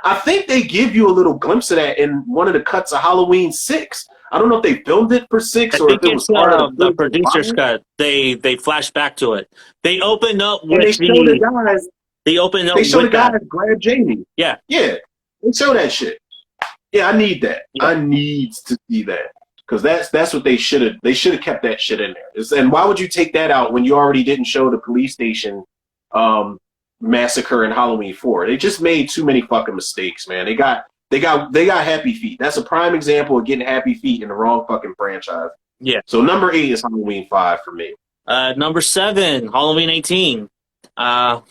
I think they give you a little glimpse of that in one of the cuts of Halloween 6. I don't know if they filmed it for 6 I or if think it was it's part of the the producer's cut. They flash back to it. They opened up and with They opened up they show the with guys that. grab Jamie. Yeah. Yeah, they show that shit. Yeah, I need that. Yeah. I need to see that because that's what they should have. They should have kept that shit in there. And why would you take that out when you already didn't show the police station massacre in Halloween 4? They just made too many fucking mistakes, man. They got Happy Feet. That's a prime example of getting Happy Feet in the wrong fucking franchise. Yeah. So number 8 is Halloween 5 for me. Number 7, Halloween 18. I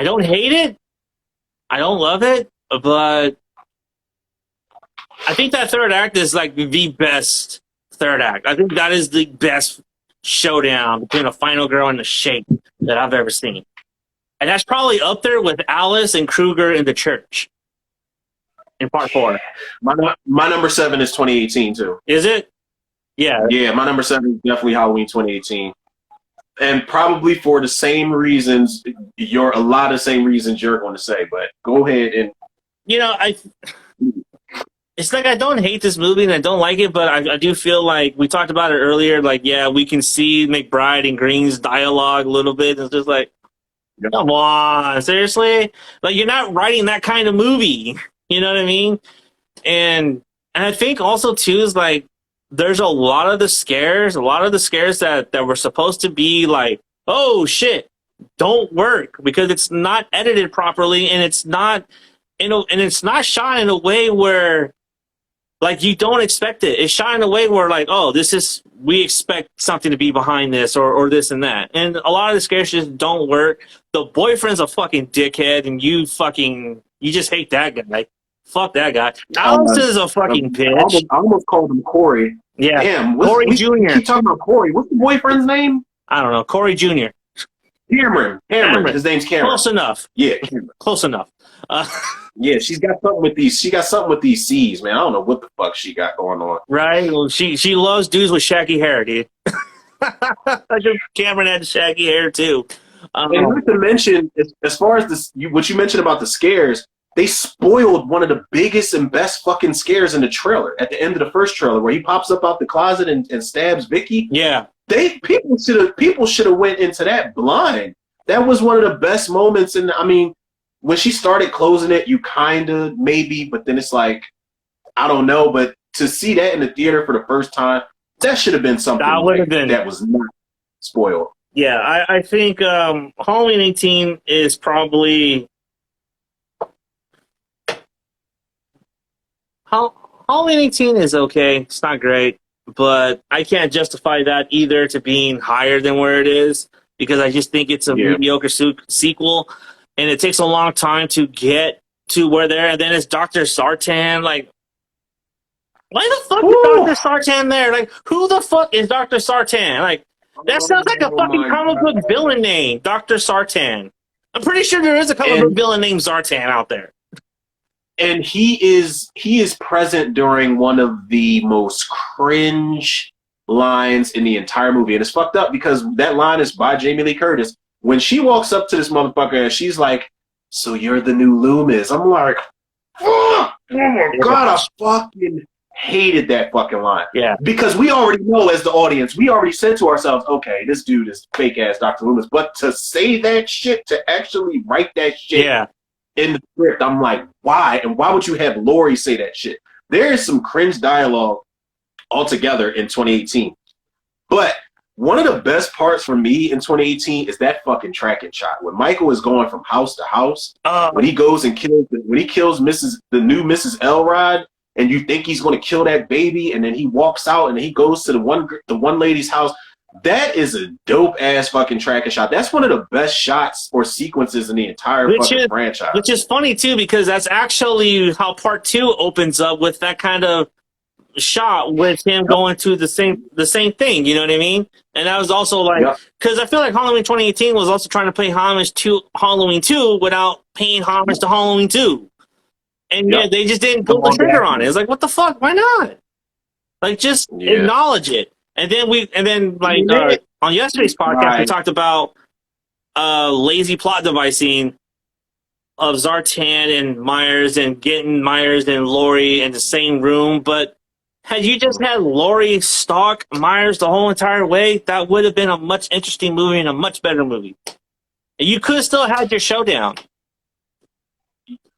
don't hate it. I don't love it, but I think that third act is like the best third act. I think that is the best showdown between a final girl and a Shake that I've ever seen. And that's probably up there with Alice and Krueger in the church in part 4. My number 7 is 2018 too. Is it? Yeah. Yeah, my number 7 is definitely Halloween 2018. And probably for the same reasons, a lot of same reasons you're going to say, but go ahead and. It's like I don't hate this movie and I don't like it, but I do feel like we talked about it earlier. Like, yeah, we can see McBride and Green's dialogue a little bit. It's just like, come on, seriously? Like, you're not writing that kind of movie. You know what I mean? And I think also, too, is like, there's a lot of the scares that were supposed to be like, oh, shit, don't work because it's not edited properly and it's not, and it's not shot in a way where, like, you don't expect it. It's shot in a way where, like, oh, we expect something to be behind this or this and that. And a lot of the scares just don't work. The boyfriend's a fucking dickhead and you just hate that guy. Like, fuck that guy. Alice is a fucking bitch. I almost called him Corey. Yeah. Damn, Corey Jr. We keep talking about Corey. What's the boyfriend's name? I don't know. Corey Jr. Cameron. His name's Cameron. Close enough. Yeah. Close enough. Yeah, she's got something with these. She got something with these C's, man. I don't know what the fuck she got going on. Right? Well, she loves dudes with shaggy hair, dude. Cameron had shaggy hair too. And not to mention, as far as this, what you mentioned about the scares, they spoiled one of the biggest and best fucking scares in the trailer at the end of the first trailer, where he pops up out the closet and stabs Vicky. Yeah, people should have went into that blind. That was one of the best moments. And I mean, when she started closing it, you kind of maybe, but then it's like, I don't know. But to see that in the theater for the first time, that should have been something that was not spoiled. Yeah, I think Halloween 18 is probably Halloween 18 is okay. It's not great, but I can't justify that either to being higher than where it is because I just think it's a mediocre sequel, and it takes a long time to get to where they're. And then it's Dr. Sartan. Like, why the fuck is Dr. Sartan there? Like, who the fuck is Dr. Sartan? Like, that sounds like a fucking comic book villain name, Dr. Sartan. I'm pretty sure there is a comic book villain named Zartan out there. And he is present during one of the most cringe lines in the entire movie. And it's fucked up because that line is by Jamie Lee Curtis. When she walks up to this motherfucker and she's like, "So you're the new Loomis." I'm like, fuck! Oh my God, I fucking hated that fucking line. Yeah. Because we already know as the audience, we already said to ourselves, okay, this dude is fake ass Dr. Loomis. But to say that shit, to actually write that shit in the script, I'm like, why? And why would you have Lori say that shit? There is some cringe dialogue altogether in 2018. But one of the best parts for me in 2018 is that fucking tracking shot. When Michael is going from house to house, when he goes and kills the new Mrs. Elrod, and you think he's going to kill that baby, and then he walks out and he goes to the one lady's house. That is a dope ass fucking tracking shot. That's one of the best shots or sequences in the entire fucking franchise. Which is funny too, because that's actually how part 2 opens up, with that kind of shot with him going to the same thing. You know what I mean? And that was also like, because I feel like Halloween 2018 was also trying to pay homage to Halloween 2 without paying homage to Halloween 2. And Yep. yeah, they just didn't Come pull the on trigger back. on it. It's like, what the fuck? Why not? Like, just Yeah. acknowledge it. And then like Yeah. on yesterday's podcast, we Right. talked about lazy plot devising of Zartan and Myers and getting Myers and Lori in the same room. But had you just had Lori stalk Myers the whole entire way, that would have been a much interesting movie and a much better movie. And you could have still had your showdown.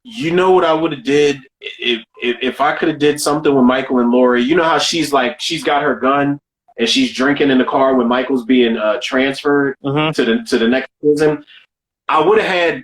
You know what I would have did if I could have did something with Michael and Lori. You know how she's got her gun and she's drinking in the car when Michael's being transferred to the next prison. I would have had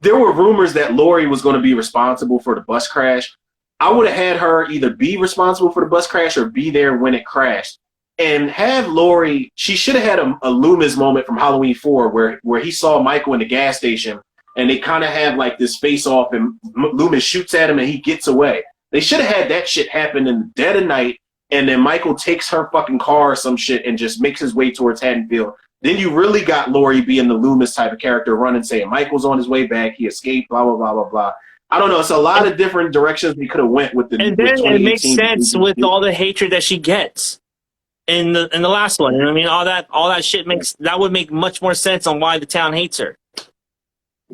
there were rumors that Lori was going to be responsible for the bus crash. I would have had her either be responsible for the bus crash or be there when it crashed. And have Lori, she should have had a Loomis moment from Halloween 4 where he saw Michael in the gas station and they kind of have like this face off and Loomis shoots at him and he gets away. They should have had that shit happen in the dead of night and then Michael takes her fucking car or some shit and just makes his way towards Haddonfield. Then you really got Lori being the Loomis type of character running, saying Michael's on his way back, he escaped, blah, blah, blah, blah, blah. I don't know. It's a lot of different directions we could have went with the. And then it makes sense with all the hatred that she gets in the last one. You know what I mean? All that shit would make much more sense on why the town hates her.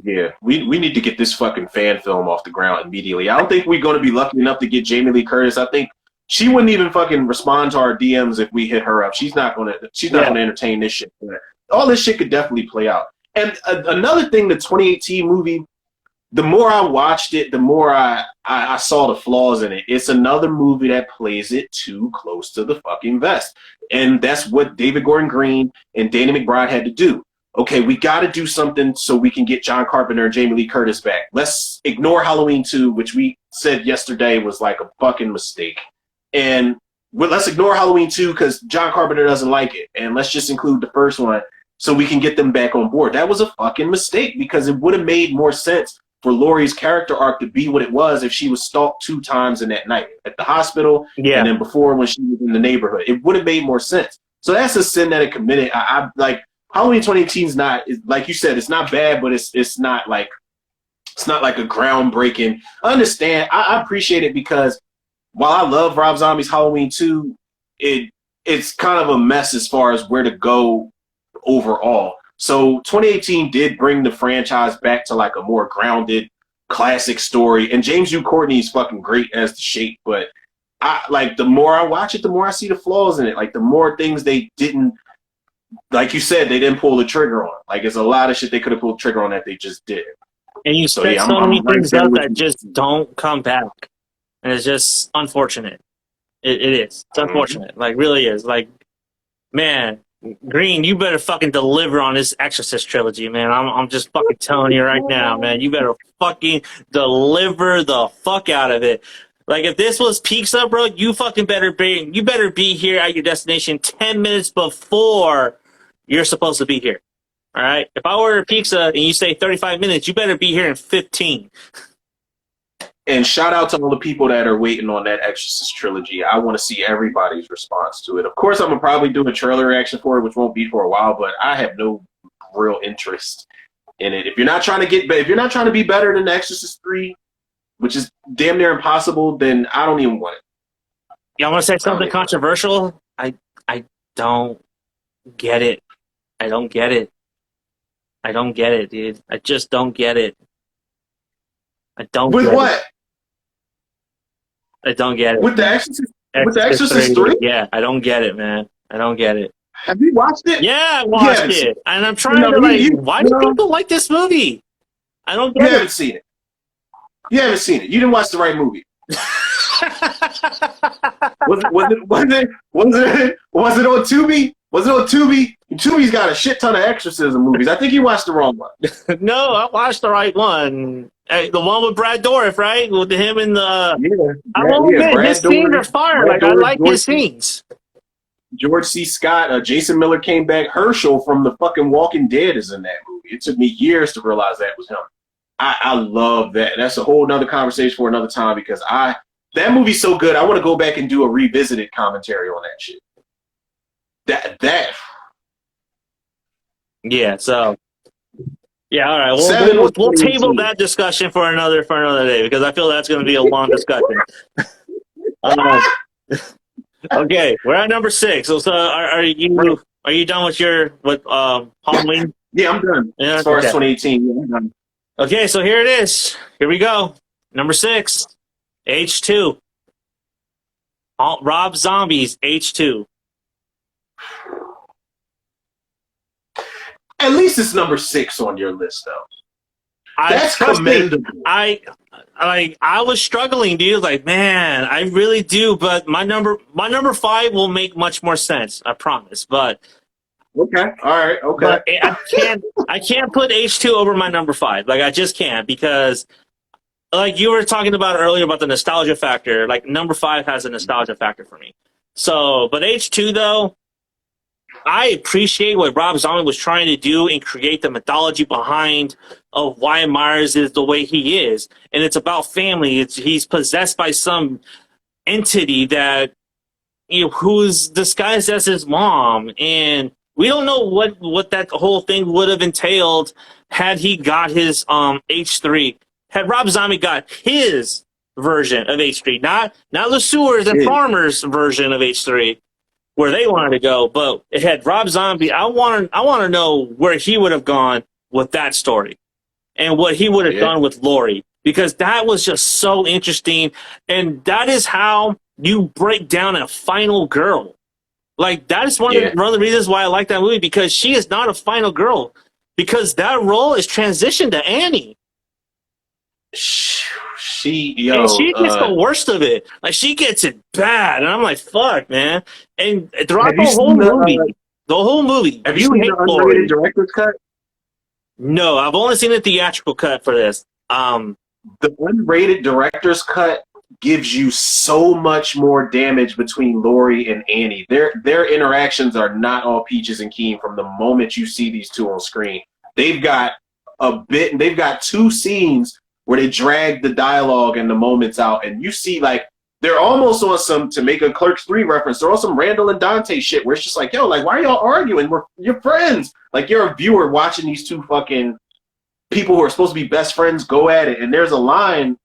Yeah, we need to get this fucking fan film off the ground immediately. I don't think we're going to be lucky enough to get Jamie Lee Curtis. I think she wouldn't even fucking respond to our DMs if we hit her up. She's not going to entertain this shit. All this shit could definitely play out. And another thing, the 2018 movie, the more I watched it, the more I saw the flaws in it. It's another movie that plays it too close to the fucking vest. And that's what David Gordan Green and Danny McBride had to do. Okay, we got to do something so we can get John Carpenter and Jamie Lee Curtis back. Let's ignore Halloween 2, which we said yesterday was like a fucking mistake. And let's ignore Halloween 2 because John Carpenter doesn't like it. And let's just include the first one so we can get them back on board. That was a fucking mistake because it would have made more sense for Laurie's character arc to be what it was if she was stalked 2 times in that night at the hospital and then before when she was in the neighborhood. It would have made more sense. So that's a sin that it committed. I like Halloween 2018 is not, like you said, it's not bad, but it's not like a groundbreaking. I understand. I appreciate it because while I love Rob Zombie's Halloween 2, it's kind of a mess as far as where to go overall. So 2018 did bring the franchise back to like a more grounded, classic story. And James U. Courtney is fucking great as the Shape, but the more I watch it, the more I see the flaws in it. Like the more things they didn't, like you said, they didn't pull the trigger on. Like it's a lot of shit they could have pulled the trigger on that they just did. And you set so many things up that just don't come back. And it's just unfortunate. It is. It's unfortunate. Like, really is. Like, man, Green, you better fucking deliver on this Exorcist trilogy, man. I'm just fucking telling you right now, man. You better fucking deliver the fuck out of it. Like, if this was pizza, bro, you better be here at your destination 10 minutes before you're supposed to be here. All right? If I order pizza and you say 35 minutes, you better be here in 15. And shout out to all the people that are waiting on that Exorcist trilogy. I want to see everybody's response to it. Of course, I'm going to probably do a trailer reaction for it, which won't be for a while, but I have no real interest in it. If you're not trying to be better than the Exorcist 3, which is damn near impossible, then I don't even want it. Y'all want to say something controversial? I don't get it. I don't get it. I don't get it, dude. I just don't get it. I don't With get what? It. I don't get it. With the Exorcist 3? Yeah, I don't get it, man. I don't get it. Have you watched it? Yeah, I watched it. And I'm trying to why do people like this movie? I don't get it. You haven't seen it. You haven't seen it. You didn't watch the right movie. was it on Tubi? Was it on Tubi? Tubi's got a shit ton of exorcism movies. I think you watched the wrong one. No, I watched the right one. The one with Brad Dourif, right? With him and the... his scenes are fire. Like, I like his scenes. George C. Scott, Jason Miller came back. Herschel from the fucking Walking Dead is in that movie. It took me years to realize that was him. I love that. That's a whole nother conversation for another time because that movie's so good. I want to go back and do a revisited commentary on that shit. That. Yeah, so Yeah, all right. 7 was We'll table 2018. that discussion for another day because I feel that's going to be a long discussion. Okay, we're at number 6. So are you done with your Halloween? Yeah, I'm done. Yeah, As far as okay. 2018, yeah, I'm done. Okay, so here it is. Here we go. Number 6, H2. Rob Zombie's H2. At least it's number 6 on your list, though. That's Trust me, commendable. I was struggling, dude. Like, man, I really do. But my number 5 will make much more sense. I promise. But Okay, all right, okay. but I can't put H2 over my number 5. Like, I just can't because, like you were talking about earlier about the nostalgia factor. Like, number 5 has a nostalgia factor for me. So, but H2 though, I appreciate what Rob Zombie was trying to do and create the mythology behind of why Myers is the way he is. And it's about family. He's possessed by some entity that, who's disguised as his mom. And we don't know what that whole thing would have entailed had he got his H3. Had Rob Zombie got his version of H3, not the sewers and farmers version of H3. Where they wanted to go, but it had Rob Zombie. I want to know where he would have gone with that story, and what he would have done with Laurie, because that was just so interesting, and that is how you break down a final girl. Like that is one of the reasons why I like that movie, because she is not a final girl, because that role is transitioned to Annie. She gets the worst of it. Like she gets it bad, and I'm like, "Fuck, man!" And throughout the whole movie, have you seen the unrated director's cut? No, I've only seen the theatrical cut for this. The unrated director's cut gives you so much more damage between Laurie and Annie. Their interactions are not all peaches and cream from the moment you see these two on screen. They've got 2 scenes where they drag the dialogue and the moments out, and you see like they're almost on some, to make a Clerks 3 reference, they're on some Randall and Dante shit where it's just like, yo, like why are y'all arguing? You're friends. Like you're a viewer watching these two fucking people who are supposed to be best friends go at it. And there's a line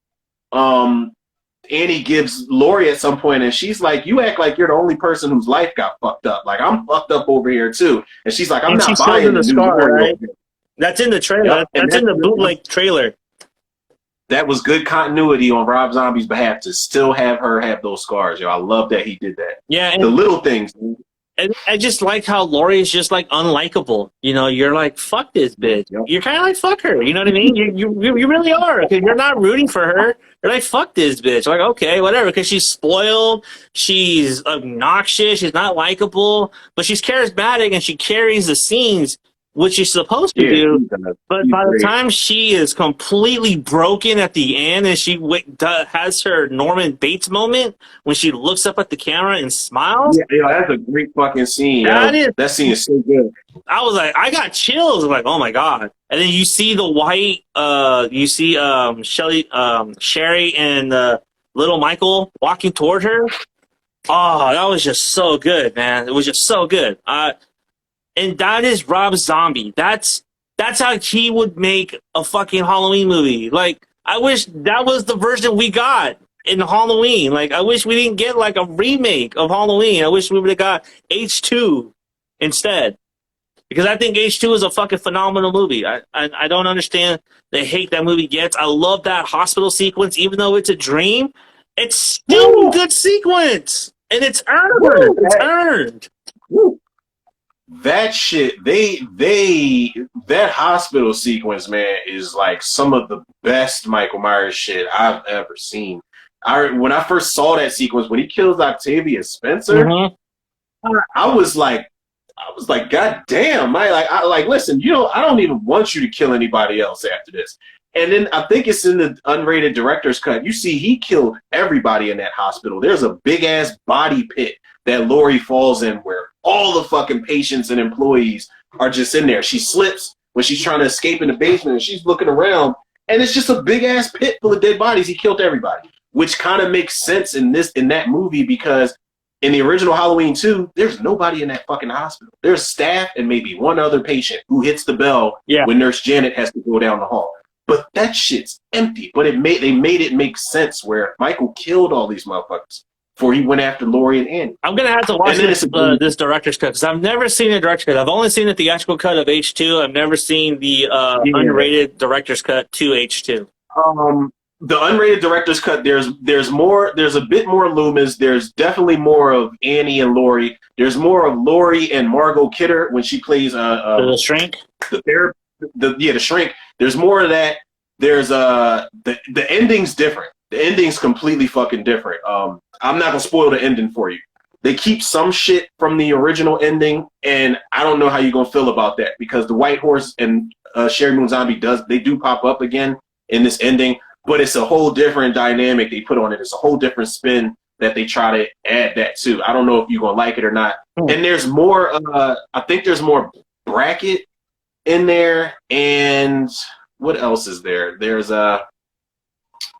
Annie gives Laurie at some point, and she's like, you act like you're the only person whose life got fucked up. Like I'm fucked up over here too. And she's like, I'm not buying the scar, right? That's in the trailer. Yep. That's in the bootleg trailer. That was good continuity on Rob Zombie's behalf to still have her have those scars. Yo, I love that he did that. Yeah, the little things. And I just like how Laurie is just like unlikable. You're like, fuck this bitch. Yep. You're kind of like, fuck her. You know what I mean? You really are. Because you're not rooting for her. You're like, fuck this bitch. Like, okay, whatever. Because she's spoiled. She's obnoxious. She's not likable. But she's charismatic and she carries the scenes, which she's supposed to do. But by the time she is completely broken at the end and she has her Norman Bates moment when she looks up at the camera and smiles. Yeah, that's a great fucking scene. That scene is so good. I was like, I got chills. I'm like, oh my God. And then you see the white, Sherry and little Michael walking toward her. Oh, that was just so good, man. It was just so good. And that is Rob Zombie. That's how he would make a fucking Halloween movie. Like, I wish that was the version we got in Halloween. Like, I wish we didn't get like a remake of Halloween. I wish we would have got H2 instead. Because I think H2 is a fucking phenomenal movie. I don't understand the hate that movie gets. I love that hospital sequence, even though it's a dream. It's still a good sequence. And it's earned. It's earned. That shit, that hospital sequence, man, is like some of the best Michael Myers shit I've ever seen. When I first saw that sequence, when he kills Octavia Spencer, I was like, God damn, listen, I don't even want you to kill anybody else after this. And then I think it's in the unrated director's cut. You see, he killed everybody in that hospital. There's a big ass body pit that Laurie falls in where all the fucking patients and employees are just in there. She slips when she's trying to escape in the basement and she's looking around and it's just a big ass pit full of dead bodies. He killed everybody, which kind of makes sense in that movie because In the original Halloween 2, there's nobody in that fucking hospital. There's staff and maybe one other patient who hits the bell when Nurse Janet has to go down the hall. But that shit's empty. But they made it make sense where Michael killed all these motherfuckers before he went after Laurie and Annie. I'm gonna have to watch this director's cut because I've never seen a director's cut. I've only seen the theatrical cut of H2. I've never seen the unrated director's cut to H2. The unrated director's cut, there's a bit more Loomis. There's definitely more of Annie and Laurie. There's more of Laurie and Margot Kidder when she plays the shrink. The shrink. There's more of that. There's the ending's different. The ending's completely fucking different. I'm not gonna spoil the ending for you. They keep some shit from the original ending, and I don't know how you're gonna feel about that because the White Horse and Sherry Moon Zombie do pop up again in this ending. But it's a whole different dynamic they put on it. It's a whole different spin that they try to add that to. I don't know if you're going to like it or not. And there's more, I think there's more Brackett in there. And what else is there? There's, I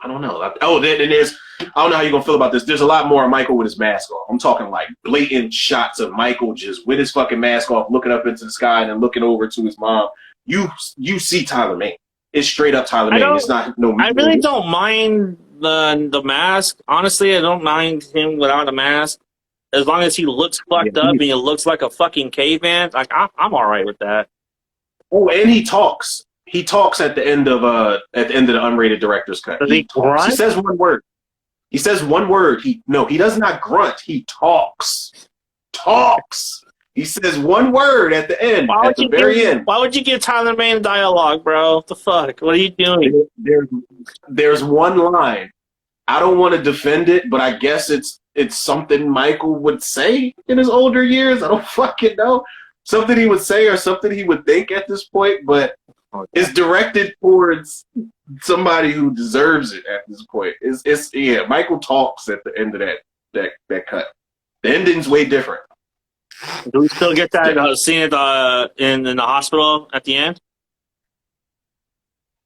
don't know. Then there's, I don't know how you're going to feel about this. There's a lot more of Michael with his mask off. I'm talking like blatant shots of Michael just with his fucking mask off, looking up into the sky and then looking over to his mom. You see Tyler Mane. It's straight up Tyler Mane. It's not no. I really don't mind the mask. Honestly, I don't mind him without a mask as long as he looks fucked up and he looks like a fucking caveman. Like I'm all right with that. Oh, and he talks. He talks at the end of the unrated director's cut. Does he grunt? He says one word. He says one word. He does not grunt. He talks. He says one word at the end, at the very end. Why would you give Tyler Mane dialogue, bro? What the fuck? What are you doing? There's one line. I don't want to defend it, but I guess it's something Michael would say in his older years. I don't fucking know. Something he would say or something he would think at this point, but it's directed towards somebody who deserves it at this point. Michael talks at the end of that cut. The ending's way different. Do we still get that scene at in the hospital at the end?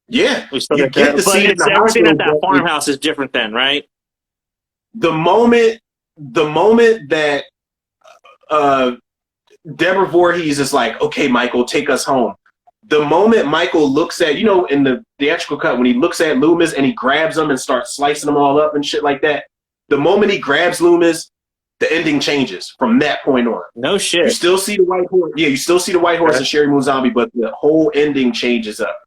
Yeah, we still get that. But everything at that farmhouse is different then, right? The moment that Deborah Voorhees is like, "Okay, Michael, take us home." The moment Michael looks at, in the theatrical cut, when he looks at Loomis and he grabs them and starts slicing them all up and shit like that, the moment he grabs Loomis, the ending changes from that point on. No shit. You still see the White Horse. Yeah, you still see the White Horse and Sherry Moon Zombie, but the whole ending changes up.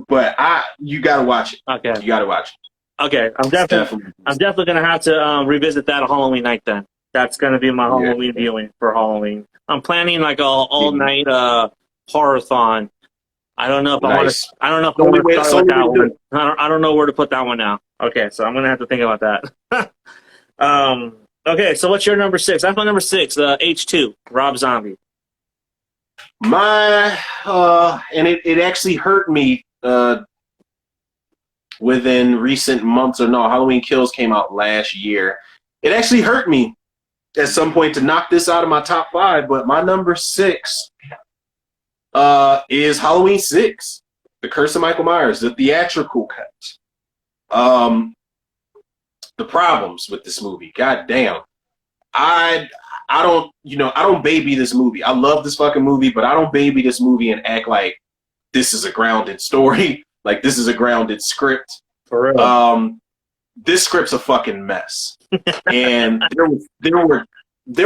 But you gotta watch it. Okay. You gotta watch it. Okay, I'm definitely gonna have to revisit that on Halloween night. Then that's gonna be my Halloween viewing for Halloween. I'm planning like a all night horror-thon. I don't know if I want to. I don't know if I want to start with that one. I don't know where to put that one now. Okay, so I'm gonna have to think about that. Okay, so what's your number 6? That's my number 6, H2, Rob Zombie. And it actually hurt me within recent months. Or no, Halloween Kills came out last year. It actually hurt me at some point to knock this out of my top 5, but my number 6 is Halloween 6, The Curse of Michael Myers, the theatrical cut. The problems with this movie, god damn. I don't baby this movie. I love this fucking movie, but I don't baby this movie and act like this is a grounded story, like this is a grounded script. For real. This script's a fucking mess. And there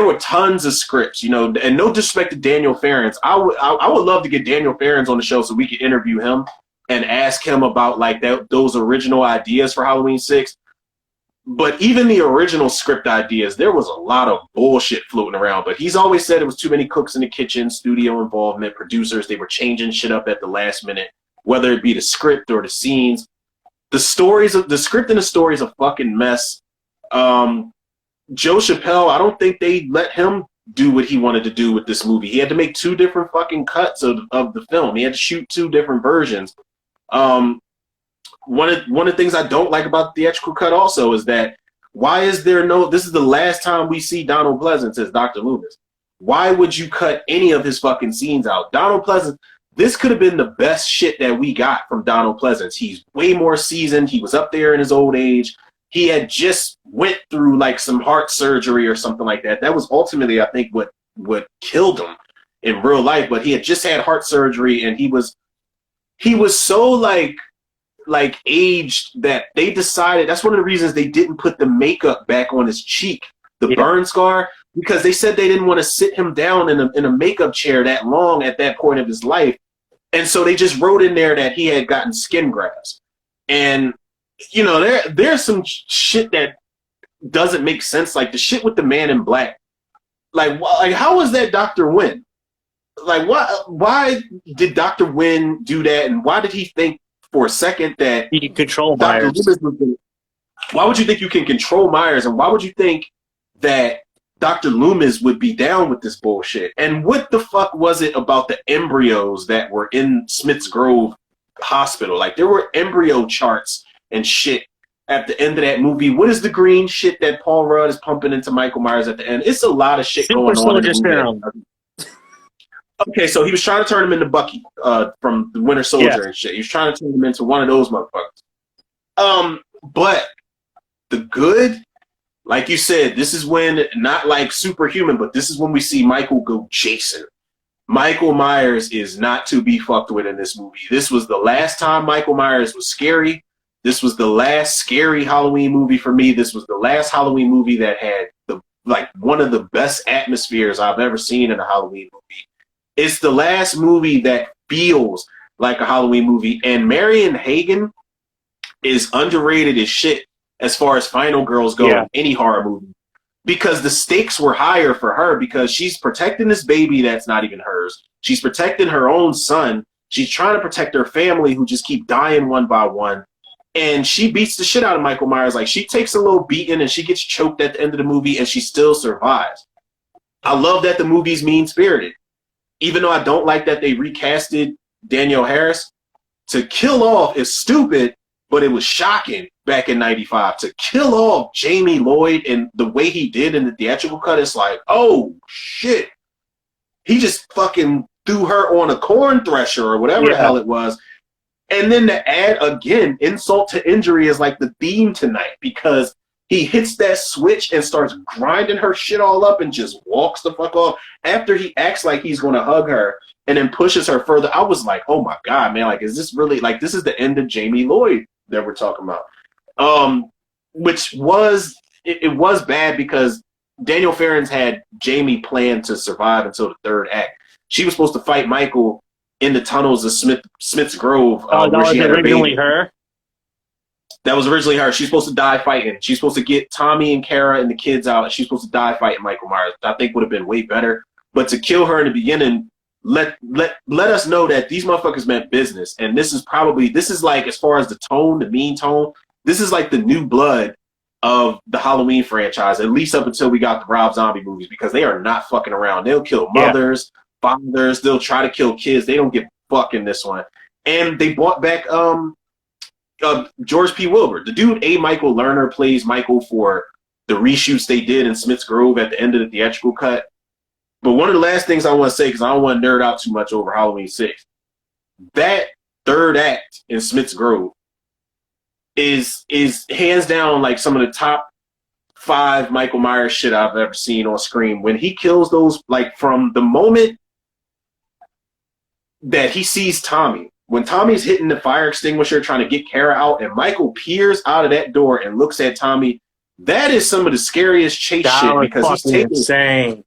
were tons of scripts, and no disrespect to Daniel Farrens. I would love to get Daniel Farrens on the show so we could interview him and ask him about like those original ideas for Halloween 6. But even the original script ideas, there was a lot of bullshit floating around. But he's always said it was too many cooks in the kitchen, studio involvement, producers. They were changing shit up at the last minute, whether it be the script or the scenes. The script and the story is a fucking mess. Joe Chappelle, I don't think they let him do what he wanted to do with this movie. He had to make 2 different fucking cuts of the film. He had to shoot 2 different versions. One of the things I don't like about the theatrical cut also is that why is there this is the last time we see Donald Pleasance as Dr. Loomis. Why would you cut any of his fucking scenes out? Donald Pleasance, this could have been the best shit that we got from Donald Pleasance. He's way more seasoned. He was up there in his old age. he had just went through like some heart surgery or something like that. That was ultimately, I think, what killed him in real life. But he had just had heart surgery, and he was so like aged that they decided that's one of the reasons they didn't put the makeup back on his cheek, the burn scar, because they said they didn't want to sit him down in a makeup chair that long at that point of his life. And so they just wrote in there that he had gotten skin grafts. And, you know, there's some shit that doesn't make sense. Like the shit with the Man in Black. Like how was that Dr. Wynn? Like, why did Dr. Wynn do that? And why did he think for a second that he can control Dr. Myers? Why would you think you can control Myers? And why would you think that Dr. Loomis would be down with this bullshit? And what the fuck was it about the embryos that were in Smith's Grove Hospital? Like, there were embryo charts and shit at the end of that movie. What is the green shit that Paul Rudd is pumping into Michael Myers at the end? It's a lot of shit going on in the movie. Okay, so he was trying to turn him into Bucky from the Winter Soldier and shit. He was trying to turn him into one of those motherfuckers. But the good, like you said, this is when, not like superhuman, but this is when we see Michael go Jason. Michael Myers is not to be fucked with in this movie. This was the last time Michael Myers was scary. This was the last scary Halloween movie for me. This was the last Halloween movie that had one of the best atmospheres I've ever seen in a Halloween movie. It's the last movie that feels like a Halloween movie. And Marion Hagen is underrated as shit as far as final girls go in any horror movie. Because the stakes were higher for her, because she's protecting this baby that's not even hers. She's protecting her own son. She's trying to protect her family who just keep dying one by one. And she beats the shit out of Michael Myers. Like, she takes a little beating and she gets choked at the end of the movie and she still survives. I love that the movie's mean-spirited. Even though I don't like that they recasted Danielle Harris, to kill off is stupid, but it was shocking back in 95. To kill off Jamie Lloyd and the way he did in the theatrical cut, it's like, oh, shit. He just fucking threw her on a corn thresher or whatever the hell it was. And then to add, again, insult to injury is like the theme tonight, because he hits that switch and starts grinding her shit all up and just walks the fuck off after he acts like he's going to hug her and then pushes her further. I was like, oh my God, man, like, is this really, like, this is the end of Jamie Lloyd that we're talking about. Which was, it was bad because Daniel Farrens had Jamie planned to survive until the third act. She was supposed to fight Michael in the tunnels of Smith's Grove. That was originally her? That was originally her. She's supposed to die fighting. She's supposed to get Tommy and Kara and the kids out. She's supposed to die fighting Michael Myers. I think would have been way better. But to kill her in the beginning, let us know that these motherfuckers meant business. And this is like, as far as the tone, the mean tone, this is like the new blood of the Halloween franchise, at least up until we got the Rob Zombie movies, because they are not fucking around. They'll kill mothers, fathers. They'll try to kill kids. They don't give a fuck in this one. And they brought back George P. Wilbur. The dude A. Michael Lerner plays Michael for the reshoots they did in Smith's Grove at the end of the theatrical cut. But one of the last things I want to say, because I don't want to nerd out too much over Halloween 6, that third act in Smith's Grove is hands down like some of the top 5 Michael Myers shit I've ever seen on screen. When he kills those, like, from the moment that he sees Tommy, when Tommy's hitting the fire extinguisher trying to get Kara out, and Michael peers out of that door and looks at Tommy, that is some of the scariest chase shit, because he's taking insane.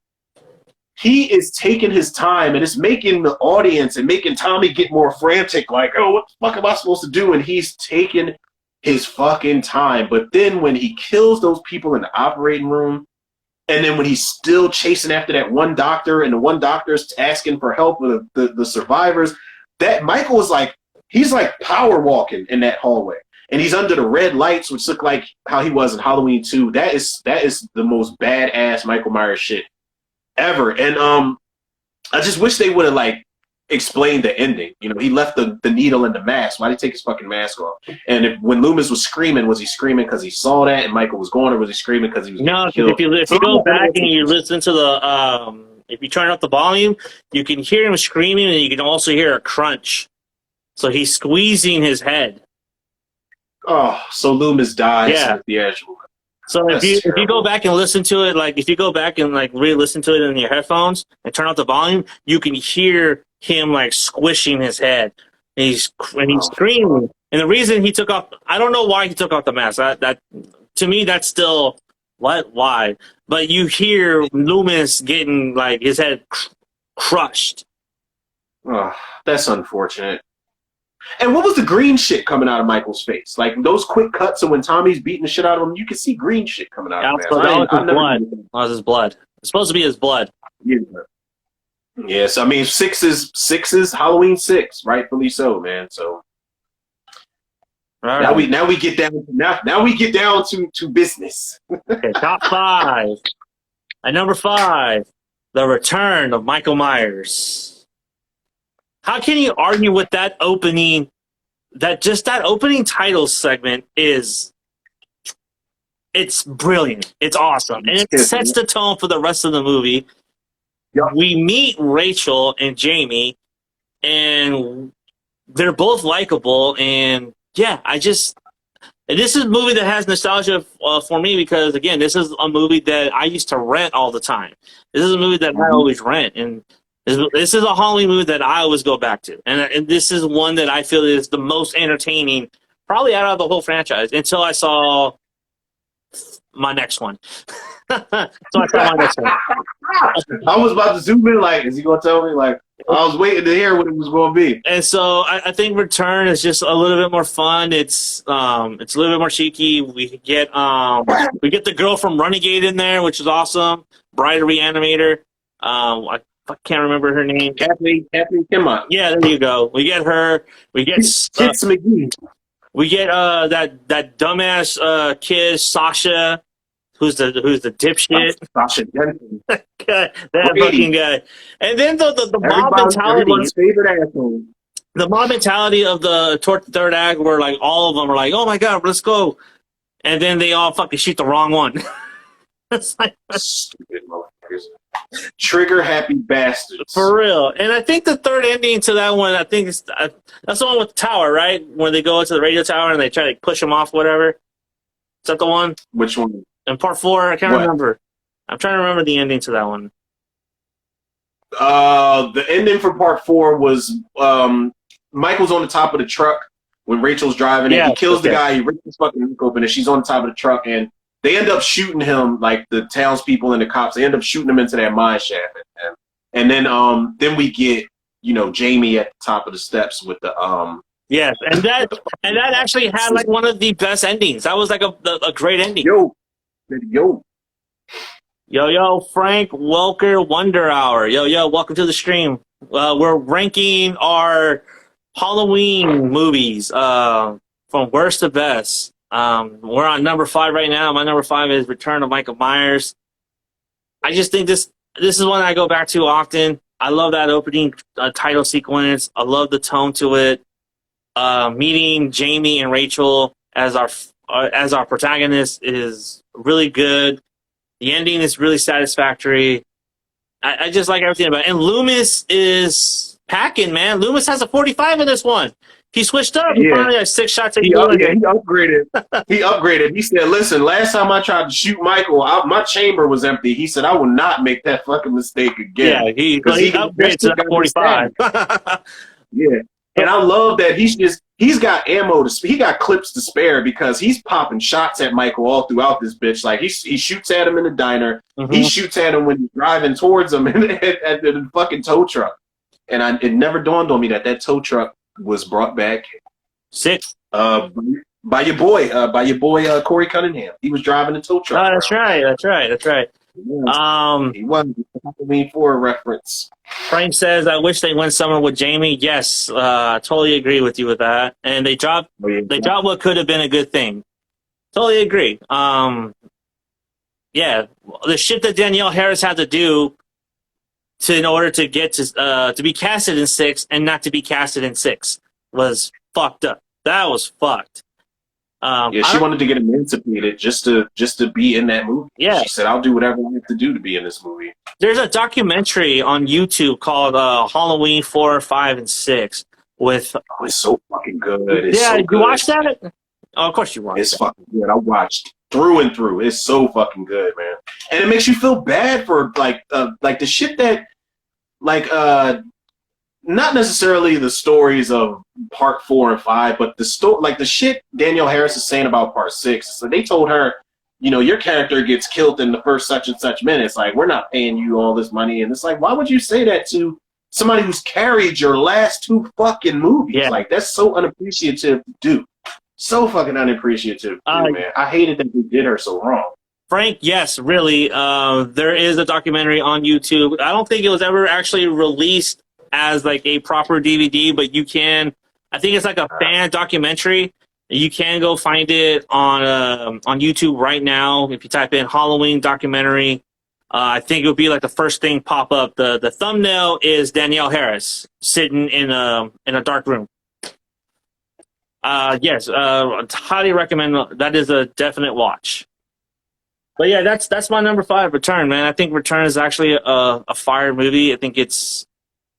He is taking his time, and it's making the audience and making Tommy get more frantic, like, oh, what the fuck am I supposed to do? And he's taking his fucking time. But then when he kills those people in the operating room, and then when he's still chasing after that one doctor, and the one doctor's asking for help with the survivors, that Michael is like, he's like power walking in that hallway. And he's under the red lights, which look like how he was in Halloween 2. That is the most badass Michael Myers shit ever. And I just wish they would have like explained the ending. You know, he left the needle in the mask. Why did he take his fucking mask off? And when Loomis was screaming, was he screaming because he saw that and Michael was gone, or was he screaming because he was killed? If you go back and you listen to the if you turn up the volume, you can hear him screaming, and you can also hear a crunch. So he's squeezing his head. Oh, so Loomis dies Yeah. in the theatrical. So if That's you terrible. go back and listen to it, like if you go back and like re-listen to it in your headphones and turn up the volume, you can hear him like squishing his head. And he's screaming. And the reason he took off, I don't know why he took off the mask. That to me, that's still why. But you hear Loomis getting like his head crushed. Oh, that's unfortunate. And what was the green shit coming out of Michael's face? Like those quick cuts of when Tommy's beating the shit out of him, you can see green shit coming out of him. That was his blood. It's supposed to be his blood. Yeah. Yes, I mean six is Halloween 6, rightfully so, man. So now we get down to business. Okay, top 5. At number 5, The Return of Michael Myers. How can you argue with that opening? That opening title segment it's brilliant. It's awesome. And it sets the tone for the rest of the movie. Yep. We meet Rachel and Jamie, and they're both likable. And yeah, this is a movie that has nostalgia for me because, again, this is a movie that I used to rent all the time. This is a movie that I always rent. And this is a Halloween movie that I always go back to. And this is one that I feel is the most entertaining, probably out of the whole franchise, until I saw my next one. I was about to zoom in, like, is he going to tell me? Like, I was waiting to hear what it was going to be. And so I think Return is just a little bit more fun. It's a little bit more cheeky. We get the girl from Renegade in there, which is awesome. Bride Reanimator. I can't remember her name. Kathleen Kimmott. Yeah, there you go. We get her. We get Tits McGee. We get that dumbass kid Sasha, who's the dipshit. Sasha Jensen. that fucking guy. And then the mob mentality. Everyone's favorite asshole. The mob mentality of the third act, where like all of them are like, "Oh my god, let's go," and then they all fucking shoot the wrong one. It's like stupid motherfuckers. Trigger happy bastards. For real. And I think the third ending to that one, I think that's the one with the tower, right? When they go into the radio tower and they try to push him off, whatever. Is that the one? Which one? In part 4, I can't remember. I'm trying to remember the ending to that one. The ending for part 4 was Michael's on the top of the truck when Rachel's driving it. He kills the guy, he rips his fucking neck open, and she's on the top of the truck, and they end up shooting him, like the townspeople and the cops. They end up shooting him into that mine shaft, and then we get Jamie at the top of the steps with the Yes, and that actually had like one of the best endings. That was like a great ending. Yo, Frank Welker Wonder Hour. Yo, welcome to the stream. We're ranking our Halloween movies from worst to best. We're on number 5 right now. My number 5 is Return of Michael Myers. I just think this is one I go back to often. I love that opening title sequence. I love the tone to it. Meeting Jamie and Rachel as our protagonist is really good. The ending is really satisfactory. I just like everything about it. And Loomis is packing, man. Loomis has a 45 in this one. He switched up. He finally had 6 shots at he upgraded. He upgraded. He said, listen, last time I tried to shoot Michael, my chamber was empty. He said, I will not make that fucking mistake again. Yeah, he upgraded to that 45. Yeah. And I love that he's got ammo he got clips to spare because he's popping shots at Michael all throughout this bitch. Like he shoots at him in the diner. Mm-hmm. He shoots at him when he's driving towards him at the fucking tow truck. And it never dawned on me that tow truck was brought back 6 by your boy Corey Cunningham. He was driving the tow truck. Oh, that's right. Yeah. He wasn't Halloween 4 reference. Frank says, I wish they went somewhere with Jamie. Yes, totally agree with you with that. And they dropped what could have been a good thing. Totally agree. Yeah, the shit that Danielle Harris had to do in order to get to be casted in 6 and not to be casted in 6 was fucked up. That was fucked. She wanted to get emancipated just to be in that movie. Yeah, she said, "I'll do whatever I have to do to be in this movie." There's a documentary on YouTube called Halloween 4, 5, and 6 with. Oh, it's so fucking good. You watched that? Oh, of course you watched. It's fucking good. I watched through and through. It's so fucking good, man. And it makes you feel bad for like the shit that not necessarily the stories of part 4 and 5, but the shit Danielle Harris is saying about part 6. So they told her, your character gets killed in the first such and such minutes. Like, we're not paying you all this money. And it's like, why would you say that to somebody who's carried your last 2 fucking movies? Yeah. Like, that's so unappreciative to do. So fucking unappreciative, man. I hated that they did her so wrong. Frank, yes, really. There is a documentary on YouTube. I don't think it was ever actually released as like a proper DVD, but you can. I think it's like a fan documentary. You can go find it on YouTube right now. If you type in Halloween documentary, I think it would be like the first thing pop up. The thumbnail is Danielle Harris sitting in a dark room. Yes, highly recommend. That is a definite watch. But yeah, that's my number 5, Return, man. I think Return is actually a fire movie. I think it's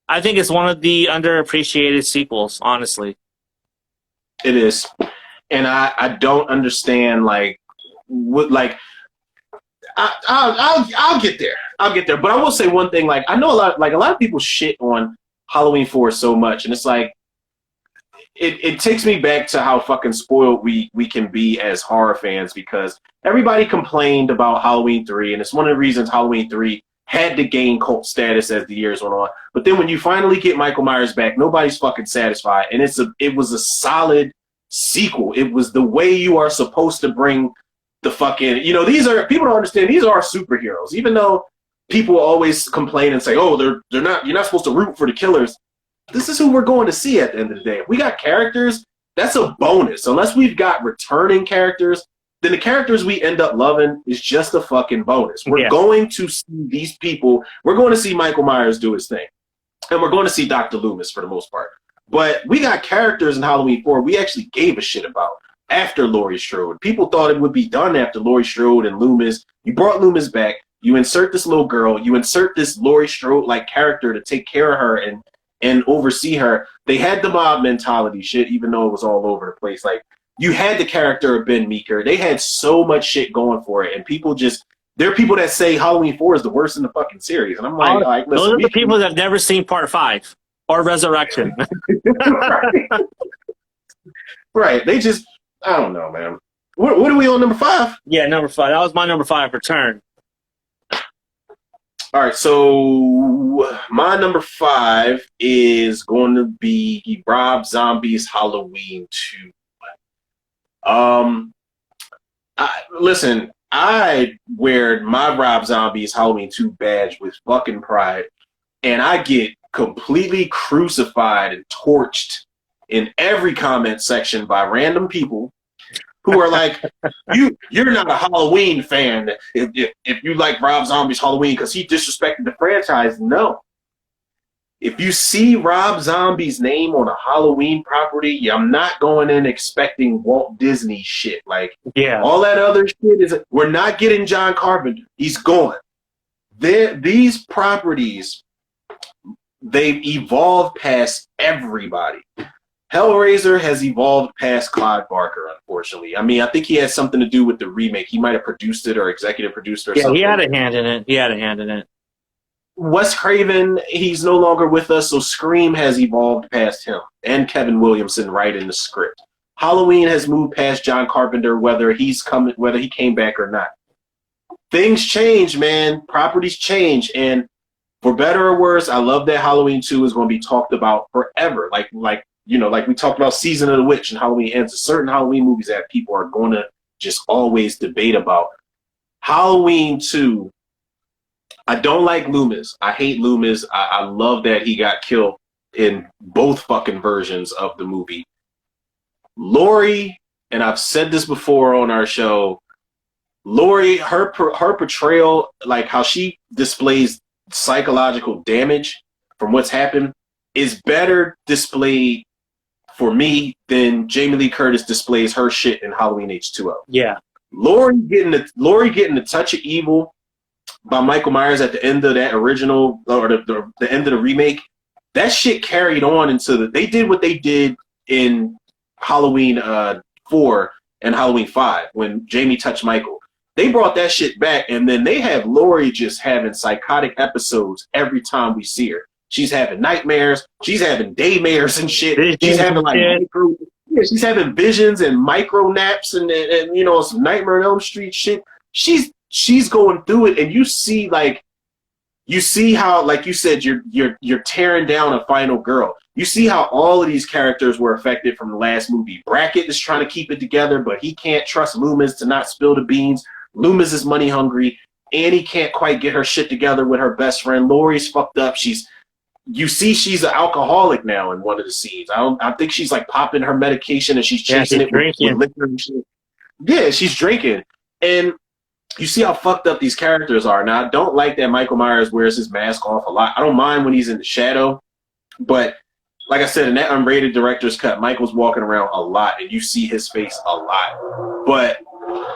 one of the underappreciated sequels, honestly. It is. And I don't understand I'll get there. I'll get there. But I will say one thing, I know a lot of people shit on Halloween 4 so much, and it's like it takes me back to how fucking spoiled we can be as horror fans, because everybody complained about Halloween 3, and it's one of the reasons Halloween 3 had to gain cult status as the years went on. But then when you finally get Michael Myers back, nobody's fucking satisfied. And it was a solid sequel. It was the way you are supposed to bring the fucking, people don't understand, these are superheroes. Even though people always complain and say, oh, they're not, you're not supposed to root for the killers. This is who we're going to see at the end of the day. If we got characters, that's a bonus. Unless we've got returning characters, then the characters we end up loving is just a fucking bonus. We're going to see these people. We're going to see Michael Myers do his thing. And we're going to see Dr. Loomis for the most part. But we got characters in Halloween 4 we actually gave a shit about after Laurie Strode. People thought it would be done after Laurie Strode and Loomis. You brought Loomis back. You insert this little girl. You insert this Laurie Strode-like character to take care of her and oversee her. They had the mob mentality shit, even though it was all over the place. You had the character of Ben Meeker. They had so much shit going for it, and there are people that say Halloween 4 is the worst in the fucking series, and I'm like, listen, those are the people that have never seen Part 5 or Resurrection. Right. They just, I don't know, man. What are we on, number 5? Yeah, number 5. That was my number 5, Return. All right, so my number 5 is going to be Rob Zombie's Halloween 2. Listen, I wear my Rob Zombie's Halloween 2 badge with fucking pride, and I get completely crucified and torched in every comment section by random people who are like, you're not a Halloween fan if you like Rob Zombie's Halloween because he disrespected the franchise. No. If you see Rob Zombie's name on a Halloween property, I'm not going in expecting Walt Disney shit. All that other shit is, we're not getting John Carpenter. He's gone. These properties, they've evolved past everybody. Hellraiser has evolved past Clive Barker, unfortunately. I mean, I think he had something to do with the remake. He might have produced it or executive produced it or something. Yeah, he had a hand in it. Wes Craven, he's no longer with us, so Scream has evolved past him. And Kevin Williamson writing the script. Halloween has moved past John Carpenter, whether he came back or not. Things change, man. Properties change. And for better or worse, I love that Halloween 2 is going to be talked about forever. Like we talked about Season of the Witch and Halloween Ends. Certain Halloween movies that people are going to just always debate about. Halloween 2, I don't like Loomis. I hate Loomis. I love that he got killed in both fucking versions of the movie. Laurie, and I've said this before on our show, Laurie, her portrayal, how she displays psychological damage from what's happened, is better displayed for me than Jamie Lee Curtis displays her shit in Halloween H2O. Yeah. Laurie getting the touch of evil by Michael Myers at the end of that original, or the end of the remake, that shit carried on into they did what they did in Halloween 4 in Halloween 5 when Jamie touched Michael. They brought that shit back, and then they have Laurie just having psychotic episodes every time we see her. She's having nightmares. She's having daymares and shit. She's having like micro, yeah, she's having visions and micro naps and you know, some Nightmare on Elm Street shit. She's going through it, and you see how, like you said, you're tearing down a final girl. You see how all of these characters were affected from the last movie. Brackett is trying to keep it together, but he can't trust Loomis to not spill the beans. Loomis is money hungry. Annie can't quite get her shit together with her best friend. Laurie's fucked up. You see she's an alcoholic now in one of the scenes. I think she's like popping her medication and she's chasing it with liquor and shit. Yeah, she's drinking. And you see how fucked up these characters are. Now, I don't like that Michael Myers wears his mask off a lot. I don't mind when he's in the shadow, but like I said, in that unrated director's cut, Michael's walking around a lot, and you see his face a lot. But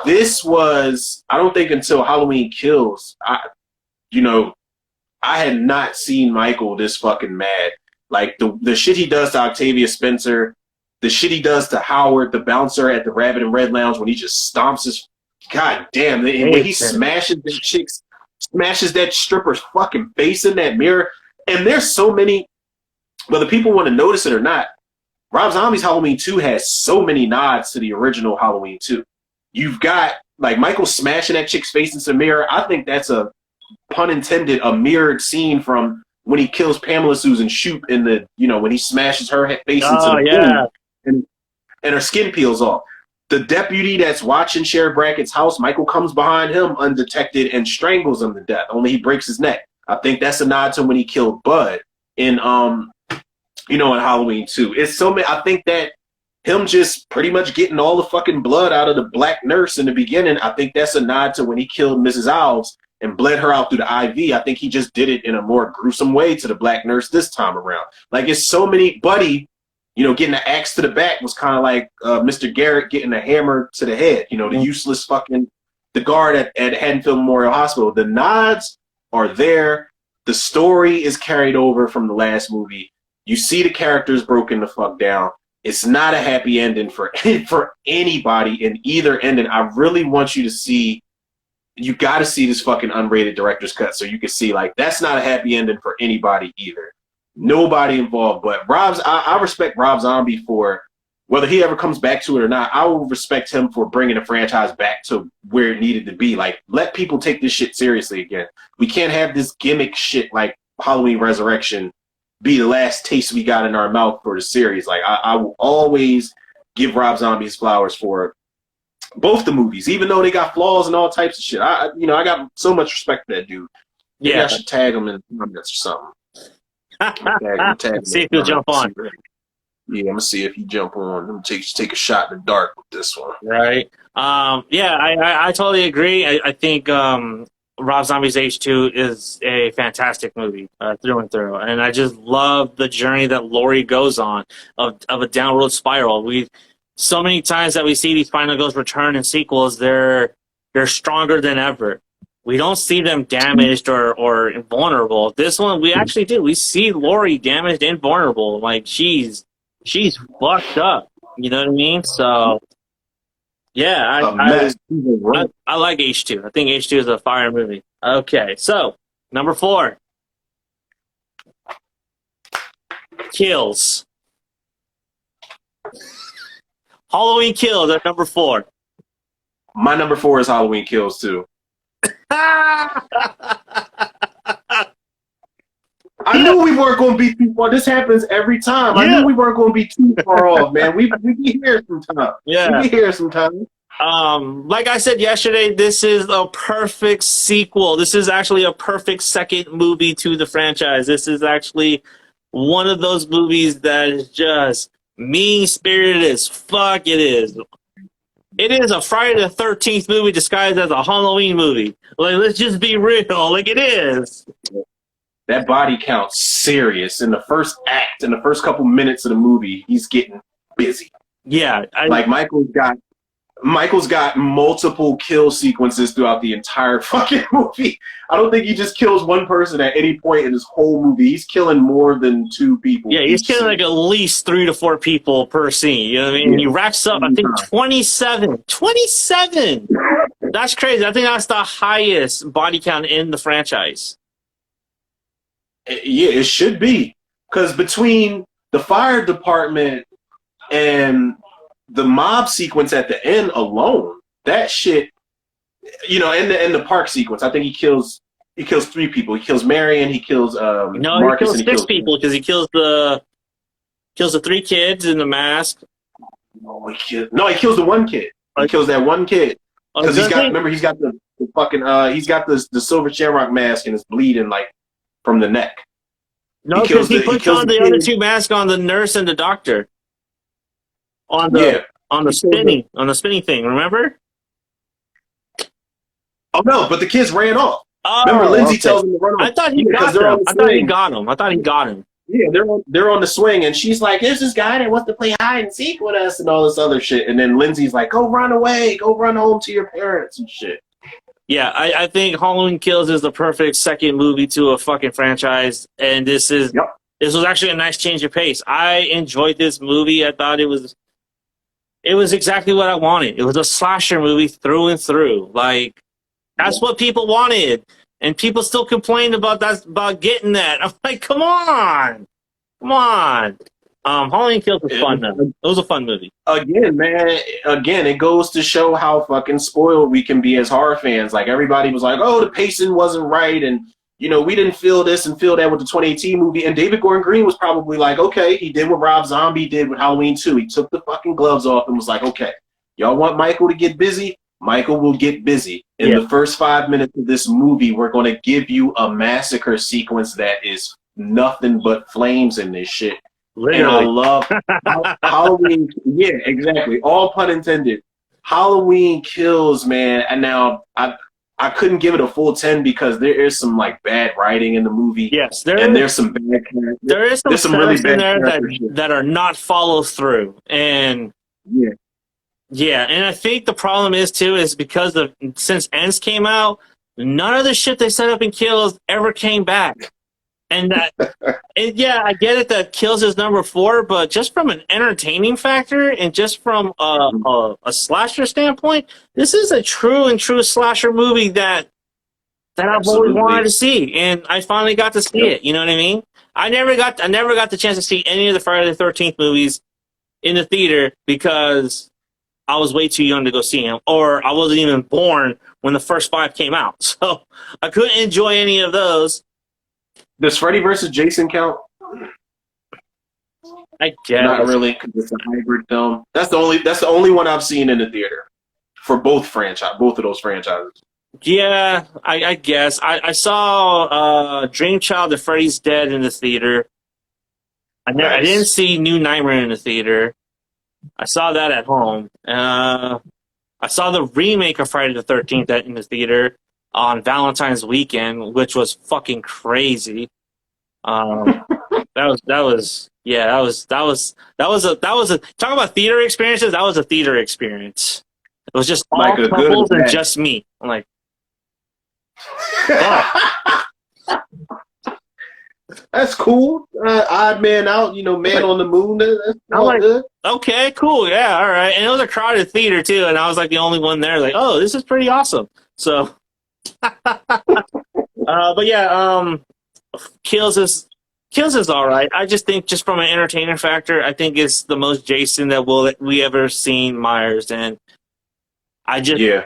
this was, I don't think until Halloween Kills, I had not seen Michael this fucking mad. Like, the shit he does to Octavia Spencer, the shit he does to Howard, the bouncer at the Rabbit and Red Lounge, when he just stomps his, god damn, when he smashes that stripper's fucking face in that mirror. And there's so many, whether people want to notice it or not, Rob Zombie's Halloween 2 has so many nods to the original Halloween 2. You've got, like, Michael smashing that chick's face into the mirror. I think that's a, pun intended, a mirrored scene from when he kills Pamela Susan Shoop in the, you know, when he smashes her face into the pool and her skin peels off. The deputy that's watching Sheriff Brackett's house, Michael comes behind him undetected and strangles him to death. Only he breaks his neck. I think that's a nod to when he killed Bud in in Halloween 2. It's so many. I think that him just pretty much getting all the fucking blood out of the black nurse in the beginning, I think that's a nod to when he killed Mrs. Alves and bled her out through the IV. I think he just did it in a more gruesome way to the black nurse this time around. Like, it's so many. Buddy, getting the axe to the back was kind of like Mr. Garrett getting a hammer to the head. The useless fucking, the guard at Haddonfield Memorial Hospital. The nods are there. The story is carried over from the last movie. You see the characters broken the fuck down. It's not a happy ending for anybody in either ending. I really want you to see, you got to see this fucking unrated director's cut so you can see, like, that's not a happy ending for anybody either. Nobody involved. But I respect Rob Zombie for, whether he ever comes back to it or not, I will respect him for bringing the franchise back to where it needed to be. Like, let people take this shit seriously again. We can't have this gimmick shit like Halloween Resurrection be the last taste we got in our mouth for the series. Like, I will always give Rob Zombie his flowers for both the movies, even though they got flaws and all types of shit. I got so much respect for that dude. Maybe I should tag him in the comments or something. Tag him. See if he'll jump on. Yeah, I'm gonna see if he jump on. I'm gonna take a shot in the dark with this one. Right. I totally agree. I think Rob Zombie's H2 is a fantastic movie through and through, and I just love the journey that Laurie goes on of a downward spiral. So many times that we see these Final Girls return in sequels, they're stronger than ever. We don't see them damaged or vulnerable. This one, we actually do. We see Laurie damaged and vulnerable. Like, she's fucked up. You know what I mean? So, yeah, I like H2. I think H2 is a fire movie. Okay, so, number 4. Kills. Halloween Kills at number 4. My number 4 is Halloween Kills too. I knew we weren't going to be too far. This happens every time. I knew we weren't going to be too far off, man. We be here sometime. Yeah. We be here sometime. Like I said yesterday, this is a perfect sequel. This is actually a perfect second movie to the franchise. This is actually one of those movies that is just mean-spirited as fuck. It is. It is a Friday the 13th movie disguised as a Halloween movie. Like, let's just be real. Like, it is. That body count's serious. In the first act, in the first couple minutes of the movie, he's getting busy. Yeah. Like, Michael's got Michael's got multiple kill sequences throughout the entire fucking movie. I don't think he just kills one person at any point in this whole movie. He's killing more than 2 people. Yeah, he's killing like at least 3 to 4 people per scene. You know what I mean? Yeah. He racks up, I think, 27. 27! That's crazy. I think that's the highest body count in the franchise. Yeah, it should be. Because between the fire department and the mob sequence at the end alone, that shit, you know, and the park sequence, I think he kills 3 people. He kills Marion, he kills Marcus, he kills 6 people because he kills the 3 kids in the mask. No, he kills the 1 kid. He kills that 1 kid because he's got the fucking he's got the silver shamrock mask and it's bleeding like from the neck. No, because he puts on the other 2 masks on the nurse and the doctor. On the spinning thing, remember? Oh no, but the kids ran off. Oh, remember, Lindsay tells him to run off. I thought he got him. I thought he got him. Yeah, they're on the swing, and she's like, "There's this guy that wants to play hide and seek with us," and all this other shit. And then Lindsay's like, "Go run away, go run home to your parents and shit." Yeah, I think Halloween Kills is the perfect second movie to a fucking franchise, and this was actually a nice change of pace. I enjoyed this movie. I thought it was exactly what I wanted. It was a slasher movie through and through. Like, that's what people wanted. And people still complain about getting that. I'm like, come on. Halloween Kills was fun, though. It was a fun movie. Again, man, it goes to show how fucking spoiled we can be as horror fans. Like, everybody was like, oh, the pacing wasn't right, and, you know, we didn't feel this and feel that with the 2018 movie. And David Gordan Green was probably like, okay, he did what Rob Zombie did with Halloween 2. He took the fucking gloves off and was like, okay, y'all want Michael to get busy? Michael will get busy. In the first 5 minutes of this movie, we're going to give you a massacre sequence that is nothing but flames in this shit. Literally. And I love Halloween. Yeah, exactly. All pun intended. Halloween Kills, man. And now I couldn't give it a full 10 because there is some like bad writing in the movie. Yes, there's some bad characters. There's some really bad in there that are not follow through. And yeah, and I think the problem is too is because since Ends came out, none of the shit they set up in Kills ever came back. And yeah, I get it that Kills is number 4, but just from an entertaining factor and just from a slasher standpoint, this is a true slasher movie that I've always wanted to see, and I finally got to see it. You know what I mean? I never got the chance to see any of the Friday the 13th movies in the theater because I was way too young to go see them, or I wasn't even born when the first 5 came out, so I couldn't enjoy any of those. Does Freddy vs. Jason count? I guess not really, because it's a hybrid film. That's the only one I've seen in the theater for both of those franchises. Yeah, I guess I saw Dream Child of Freddy's Dead in the theater. I didn't see New Nightmare in the theater. I saw that at home. I saw the remake of Friday the 13th in the theater on Valentine's weekend, which was fucking crazy. That was a talk about theater experiences. That was a theater experience. It was just all like couples and just me. I'm like, oh. That's cool. Odd man out, man on the moon. That's all good. Okay, cool. Yeah, all right. And it was a crowded theater too, and I was like the only one there. Like, oh, this is pretty awesome. So. But yeah, Kills is all right. I just think, just from an entertainer factor, I think it's the most Jason that we ever seen Myers, and I enjoy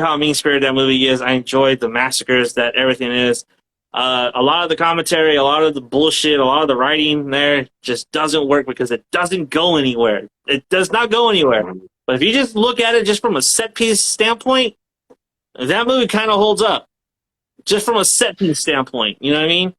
how mean spirited that movie is. I enjoy the massacres that everything is. A lot of the commentary, a lot of the bullshit, a lot of the writing there just doesn't work because it doesn't go anywhere. It does not go anywhere. But if you just look at it just from a set piece standpoint, that movie kind of holds up, just from a set piece standpoint. You know what I mean?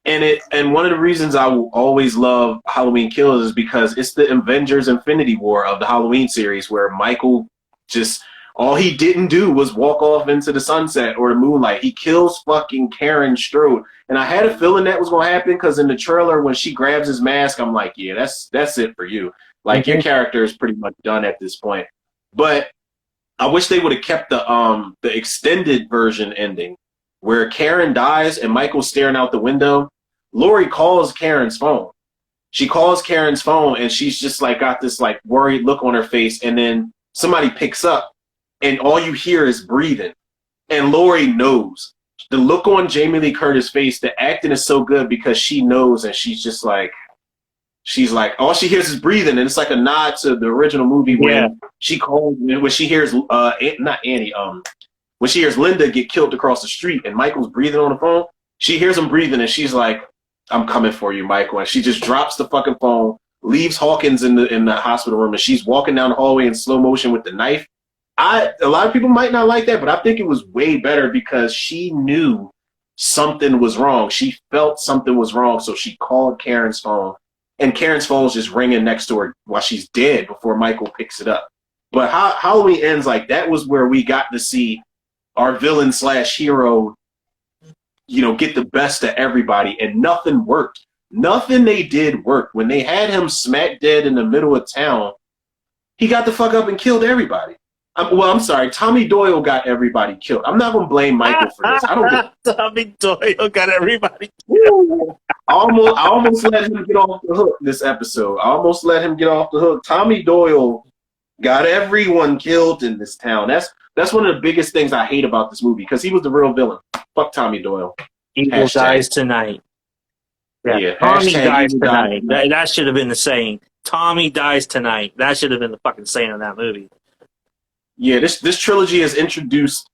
And one of the reasons I will always love Halloween Kills is because it's the Avengers Infinity War of the Halloween series, where Michael just all he didn't do was walk off into the sunset or the moonlight. He kills fucking Karen Strode, and I had a feeling that was going to happen because in the trailer when she grabs his mask, I'm like, yeah, that's it for you. Like your character is pretty much done at this point. But I wish they would have kept the extended version ending where Karen dies and Michael's staring out the window. Laurie calls Karen's phone. She calls Karen's phone and she's just like got this like worried look on her face, and then somebody picks up and all you hear is breathing. And Laurie knows. The look on Jamie Lee Curtis' face, the acting is so good because she knows, and she's all she hears is breathing, and it's like a nod to the original movie when she calls, when she hears not Annie, when she hears Linda get killed across the street and Michael's breathing on the phone, she hears him breathing and she's like, I'm coming for you, Michael. And she just drops the fucking phone, leaves Hawkins in the hospital room, and she's walking down the hallway in slow motion with the knife. A lot of people might not like that, but I think it was way better because she knew something was wrong. She felt something was wrong, so she called Karen's phone, and Karen's phone's just ringing next to her while she's dead before Michael picks it up. But Halloween Ends, like, that was where we got to see our villain / hero, get the best of everybody, and nothing worked. Nothing they did worked. When they had him smack dead in the middle of town, he got the fuck up and killed everybody. I'm sorry, Tommy Doyle got everybody killed. I'm not going to blame Michael for this. Tommy Doyle got everybody killed. I almost let him get off the hook this episode. Tommy Doyle got everyone killed in this town. That's one of the biggest things I hate about this movie, because he was the real villain. Fuck Tommy Doyle. Evil dies tonight. Yeah. Tommy dies tonight. That should have been the saying. Tommy dies tonight. That should have been the fucking saying of that movie. Yeah, this trilogy has introduced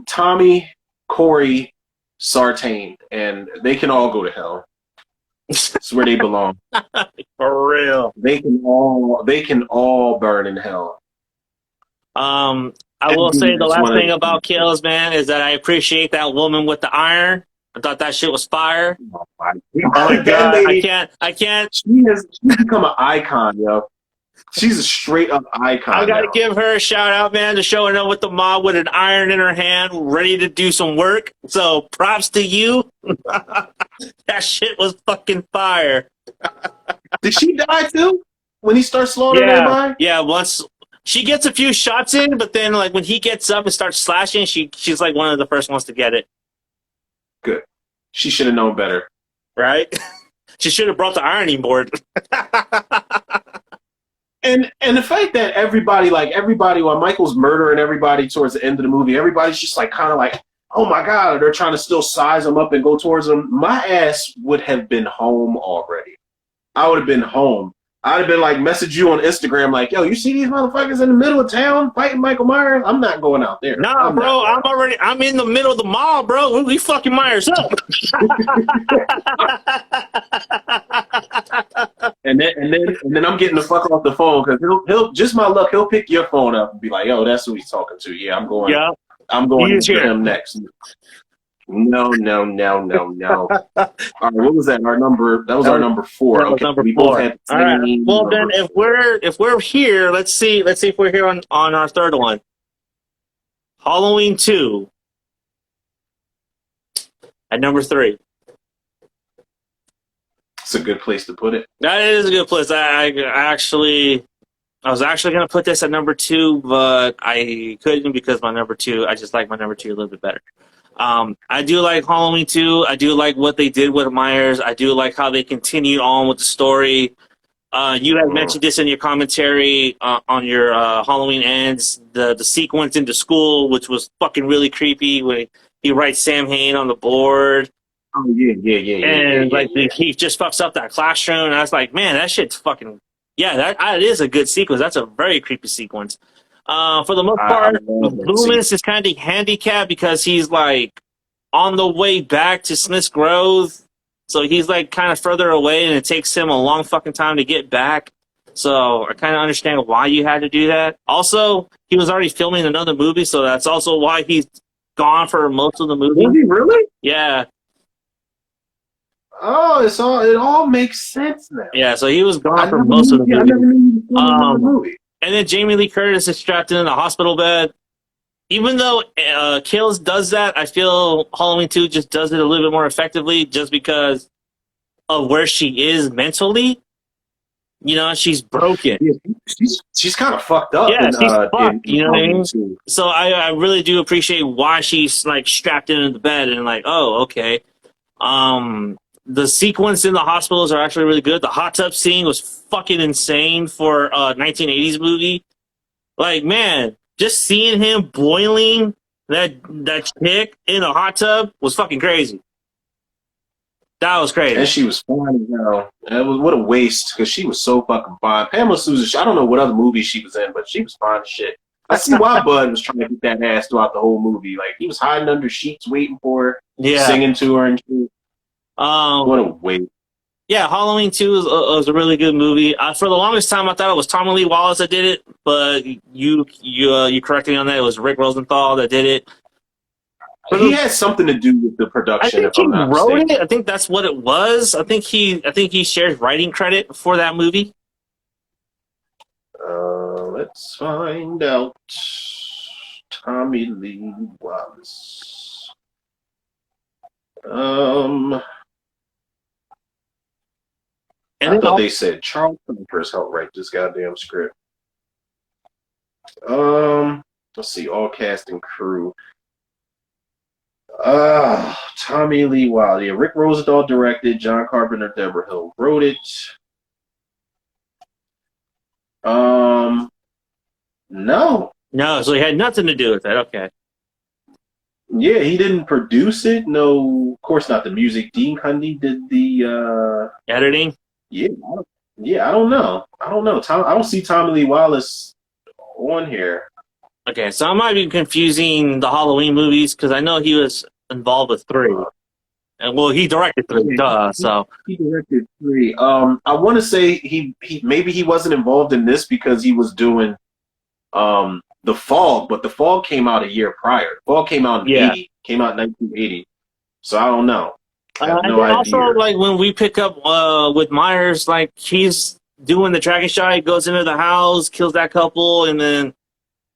Tommy, Corey, Sartain, and they can all go to hell. It's where they belong. For real. They can all burn in hell. I will say the last thing about Kills, man, is that I appreciate that woman with the iron. I thought that shit was fire. Oh my god! I can't. She's become an icon, yo. She's a straight up icon. I gotta give her a shout out, man, to showing up with the mob with an iron in her hand, ready to do some work. So props to you. That shit was fucking fire. Did she die too? When he starts slaughtering everybody? Yeah, once she gets a few shots in, but then like when he gets up and starts slashing, she's like one of the first ones to get it. Good. She should have known better. Right? She should have brought the ironing board. And the fact that everybody, while Michael's murdering everybody towards the end of the movie, everybody's just like kind of like, oh my god, they're trying to still size him up and go towards him. My ass would have been home already. I would have been home. I'd have been like, message you on Instagram like, yo, you see these motherfuckers in the middle of town fighting Michael Myers? I'm not going out there. Nah, bro, I'm in the middle of the mall, bro. We fucking Myers up. and then I'm getting the fuck off the phone, because he'll just my luck, he'll pick your phone up and be like, yo, that's who he's talking to. Yeah, I'm going to him next. No. All right, what was that? That was our number 4. Okay, number 4. Both had all right. Well, then if we're here, let's see if we're here on our third one. Halloween 2 at number 3. It's a good place to put it. That is a good place. I was actually going to put this at number 2, but I couldn't because I just like my number 2 a little bit better. I do like Halloween 2. I do like what they did with Myers. I do like how they continued on with the story. You had mentioned this in your commentary on your Halloween Ends, the sequence into school, which was fucking really creepy when he writes Sam Hain on the board. Oh, yeah. He just fucks up that classroom, and I was like, man, that shit's fucking... Yeah, that is a good sequence. That's a very creepy sequence. For the most part, Loomis is kind of handicapped because he's like on the way back to Smith's Grove. So he's like kind of further away, and it takes him a long fucking time to get back. So I kind of understand why you had to do that. Also, he was already filming another movie, so that's also why he's gone for most of the movie. Was he really? Yeah. Oh, it all makes sense now. Yeah, so he was gone for most of the movie. And then Jamie Lee Curtis is strapped in a hospital bed. Even though Kills does that, I feel Halloween 2 just does it a little bit more effectively just because of where she is mentally. You know, she's broken. Yeah, she's kind of fucked up Yeah, she's fucked. in You know what I mean? too. So I really do appreciate why she's like strapped into the bed and like, oh, okay. The sequence in the hospitals are actually really good. The hot tub scene was fucking insane for a 1980s movie. Like, man, just seeing him boiling that chick in a hot tub was fucking crazy. That was crazy. And she was fine as hell. And it was what a waste because she was so fucking fine. Pamela Susan, I don't know what other movie she was in, but she was fine as shit. I see why Bud was trying to get that ass throughout the whole movie. Like he was hiding under sheets, waiting for her, singing to her and shit. What a waste. Yeah, Halloween 2 was a really good movie. For the longest time, I thought it was Tommy Lee Wallace that did it, but you corrected me on that. It was Rick Rosenthal that did it. He had something to do with the production. I think he wrote it. I think that's what it was. I think he shares writing credit for that movie. Let's find out. Tommy Lee Wallace. And I thought they said Charles Thumper's helped write this goddamn script. Let's see, all cast and crew. Tommy Lee Wallace. Yeah, Rick Rosenthal directed. John Carpenter, Deborah Hill wrote it. No. No, so he had nothing to do with it. Okay. Yeah, he didn't produce it. No, of course not the music. Dean Cundy did the editing. Yeah, I don't know. I don't see Tommy Lee Wallace on here. Okay, so I might be confusing the Halloween movies because I know he was involved with 3. And well, he directed 3, so he directed 3. I want to say he maybe he wasn't involved in this because he was doing The Fog, but The Fog came out a year prior. The Fog came out in 80, came out in 1980. So I don't know. I have no idea. Also, like when we pick up with Myers, like he's doing the tracking shot, he goes into the house, kills that couple, and then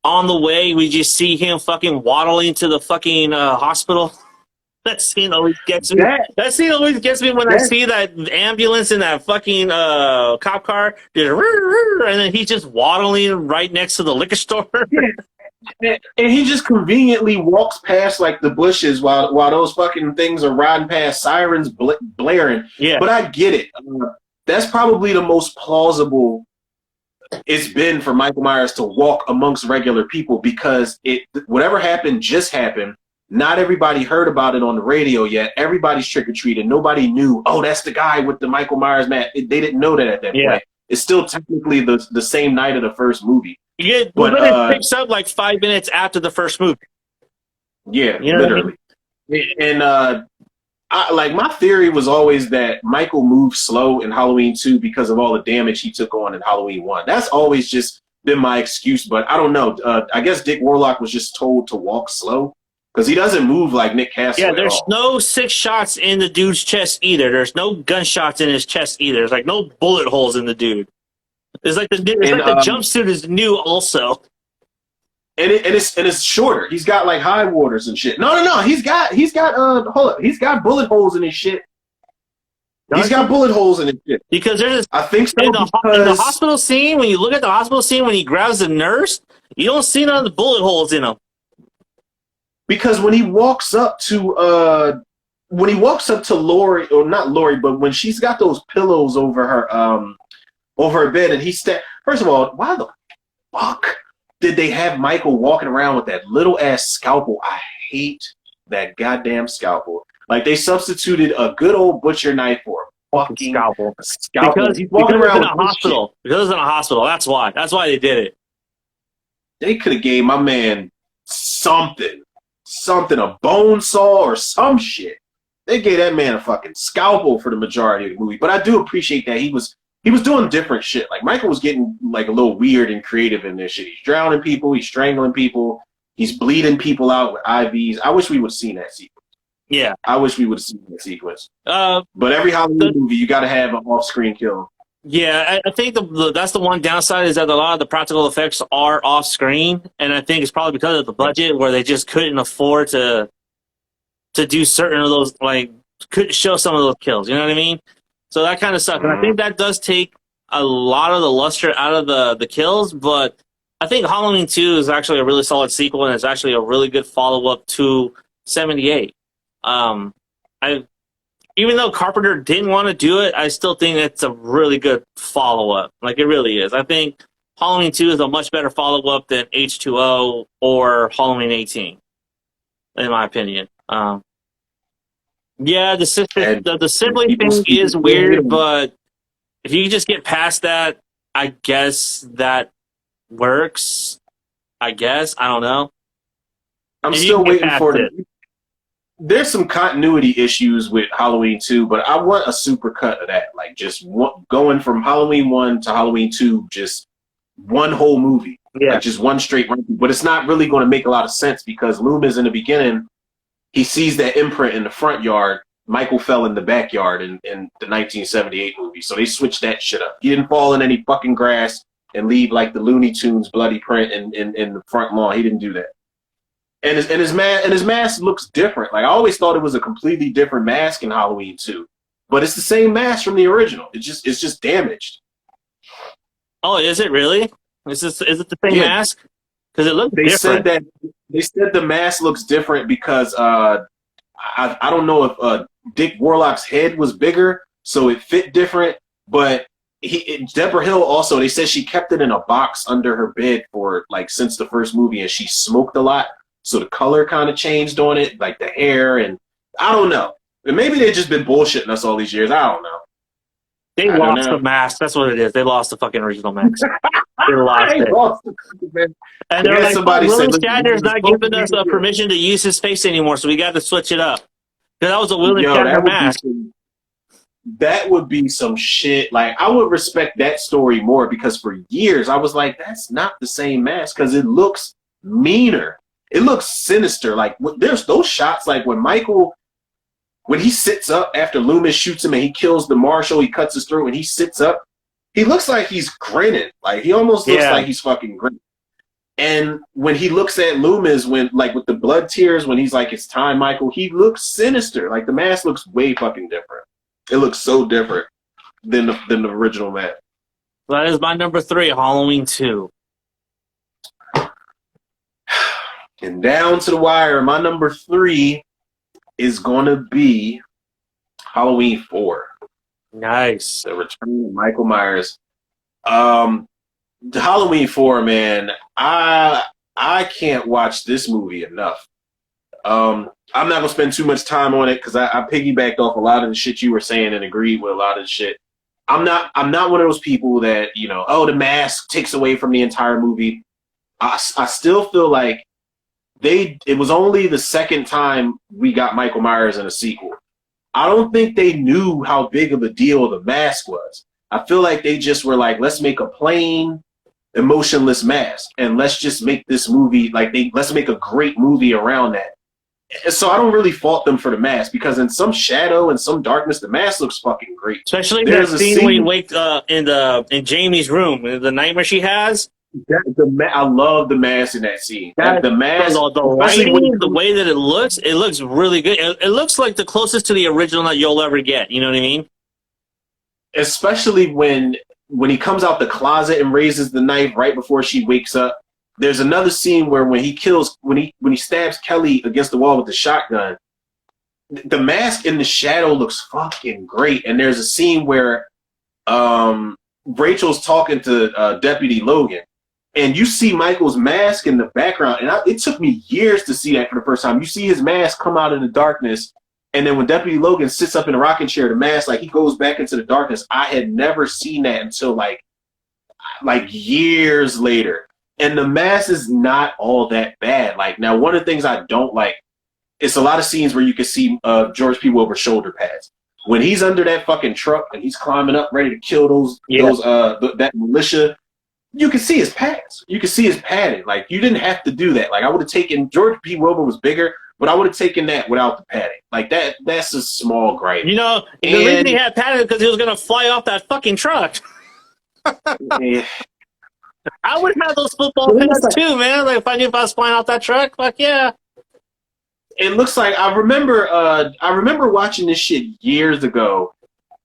on the way we just see him fucking waddling to the fucking hospital. That scene always gets me. That scene always gets me when I see that ambulance in that fucking cop car, and then he's just waddling right next to the liquor store. And he just conveniently walks past like the bushes while those fucking things are riding past, sirens blaring. Yeah, but I get it. That's probably the most plausible it's been for Michael Myers to walk amongst regular people because whatever happened just happened. Not everybody heard about it on the radio yet. Everybody's trick-or-treated. Nobody knew, oh, that's the guy with the Michael Myers mask. They didn't know that at that point. It's still technically the same night of the first movie. Yeah, but it picks up like 5 minutes after the first movie. Yeah, you know literally. I mean? And my theory was always that Michael moved slow in Halloween 2 because of all the damage he took on in Halloween 1. That's always just been my excuse, but I don't know. I guess Dick Warlock was just told to walk slow. Because he doesn't move like Nick Castle. Yeah, there's no 6 shots in the dude's chest either. There's no gunshots in his chest either. There's like no bullet holes in the dude. It's like the jumpsuit is new also. And it's shorter. He's got like high waters and shit. No. He's got hold up. He's got bullet holes in his shit. He's got bullet holes in his shit. Because there's I think so in the hospital scene, when you look at the hospital scene when he grabs the nurse, you don't see none of the bullet holes in him. Because when he walks up to Lori, or not Lori, but when she's got those pillows over her bed, and first of all, why the fuck did they have Michael walking around with that little ass scalpel? I hate that goddamn scalpel. Like they substituted a good old butcher knife for a fucking scalpel. Because he's walking around in a hospital. Because it's in a hospital. That's why. That's why they did it. They could have gave my man something, a bone saw or some shit. They gave that man a fucking scalpel for the majority of the movie. But I do appreciate that he was doing different shit. Like Michael was getting like a little weird and creative in this shit. He's drowning people, he's strangling people, he's bleeding people out with IVs. I wish we would have seen that sequence. Yeah. I wish we would have seen that sequence. But every Halloween movie, you got to have an off-screen kill. Yeah, I think that's the one downside is that a lot of the practical effects are off screen, and I think it's probably because of the budget where they just couldn't afford to do certain of those, like couldn't show some of those kills. You know what I mean? So that kind of sucks. And I think that does take a lot of the luster out of the kills, but I think Halloween 2 is actually a really solid sequel, and it's actually a really good follow-up to 78. I Even though Carpenter didn't want to do it, I still think it's a really good follow-up. Like, it really is. I think Halloween 2 is a much better follow-up than H2O or Halloween 18, in my opinion. Yeah, the sibling thing is weird, but if you just get past that, I guess that works. I guess. I don't know. I'm still waiting for it. There's some continuity issues with Halloween 2, but I want a super cut of that. Like, just going from Halloween 1 to Halloween 2, just one whole movie. Yeah. Like, just one straight run. But it's not really going to make a lot of sense because Loomis, in the beginning, he sees that imprint in the front yard. Michael fell in the backyard in the 1978 movie. So they switched that shit up. He didn't fall in any fucking grass and leave, like, the Looney Tunes bloody print in the front lawn. He didn't do that. And his mask looks different. Like, I always thought it was a completely different mask in Halloween 2, but it's the same mask from the original. It's just damaged. Oh, is it really? Is it the same mask? Because it looks different. They said the mask looks different because I don't know if Dick Warlock's head was bigger, so it fit different. But Deborah Hill also, they said she kept it in a box under her bed for like since the first movie, and she smoked a lot. So the color kind of changed on it, like the hair, and I don't know. And maybe they've just been bullshitting us all these years. I don't know. They lost the mask. That's what it is. They lost the fucking original mask. They lost it. And they're like, William Shatner's not giving us permission to use his face anymore, so we got to switch it up. Because that was a William Shatner mask. That would be some shit. Like, I would respect that story more because for years I was like, that's not the same mask because it looks meaner. It looks sinister. Like, there's those shots, like when he sits up after Loomis shoots him and he kills the marshal, he cuts his throat and he sits up. He looks like he's grinning. Like, he almost looks like he's fucking grinning. And when he looks at Loomis, with the blood tears, when he's like, it's time, Michael, he looks sinister. Like, the mask looks way fucking different. It looks so different than the original mask. That is my number 3, Halloween 2. And down to the wire, my number 3 is going to be Halloween 4. Nice. The Return of Michael Myers. The Halloween 4, man, I can't watch this movie enough. I'm not going to spend too much time on it because I piggybacked off a lot of the shit you were saying and agreed with a lot of the shit. I'm not one of those people that, the mask takes away from the entire movie. I still feel like it was only the second time we got Michael Myers in a sequel. I don't think they knew how big of a deal the mask was. I feel like they just were like, let's make a plain, emotionless mask, and let's just make this movie, let's make a great movie around that. So I don't really fault them for the mask, because in some shadow and some darkness, the mask looks fucking great. Especially that scene where he wakes in Jamie's room, the nightmare she has. I love the mask in that scene. The mask, the lighting, the way that it looks really good. It looks like the closest to the original that you'll ever get. You know what I mean? Especially when he comes out the closet and raises the knife right before she wakes up. There's another scene where when he stabs Kelly against the wall with the shotgun, the mask in the shadow looks fucking great. And there's a scene where Rachel's talking to Deputy Logan, and you see Michael's mask in the background. And it took me years to see that for the first time. You see his mask come out in the darkness, and then when Deputy Logan sits up in the rocking chair, the mask, he goes back into the darkness. I had never seen that until like years later. And the mask is not all that bad. Now, one of the things I don't like, it's a lot of scenes where you can see George P. Wilbur's shoulder pads. When he's under that fucking truck and he's climbing up ready to kill that militia, you can see his pads. You can see his padding. You didn't have to do that. I would have taken, George P. Wilbur was bigger, but I would have taken that without the padding. That's a small gripe. The reason he had padding because he was going to fly off that fucking truck. Yeah. I would have those football pads too, man. If I knew if I was flying off that truck, fuck yeah. It looks like I remember watching this shit years ago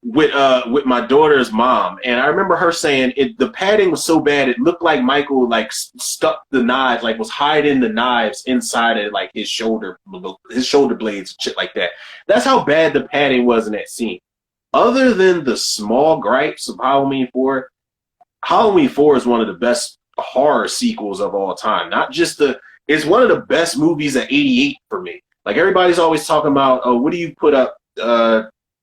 with my daughter's mom, and I remember her saying the padding was so bad it looked like Michael like stuck the knives, like was hiding the knives inside of like his shoulder blades and shit like that. That's how bad the padding was in that scene. Other than the small gripes of Halloween 4, Halloween 4 is one of the best horror sequels of all time. Not just it's one of the best movies at 88 for me. Like everybody's always talking about, oh, what do you put up?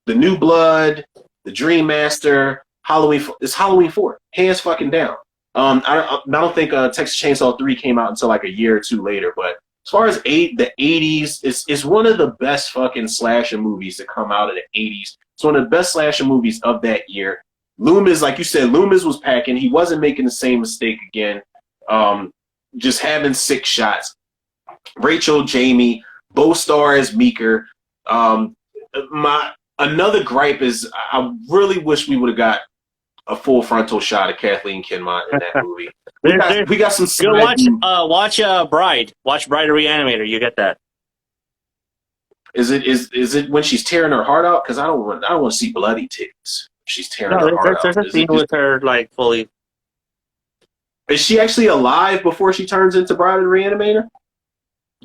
The New Blood, The Dream Master, Halloween. It's Halloween 4, hands fucking down. I don't think Texas Chainsaw 3 came out until like a year or two later. But as far as the 80s, it's one of the best fucking slasher movies to come out of the 80s. It's one of the best slasher movies of that year. Loomis, like you said, Loomis was packing. He wasn't making the same mistake again. Just having 6 shots. Rachel, Jamie, Bo Star as Meeker. Another gripe is I really wish we would have got a full frontal shot of Kathleen Kinmont in that movie. We got some. Go watch Bride. Watch Bride of Reanimator. You get that. Is it when she's tearing her heart out? Because I don't want to see bloody titties. She's tearing her heart out. There's a scene with her like fully. Is she actually alive before she turns into Bride of the Reanimator?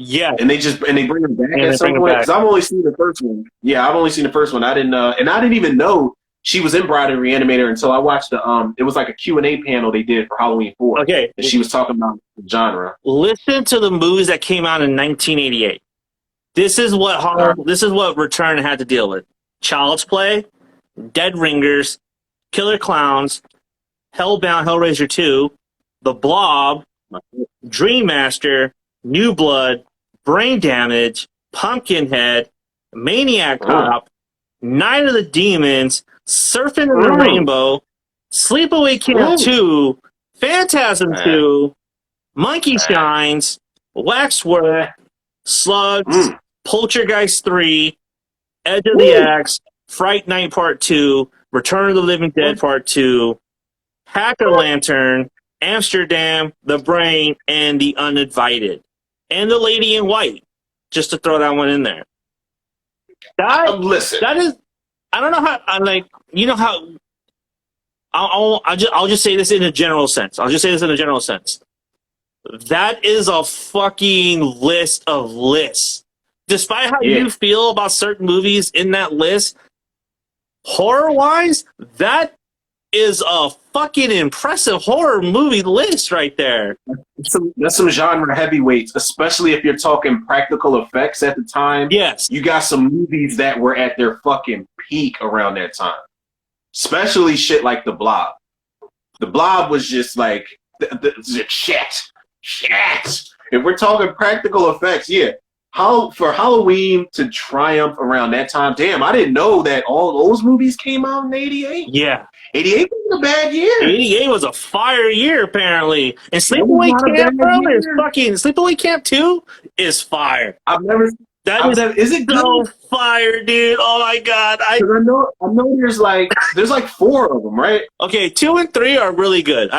Yeah. And they bring her back at some point? Because I've only seen the first one. Yeah, I've only seen the first one. I didn't even know she was in Bride of the Reanimator until I watched it was like a Q&A panel they did for Halloween 4. Okay. And she was talking about the genre. Listen to the movies that came out in 1988. This is what Return had to deal with. Child's Play, Dead Ringers, Killer Clowns, Hellbound Hellraiser 2, The Blob, Dream Master, New Blood, Brain Damage, Pumpkinhead, Maniac Cop, Night of the Demons, Surfing in the Rainbow, Sleepaway Camp 2, Phantasm 2, Monkey Shines, Waxwork, Slugs, Poltergeist 3, Edge of the Axe, Fright Night Part 2, Return of the Living Dead Part 2, Hack-O-Lantern, Amsterdam, The Brain, and The Uninvited. And The Lady in White, just to throw that one in there. Listen. That is, I don't know how, I'll just say this in a general sense. That is a fucking list of lists. Despite how you feel about certain movies in that list, horror-wise, that is a fucking impressive horror movie list right there. That's some genre heavyweights, especially if you're talking practical effects at the time. Yes. You got some movies that were at their fucking peak around that time. Especially shit like The Blob. The Blob was just like, the shit. If we're talking practical effects, for Halloween to triumph around that time, damn, I didn't know that all those movies came out in 88. Yeah. 88 was a bad year. 88 was a fire year, apparently. And Sleepaway Camp, bro, is fucking... Sleepaway Camp 2 is fire. Is it so good? Fire, dude. Oh, my God. I know there's like 4 of them, right? Okay, 2 and 3 are really good.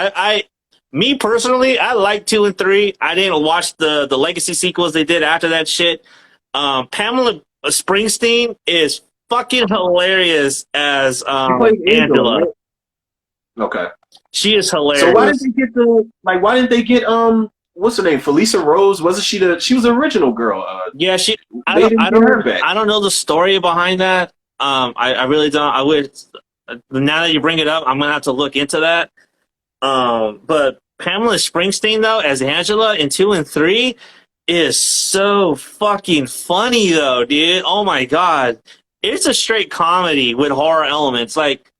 Me personally, I like 2 and 3. I didn't watch the legacy sequels they did after that shit. Pamela Springsteen is fucking hilarious as Angela. Right? Okay. She is hilarious. So why didn't they get what's her name? Felissa Rose? Wasn't she she was the original girl? Yeah, I don't know the story behind that. I really don't. I would, now that you bring it up, I'm gonna have to look into that. But Pamela Springsteen though as Angela in 2 and 3 is so fucking funny though, dude. Oh my God. It's a straight comedy with horror elements. Like,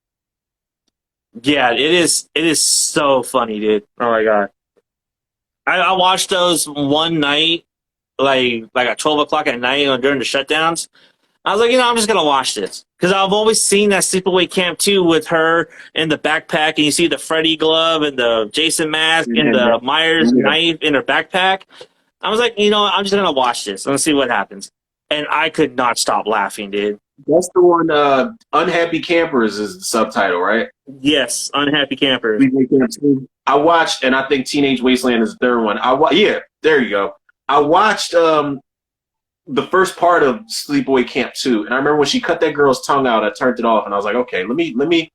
yeah, it is so funny, dude. Oh my God. I watched those one night, like at 12 o'clock at night during the shutdowns. I was like, I'm just going to watch this. Because I've always seen that Sleepaway Camp 2 with her in the backpack, and you see the Freddy glove and the Jason mask and the Myers knife in her backpack. I was like, I'm just going to watch this. Let's see what happens. And I could not stop laughing, dude. That's the one, Unhappy Campers is the subtitle, right? Yes, Unhappy Campers. I watched, and I think Teenage Wasteland is the third one. There you go. I watched the first part of Sleepaway Camp 2, and I remember when she cut that girl's tongue out, I turned it off, and I was like, okay, let me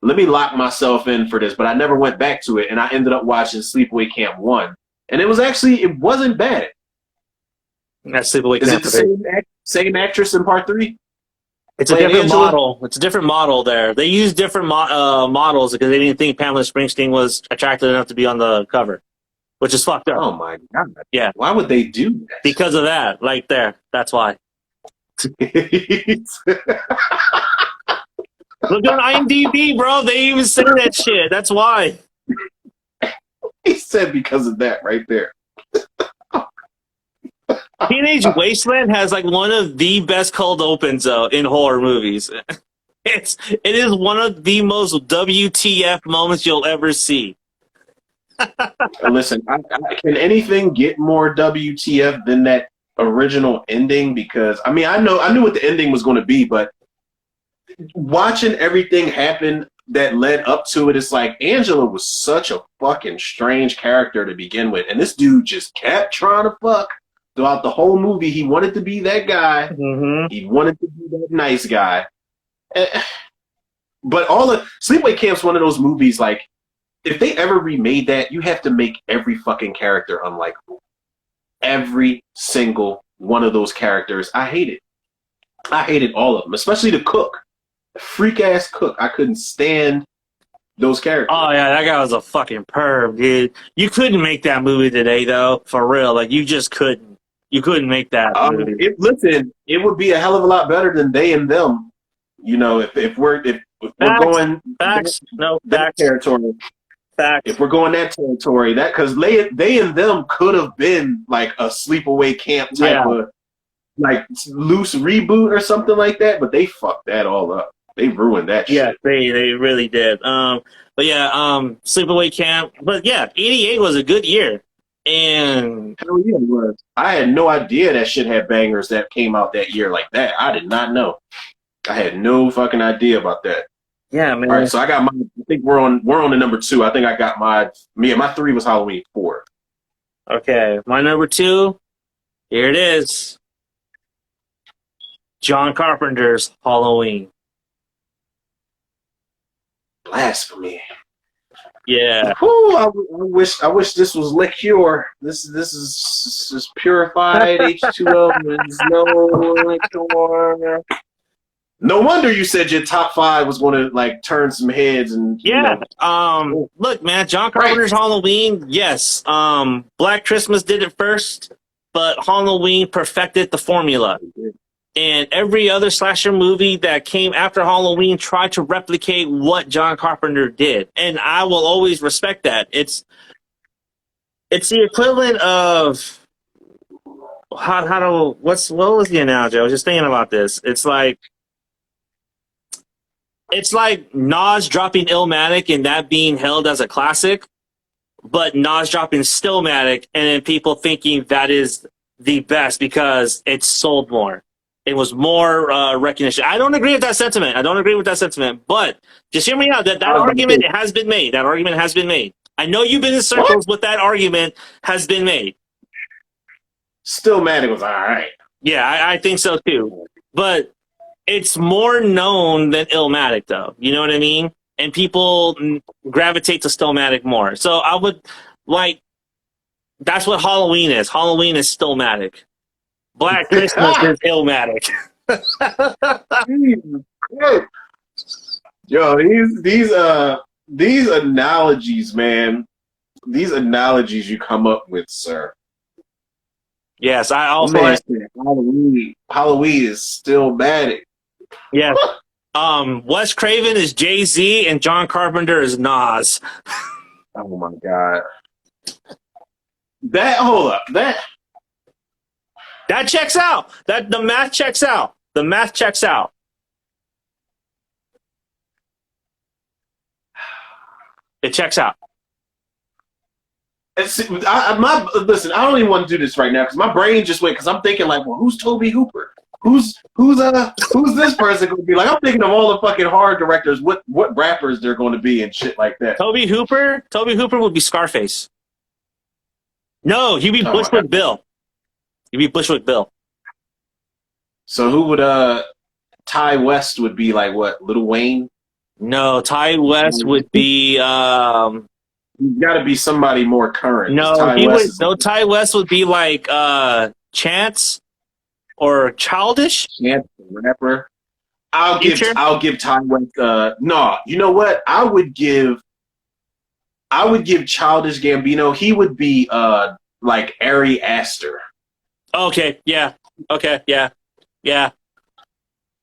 lock myself in for this, but I never went back to it, and I ended up watching Sleepaway Camp 1, and it wasn't bad. That's Sleepaway Is Camp. it the same actress in part 3? It's a different model. It's a different model there. They used different models because they didn't think Pamela Springsteen was attractive enough to be on the cover, which is fucked up. Oh my god! Yeah, why would they do that? Because of that, right there. That's why. Look on IMDb, bro. They even say that shit. That's why. He said because of that right there. Teenage Wasteland has like one of the best cold opens though in horror movies. It is one of the most WTF moments you'll ever see. Listen, can anything get more WTF than that original ending? Because I mean, I knew what the ending was going to be, but watching everything happen that led up to it, it's like Angela was such a fucking strange character to begin with, and this dude just kept trying to fuck throughout the whole movie. He wanted to be that guy. Mm-hmm. He wanted to be that nice guy. But all of Sleepaway Camp's one of those movies, like, if they ever remade that, you have to make every fucking character unlikable. Every single one of those characters. I hate it. I hated all of them, especially the cook. The freak-ass cook. I couldn't stand those characters. Oh, yeah, that guy was a fucking perv, dude. You couldn't make that movie today, though, for real. Like, you just couldn't. You couldn't make that movie. Listen, it would be a hell of a lot better than They and Them. You know, if we're going that territory. Facts. If we're going that territory, that because they and Them could have been like a Sleepaway Camp type of like loose reboot or something like that, but they fucked that all up. They ruined that shit. Yeah, they really did. But yeah, Sleepaway Camp. But yeah, 88 was a good year. And hell yeah, it was. I had no idea that shit had bangers that came out that year like that. I did not know. I had no fucking idea about that. Yeah, man. All right, so I got my. I think we're on the number 2. I think I got my 3 was Halloween 4. Okay, my number 2. Here it is. John Carpenter's Halloween. Blasphemy. Yeah. Whew, I wish this was liqueur. This is purified H2O. There's no liqueur. No wonder you said your top 5 was going to like turn some heads and look, man, John Carpenter's Halloween, yes. Black Christmas did it first, but Halloween perfected the formula. And every other slasher movie that came after Halloween tried to replicate what John Carpenter did. And I will always respect that. It's the equivalent of what was the analogy? I was just thinking about this. It's like Nas dropping Illmatic and that being held as a classic, but Nas dropping Stillmatic and then people thinking that is the best because it sold more. It was more recognition. I don't agree with that sentiment. But just hear me out. That argument has been made. That argument has been made. I know you've been in circles, but that argument has been made. Stillmatic was all right. Yeah, I think so too. But it's more known than Illmatic, though. You know what I mean? And people gravitate to Stillmatic more. So I would like. That's what Halloween is. Halloween is Stillmatic. Black Christmas is Illmatic. Yo, these analogies, man. These analogies you come up with, sir. Yes, I also Halloween is Stillmatic. Yes. Wes Craven is Jay-Z and John Carpenter is Nas. Oh my god. That checks out. The math checks out. The math checks out. It checks out. Listen, I don't even want to do this right now because my brain just went because I'm thinking like, well, who's Toby Hooper? Who's this person going to be? Like, I'm thinking of all the fucking horror directors, what rappers they're going to be and shit like that. Toby Hooper would be Scarface. No, he'd be Bushwick Bill. He'd be Bushwick Bill. So who would Ty West would be like what? Lil Wayne? No, Ty West would be. He's got to be somebody more current. No, Ty he West would. is No, Ty West would be like Chance or Childish. Chance the Rapper. Future? I'll give Ty West. No, you know what? I would give Childish Gambino. He would be like Ari Aster. Okay, yeah. Okay, yeah, yeah,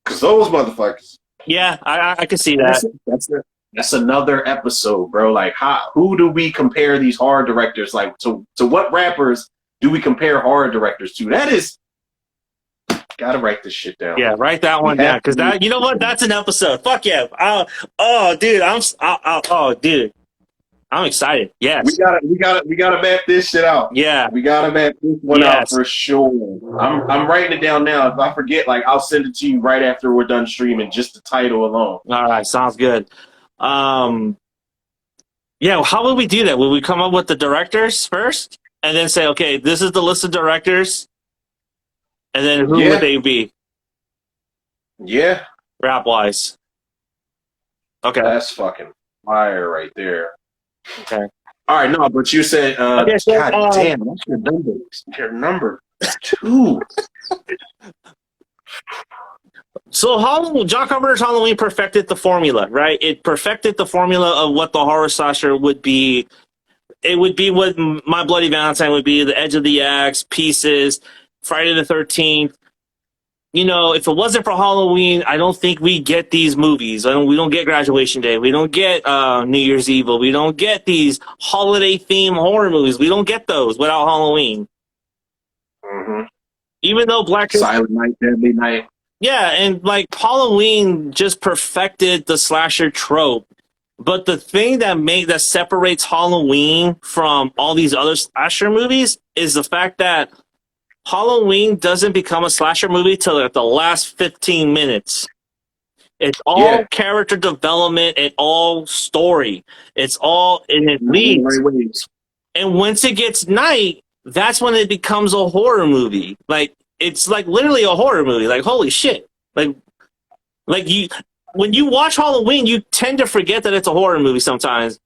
Because those motherfuckers. yeah. I can see that. That's another episode, bro. Like, who do we compare these horror directors? Like, to what rappers do we compare horror directors to? That is, gotta write this shit down. Yeah, write that one down because that. You know what? That's an episode. Fuck yeah. Oh, dude. Oh, dude. I'm excited. Yes. We gotta map this shit out. Yeah. We gotta map this one out for sure. I'm writing it down now. If I forget, like, I'll send it to you right after we're done streaming, just the title alone. All right. Sounds good. Yeah. How would we do that? Would we come up with the directors first and then say, okay, this is the list of directors, and then who would they be? Yeah. Rap wise. Okay. That's fucking fire right there. Okay. All right, no, but you said, Okay, so, God damn, that's your number. Your number 2. So John Carpenter's Halloween perfected the formula, right? It perfected the formula of what the horror slasher would be. It would be what My Bloody Valentine would be, The Edge of the Axe, Pieces, Friday the 13th. You know, if it wasn't for Halloween, I don't think we get these movies. We don't get Graduation Day. We don't get New Year's Evil. We don't get these holiday-themed horror movies. We don't get those without Halloween. Mm-hmm. Even though Silent Night, Deadly Night. Yeah, and like Halloween just perfected the slasher trope. But the thing that separates Halloween from all these other slasher movies is the fact that Halloween doesn't become a slasher movie till like the last 15 minutes. It's all character development and all story. It's all in it leads. And once it gets night, that's when it becomes a horror movie. Like it's like literally a horror movie. Like holy shit. Like you when you watch Halloween, you tend to forget that it's a horror movie sometimes.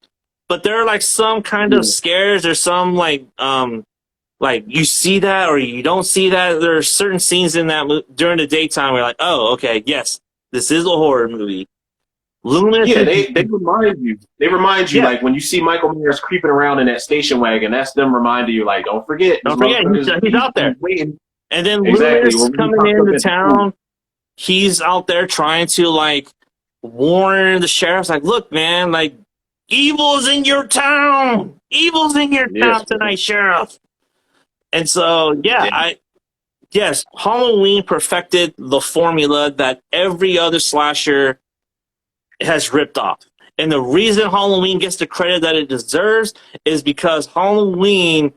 But there are like some kind of scares or some like you see that or you don't see that. There are certain scenes in that during the daytime where you're like, oh, okay, yes, this is a horror movie. Loomis. Yeah, they remind you. They remind you, like, when you see Michael Myers creeping around in that station wagon, that's them reminding you, like, don't forget. He's out there. Waiting. And then Loomis coming into town, he's out there trying to, like, warn the sheriff's like, look, man, like, evil's in your town. Evil's in your town tonight, sheriff. And so, yes, Halloween perfected the formula that every other slasher has ripped off. And the reason Halloween gets the credit that it deserves is because Halloween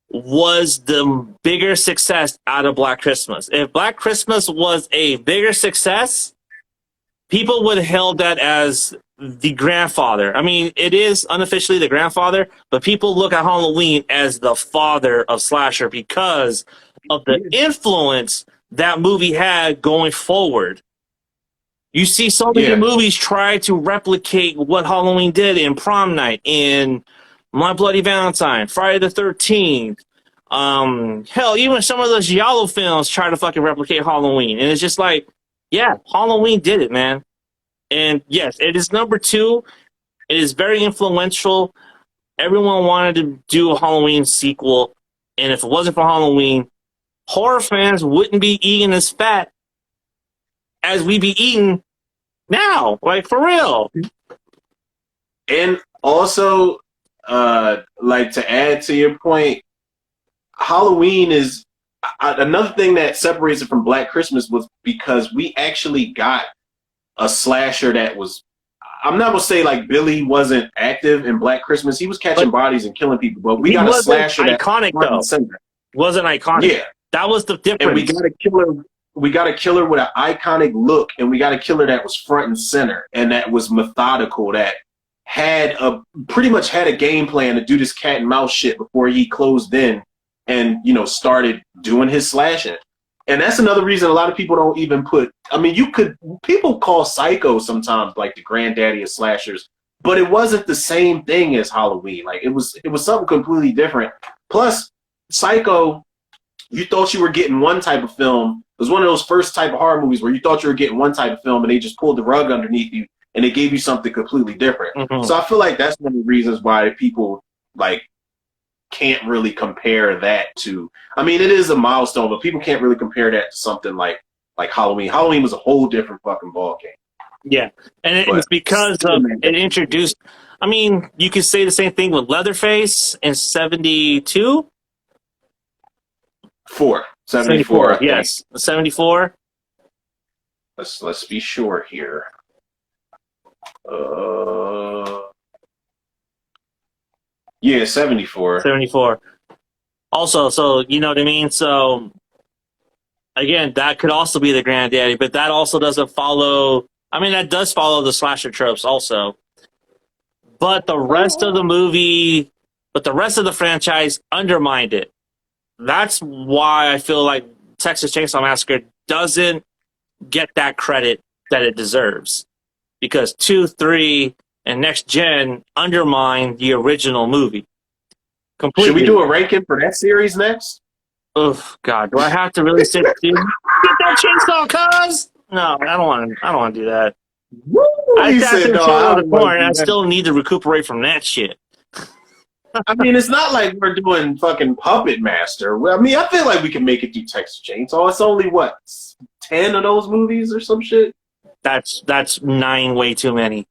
was the bigger success out of Black Christmas. If Black Christmas was a bigger success, people would have held that as the grandfather. I mean, it is unofficially the grandfather, but people look at Halloween as the father of slasher because of the influence that movie had going forward. You see so many movies try to replicate what Halloween did in Prom Night, in My Bloody Valentine, Friday the 13th. Hell, even some of those Giallo films try to fucking replicate Halloween. And it's just like, yeah, Halloween did it, man. And yes, it is number 2. It is very influential. Everyone wanted to do a Halloween sequel. And if it wasn't for Halloween, horror fans wouldn't be eating as fat as we be eating now. Like, for real. And also, like, to add to your point, Halloween is another thing that separates it from Black Christmas was because we actually got a slasher that was, I'm not gonna say like Billy wasn't active in Black Christmas. He was catching bodies and killing people, but we got a slasher that iconic though. Wasn't iconic. Yeah, that was the difference. And we got a killer. We got a killer with an iconic look, and we got a killer that was front and center, and that was methodical. That had pretty much had a game plan to do this cat and mouse shit before he closed in and started doing his slashing. And that's another reason a lot of people don't even put. I mean, people call Psycho sometimes like the granddaddy of slashers, but it wasn't the same thing as Halloween. Like it was something completely different. Plus, Psycho, you thought you were getting one type of film. It was one of those first type of horror movies where you thought you were getting one type of film, and they just pulled the rug underneath you and they gave you something completely different. Mm-hmm. So I feel like that's one of the reasons why people like can't really compare that to. I mean, it is a milestone, but people can't really compare that to something like Halloween. Halloween was a whole different fucking ballgame. Yeah, and it's because it introduced. I mean, you could say the same thing with Leatherface in 72. 74. Yes, 74. Let's be sure here. Yeah, 74. 74. Also, so you know what I mean? So again, that could also be the granddaddy, but that also doesn't follow. I mean, that does follow the slasher tropes also. But the rest of the movie, the rest of the franchise undermined it. That's why I feel like Texas Chainsaw Massacre doesn't get that credit that it deserves. Because 2, 3, and Next Gen undermine the original movie. Completely. Should we do a ranking for that series next? Oh God, do I have to really sit get that chainsaw, cuz? No, I don't want to do that. Woo! I said, no, I still need to recuperate from that shit. I mean, it's not like we're doing fucking Puppet Master. Well, I mean, I feel like we can make it through Texas Chainsaw. It's only, what, 10 of those movies or some shit? That's 9 way too many.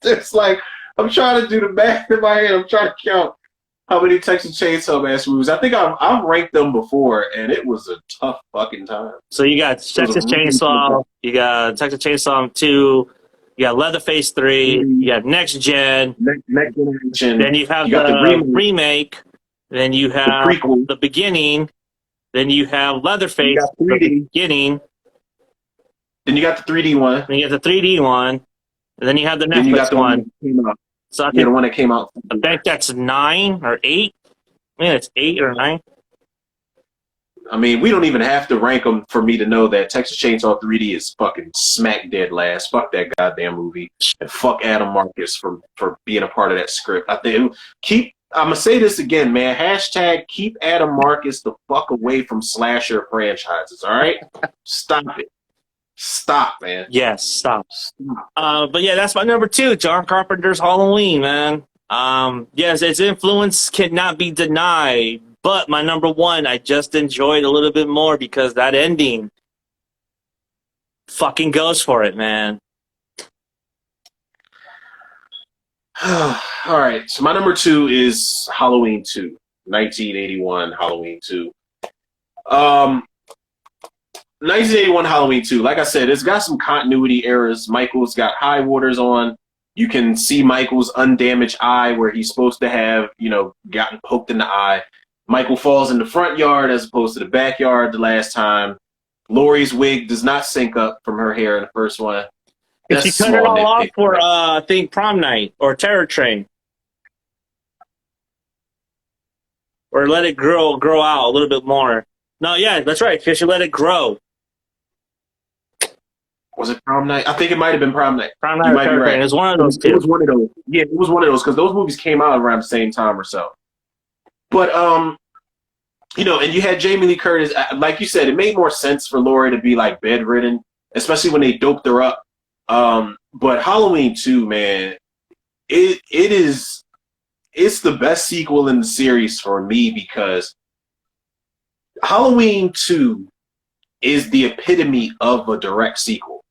It's like, I'm trying to do the math in my head. I'm trying to count how many Texas Chainsaw Massacre movies. I think I've ranked them before, and it was a tough fucking time. So you got Texas Chainsaw, you got Texas Chainsaw 2, you got Leatherface 3, you got Next Gen, Next Generation. then you have the remake, then you have the beginning, then you have Leatherface, the beginning. Then you got the 3D one. Then you have the 3D one, and then you have the Netflix one. So I think the one that came out. I think that's 9 or 8. I mean, it's 8 or 9. I mean, we don't even have to rank them for me to know that Texas Chainsaw 3D is fucking smack dead last. Fuck that goddamn movie. And fuck Adam Marcus for being a part of that script. I think I'm going to say this again, man. Hashtag keep Adam Marcus the fuck away from slasher franchises, all right? Stop it. Stop, man. Yes, stop. But yeah, that's my number 2, John Carpenter's Halloween, man. Yes, its influence cannot be denied. But my number 1, I just enjoyed a little bit more because that ending fucking goes for it, man. All right, so my number 2 is Halloween 2, 1981 Halloween 2. 1981 Halloween 2, like I said, it's got some continuity errors. Michael's got high waters on. You can see Michael's undamaged eye where he's supposed to have, gotten poked in the eye. Michael falls in the front yard as opposed to the backyard the last time. Laurie's wig does not sync up from her hair in the first one. Did she cut it all off for, I think, Prom Night or Terror Train? Or let it grow out a little bit more. No, yeah, that's right, because she let it grow. Was it Prom Night? I think it might have been Prom Night. Prom Night or Terror Train. It was one of those two. It was one of those. Yeah, it was one of those because those movies came out around the same time or so. But, and you had Jamie Lee Curtis. Like you said, it made more sense for Laurie to be, like, bedridden, especially when they doped her up. But Halloween 2, man, it's the best sequel in the series for me because Halloween 2 is the epitome of a direct sequel.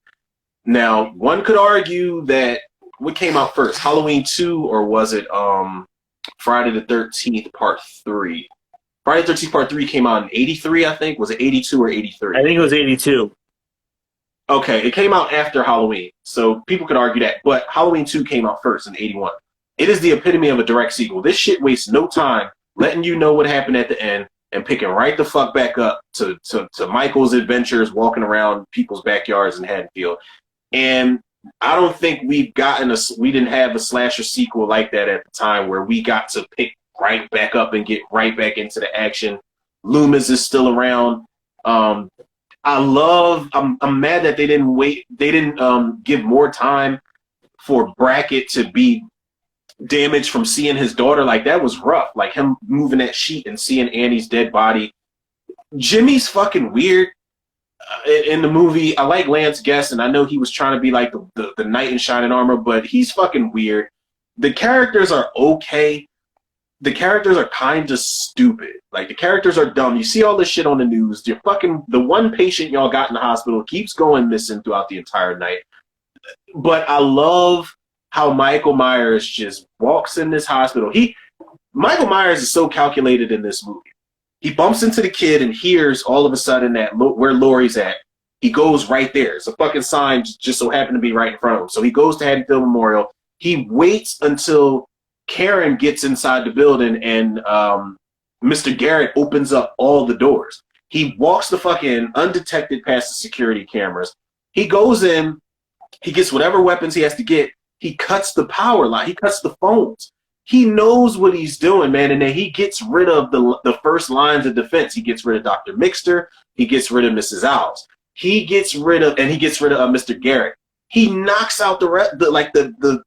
Now, one could argue that what came out first, Halloween 2, or was it Friday the 13th Part 3? Friday the 13th Part 3 came out in 83, I think. Was it 82 or 83? I think it was 82. Okay, it came out after Halloween, so people could argue that. But Halloween 2 came out first in 81. It is the epitome of a direct sequel. This shit wastes no time letting you know what happened at the end and picking right the fuck back up to Michael's adventures walking around people's backyards in Haddonfield. And I don't think we didn't have a slasher sequel like that at the time where we got to pick right back up and get right back into the action. Loomis is still around. I'm mad that they didn't give more time for Brackett to be damaged from seeing his daughter. Like, that was rough. Like, him moving that sheet and seeing Annie's dead body. Jimmy's fucking weird in the movie. I like Lance Guest, and I know he was trying to be like the knight in shining armor, but he's fucking weird. The characters are okay. The characters are kind of stupid. Like, the characters are dumb. You see all this shit on the news. The one patient y'all got in the hospital keeps going missing throughout the entire night. But I love how Michael Myers just walks in this hospital. Michael Myers is so calculated in this movie. He bumps into the kid and hears all of a sudden that where Laurie's at. He goes right there. It's a fucking sign just so happened to be right in front of him. So he goes to Haddonfield Memorial. He waits until Karen gets inside the building and Mr. Garrett opens up all the doors. He walks the fucking undetected past the security cameras. He goes in. He gets whatever weapons he has to get. He cuts the power line. He cuts the phones. He knows what he's doing, man. And then he gets rid of the first lines of defense. He gets rid of Dr. Mixter. He gets rid of Mrs. Owls. He gets rid of Mr. Garrett. He knocks out the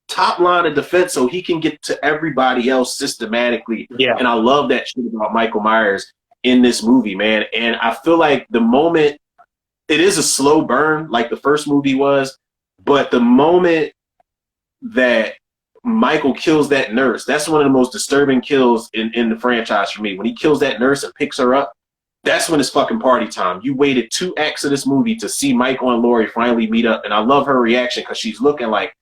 top line of defense so he can get to everybody else systematically. Yeah. And I love that shit about Michael Myers in this movie, man. And I feel like the moment, it is a slow burn like the first movie was, but the moment that Michael kills that nurse, that's one of the most disturbing kills in the franchise for me. When he kills that nurse and picks her up, that's when it's fucking party time. You waited 2 acts of this movie to see Michael and Laurie finally meet up, and I love her reaction because she's looking like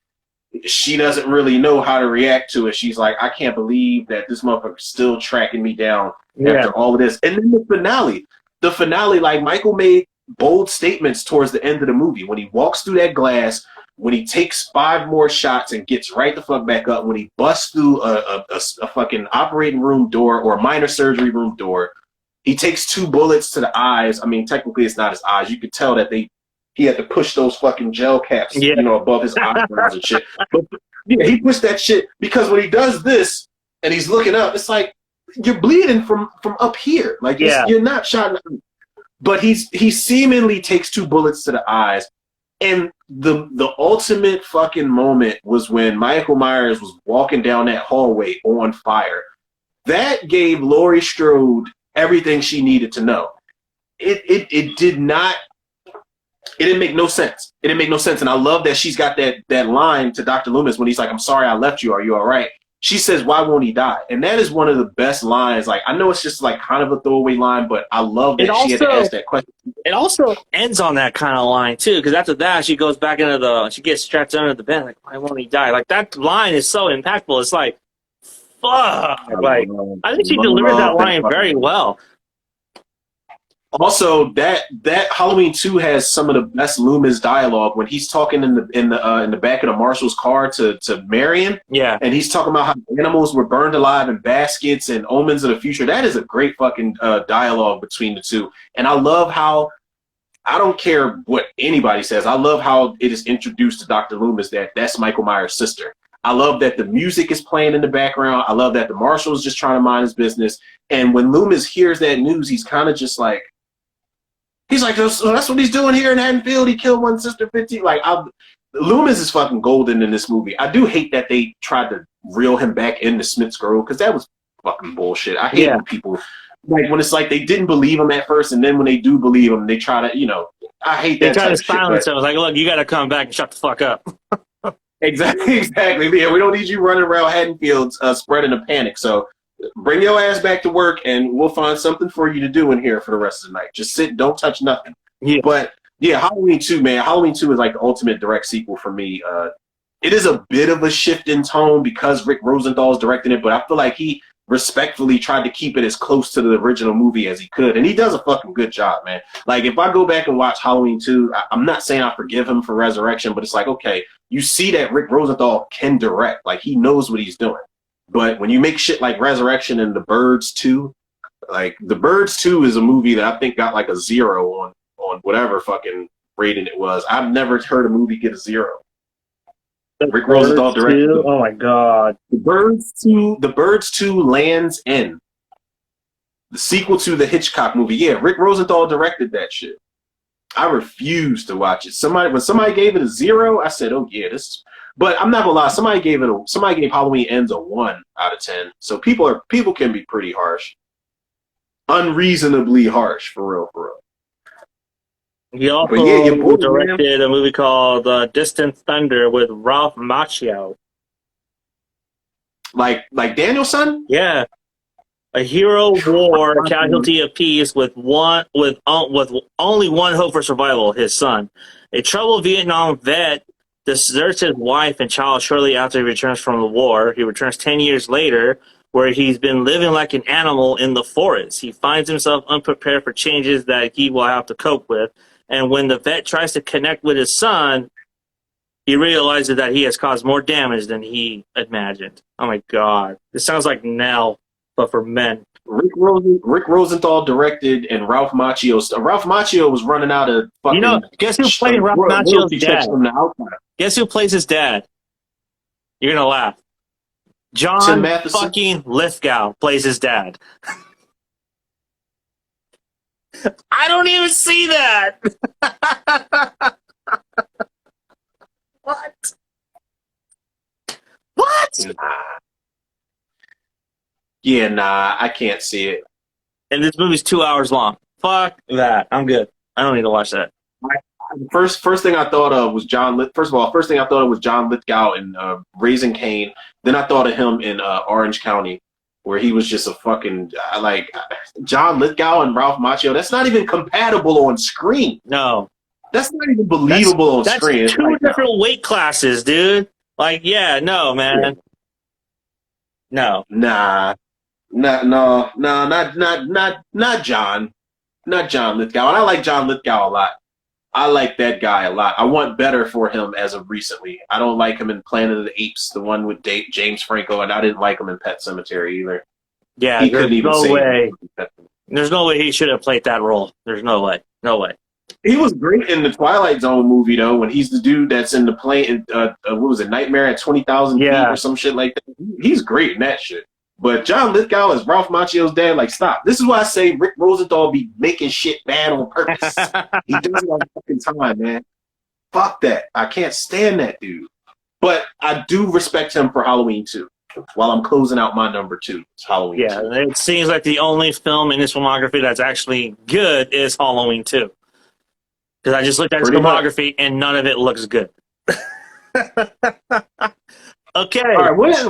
she doesn't really know how to react to it. She's like, I can't believe that this motherfucker's still tracking me down after all of this. And then the finale, like, Michael made bold statements towards the end of the movie. When he walks through that glass, when he takes 5 more shots and gets right the fuck back up, when he busts through a fucking operating room door or a minor surgery room door, he takes 2 bullets to the eyes. I mean, technically it's not his eyes. You could tell that he had to push those fucking gel caps, above his eyebrows and shit. But yeah, he pushed that shit because when he does this and he's looking up, it's like you're bleeding from up here. Like, you're not shot. But he seemingly takes 2 bullets to the eyes. And the ultimate fucking moment was when Michael Myers was walking down that hallway on fire. That gave Laurie Strode everything she needed to know. It didn't make no sense. It didn't make no sense. And I love that she's got that line to Dr. Loomis when he's like, I'm sorry I left you. Are you all right? She says, why won't he die? And that is one of the best lines. Like, I know it's just like kind of a throwaway line, but I love that she had to ask that question. It also ends on that kind of line, too, because after that, she goes back she gets strapped under the bed, like, why won't he die? Like, that line is so impactful. It's like, fuck. Like, I think she delivered that line very well. Also, that Halloween 2 has some of the best Loomis dialogue when he's talking in the back of the marshal's car to Marion. Yeah, and he's talking about how animals were burned alive in baskets and omens of the future. That is a great fucking dialogue between the two. And I love how, I don't care what anybody says, I love how it is introduced to Dr. Loomis that's Michael Myers' sister. I love that the music is playing in the background. I love that the marshal is just trying to mind his business. And when Loomis hears that news, he's kind of just like, he's like, so that's what he's doing here in Haddonfield. He killed one sister 15. Like, Loomis is fucking golden in this movie. I do hate that they tried to reel him back into Smith's Grove because that was fucking bullshit. I hate when people, like, when it's like they didn't believe him at first, and then when they do believe him, they try to, I hate that. They try to silence him. Like, look, you got to come back and shut the fuck up. Exactly. Yeah, we don't need you running around Haddonfield spreading a panic. So bring your ass back to work, and we'll find something for you to do in here for the rest of the night. Just sit, don't touch nothing. Yeah. But yeah, Halloween 2, man. Halloween 2 is like the ultimate direct sequel for me. It is a bit of a shift in tone because Rick Rosenthal is directing it, but I feel like he respectfully tried to keep it as close to the original movie as he could, and he does a fucking good job, man. Like, if I go back and watch Halloween 2, I'm not saying I forgive him for Resurrection, but it's like, okay, you see that Rick Rosenthal can direct. Like, he knows what he's doing. But when you make shit like Resurrection and The Birds 2, like, The Birds 2 is a movie that I think got like a 0 on whatever fucking rating it was. I've never heard a movie get a 0. Rick Rosenthal directed it. Oh my god. The Birds 2 Lands End. The sequel to the Hitchcock movie. Yeah, Rick Rosenthal directed that shit. I refused to watch it. When somebody gave it a 0, I said, "Oh yeah, this is." But I'm not gonna lie. Somebody gave Halloween Ends a 1 out of 10. So people can be pretty harsh, unreasonably harsh, for real, for real. He also But yeah, your boy, directed a movie called Distant Thunder with Ralph Macchio. Like Danielson. Yeah. A hero of war, a casualty of peace, with only one hope for survival: his son. A troubled Vietnam vet deserts his wife and child shortly after he returns from the war. He returns 10 years later, where he's been living like an animal in the forest. He finds himself unprepared for changes that he will have to cope with. And when the vet tries to connect with his son, he realizes that he has caused more damage than he imagined. Oh my God. This sounds like Nell, but for men. Rick Rosenthal directed, and Ralph Macchio. Ralph Macchio was running out of fucking. Guess who played Ralph Macchio's dad? From the outside. Guess who plays his dad? You're gonna laugh. John fucking Lithgow plays his dad. I don't even see that. What? Nah. Yeah, nah, I can't see it. And this movie's 2 hours long. Fuck that. I'm good. I don't need to watch that. First thing I thought of was first thing I thought of was John Lithgow in Raising Cain. Then I thought of him in Orange County, where he was just a fucking John Lithgow and Ralph Macchio. That's not even compatible on screen. No, that's not even believable on screen. That's two different weight classes, dude. Like, yeah, no, man, no, nah, not John, not John Lithgow. And I like John Lithgow a lot. I like that guy a lot. I want better for him as of recently. I don't like him in Planet of the Apes, the one with James Franco, and I didn't like him in Pet Sematary either. Yeah, he couldn't even say. There's no way he should have played that role. There's no way. No way. He was great in the Twilight Zone movie, though, when he's the dude that's in the plane. What was it, Nightmare at 20,000 feet or some shit like that? He's great in that shit. But John Lithgow as Ralph Macchio's dad, like, stop. This is why I say Rick Rosenthal be making shit bad on purpose. He does it all the fucking time, man. Fuck that. I can't stand that dude. But I do respect him for Halloween 2. While I'm closing out my number 2, it's Halloween 2. Yeah, it seems like the only film in his filmography that's actually good is Halloween 2. Because I just looked at his filmography and none of it looks good. Okay. All right, what is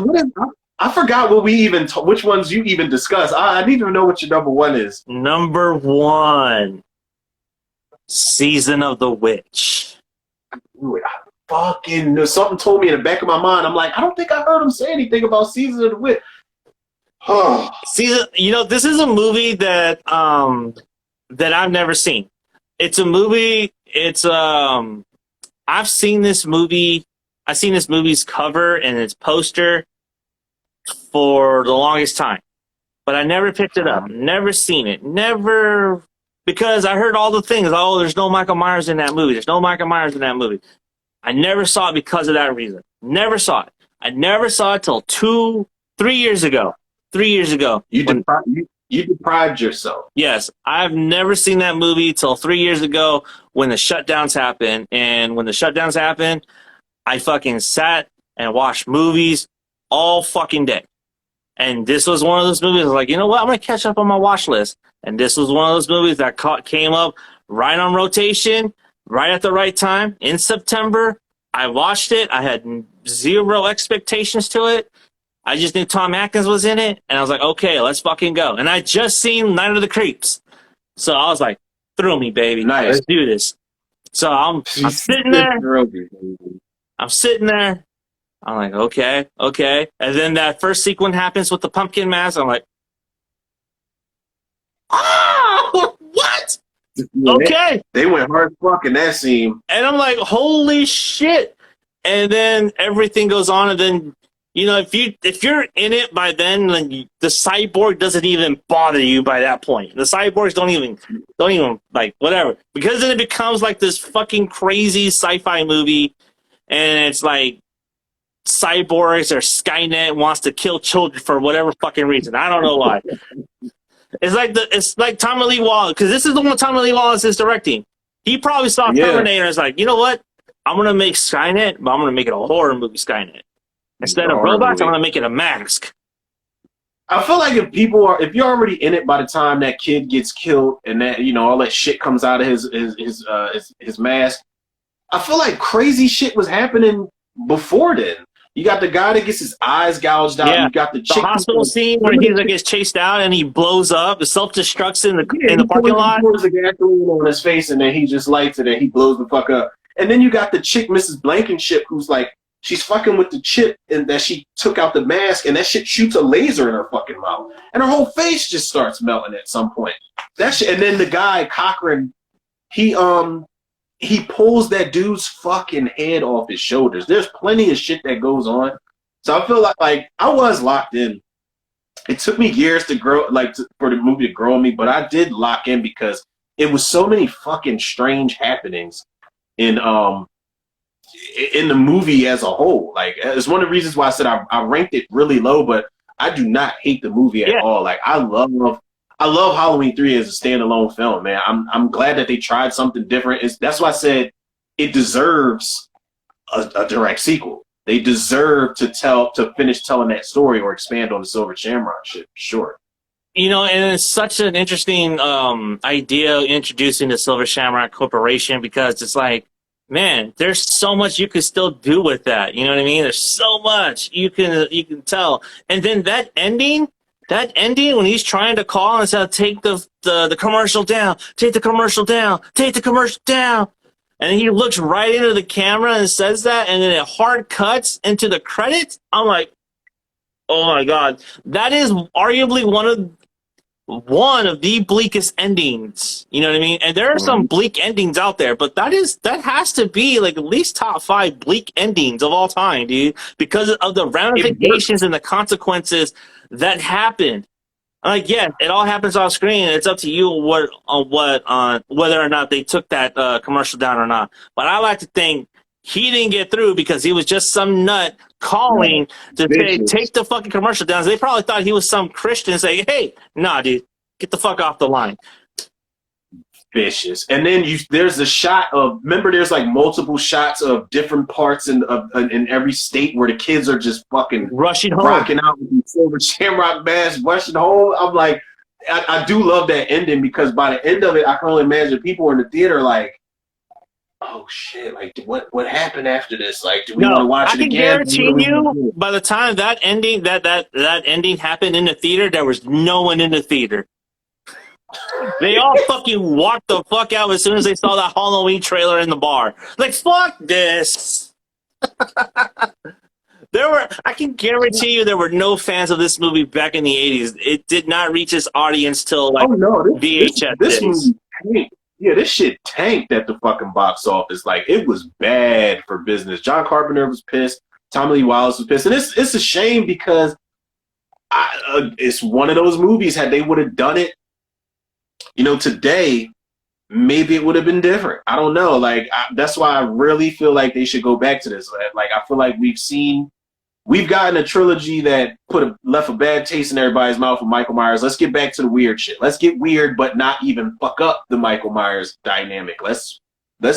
I forgot what we even which ones you even discussed. I didn't even know what your number 1 is. Number 1, Season of the Witch. Fucking something told me in the back of my mind. I'm like, I don't think I heard him say anything about Season of the Witch. This is a movie that that I've never seen. It's a movie. I've seen this movie. I've seen this movie's cover and its poster for the longest time, but I never picked it up. Never seen it. Never, because I heard all the things. Oh, there's no Michael Myers in that movie. There's no Michael Myers in that movie. I never saw it because of that reason. Never saw it. I never saw it till 3 years ago. 3 years ago. You deprived yourself. Yes, I've never seen that movie till 3 years ago when the shutdowns happened. And when the shutdowns happened, I fucking sat and watched movies all fucking day. And this was one of those movies I was like, you know what? I'm going to catch up on my watch list. And this was one of those movies that came up right on rotation, right at the right time. In September, I watched it. I had zero expectations to it. I just knew Tom Atkins was in it. And I was like, okay, let's fucking go. And I just seen Night of the Creeps. So I was like, through me, baby. Nice. Let's do this. So I'm sitting there. I'm sitting there. I'm like, okay. And then that first sequence happens with the pumpkin mask. I'm like, oh, what? Yeah, okay. They went hard fuck in that scene. And I'm like, holy shit. And then everything goes on. And then, if you're in it by then, the cyborg doesn't even bother you by that point. The cyborgs don't even like, whatever. Because then it becomes like this fucking crazy sci-fi movie. And it's like, cyborgs or Skynet wants to kill children for whatever fucking reason. I don't know why. It's like Tommy Lee Wallace, because this is the one Tommy Lee Wallace is directing. He probably saw Terminator and is like, you know what? I'm gonna make Skynet, but I'm gonna make it a horror movie Skynet. Instead of robots, I'm gonna make it a mask. I feel like if you're already in it by the time that kid gets killed and that all that shit comes out of his mask, I feel like crazy shit was happening before then. You got the guy that gets his eyes gouged out. Yeah. You got the chick hospital scene where he gets chased out and he blows up, self-destructs in the parking lot. He pours the gasoline on his face and then he just lights it and he blows the fuck up. And then you got the chick, Mrs. Blankenship, who's like, she's fucking with the chip and that she took out the mask and that shit shoots a laser in her fucking mouth. And her whole face just starts melting at some point. That shit. And then the guy, Cochran, he pulls that dude's fucking head off his shoulders. There's plenty of shit that goes on. So I feel like I was locked in. It took me years to grow, for the movie to grow on me, but I did lock in because it was so many fucking strange happenings in the movie as a whole. Like, it's one of the reasons why I said I ranked it really low, but I do not hate the movie at all. Like, I love Halloween 3 as a standalone film, man. I'm glad that they tried something different. That's why I said it deserves a direct sequel. They deserve to finish telling that story or expand on the Silver Shamrock shit, for sure. And it's such an interesting idea introducing the Silver Shamrock Corporation, because it's like, man, there's so much you could still do with that. You know what I mean? There's so much you can tell. And then that ending when he's trying to call and say, take the commercial down, take the commercial down, take the commercial down. And he looks right into the camera and says that, and then it hard cuts into the credits. I'm like, oh my God. That is arguably one of the bleakest endings. You know what I mean? And there are some bleak endings out there, but that has to be like at least top 5 bleak endings of all time, dude, because of the ramifications and the consequences that happen. Like, yeah, it all happens off screen. It's up to you whether or not they took that commercial down or not. But I like to think he didn't get through because he was just some nut calling to say, take the fucking commercial down. So they probably thought he was some Christian saying, hey, nah, dude, get the fuck off the line. Vicious. And then there's a shot of, remember there's like multiple shots of different parts in every state where the kids are just fucking rushing home, rocking out with the Silver Shamrock mask, rushing home. I'm like, I do love that ending, because by the end of it, I can only imagine people were in the theater like, oh shit, like what happened after this? Like, do we want to watch it again? I can guarantee you, by the time that ending happened in the theater, there was no one in the theater. They all fucking walked the fuck out as soon as they saw that Halloween trailer in the bar. Like, fuck this. I can guarantee you there were no fans of this movie back in the 80s. It did not reach its audience till VHS this days. Movie, this shit tanked at the fucking box office. Like, it was bad for business. John Carpenter was pissed. Tommy Lee Wallace was pissed. And it's a shame because it's one of those movies, had they would have done it, today, maybe it would have been different. I don't know. Like, that's why I really feel like they should go back to this. Like, I feel like we've gotten a trilogy that left a bad taste in everybody's mouth with Michael Myers. Let's get back to the weird shit. Let's get weird, but not even fuck up the Michael Myers dynamic. Let's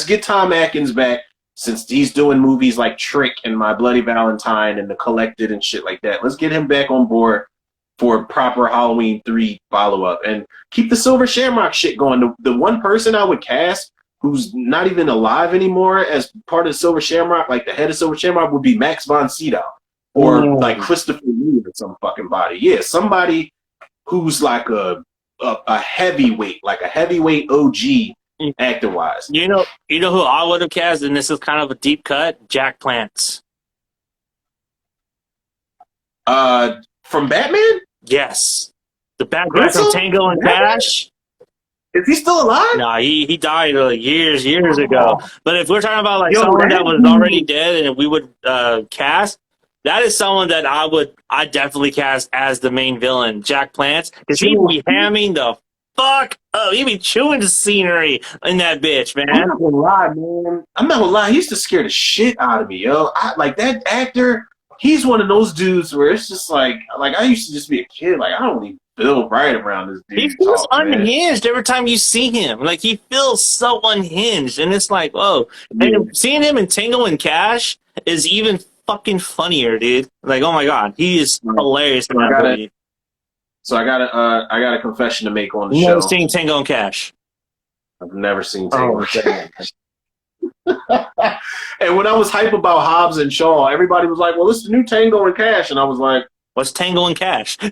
get Tom Atkins back, since he's doing movies like Trick and My Bloody Valentine and The Collected and shit like that. Let's get him back on board for a proper Halloween 3 follow-up and keep the Silver Shamrock shit going. The one person I would cast who's not even alive anymore as part of the Silver Shamrock, like the head of Silver Shamrock, would be Max von Sydow or like Christopher Lee or some fucking body. Yeah, somebody who's like a heavyweight, like a heavyweight OG actor-wise. You know who I would have cast, and this is kind of a deep cut? Jack Palance. From Batman? Yes. The bad guy from Tango and Cash. Is he still alive? No, he died years ago. But if we're talking about like someone that was already dead and we would cast, that is someone that I definitely cast as the main villain, Jack Palance, because he'd be hamming the fuck up. He'd be chewing the scenery in that bitch, man. I'm not gonna lie, man. I'm not gonna lie. He used to scare the shit out of me, yo. Like that actor. He's one of those dudes where it's just like I used to just be a kid. Like, I don't even feel right around this He dude feels talk, man. unhinged every time you see him. Like, he feels so unhinged. And it's like, whoa. Yeah. And seeing him in Tango and Cash is even fucking funnier, dude. Like, oh my God. He is hilarious in that movie. So I got a confession to make on the You show. never seen Tango and Cash? I've never seen Tango and Cash. And when I was hype about Hobbs and Shaw, everybody was like, well, it's the new Tango and Cash. And I was like, what's Tango and Cash? no,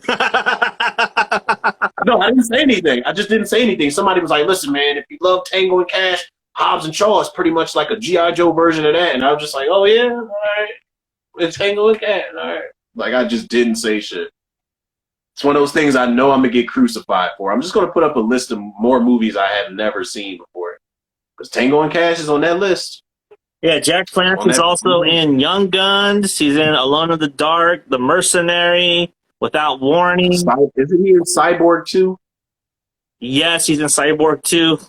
I didn't say anything. I just didn't say anything. Somebody was like, listen, man, if you love Tango and Cash, Hobbs and Shaw is pretty much like a G.I. Joe version of that. And I was just like, oh, yeah, all right. It's Tango and Cash, all right. Like, I just didn't say shit. It's one of those things I know I'm going to get crucified for. I'm just going to put up a list of more movies I have never seen before. Because Tango and Cash is on that list. Yeah, Jack Palance is also in Young Guns. He's in Alone in the Dark, The Mercenary, Without Warning. Isn't he in Cyborg 2? Yes, he's in Cyborg 2.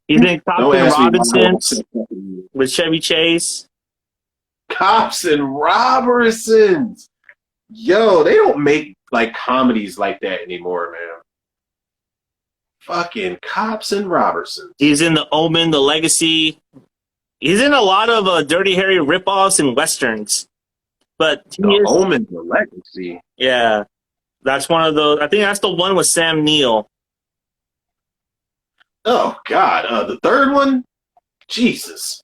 He's in Cops and Robinsons with Chevy Chase. Cops and Robinsons. Yo, they don't make like comedies like that anymore, man. Fucking Cops and Robinsons. He's in The Omen, The Legacy. He's in a lot of Dirty Harry ripoffs and westerns. But Omen, The Legacy. Yeah, that's one of those. I think that's the one with Sam Neill. Oh God, the third one, Jesus.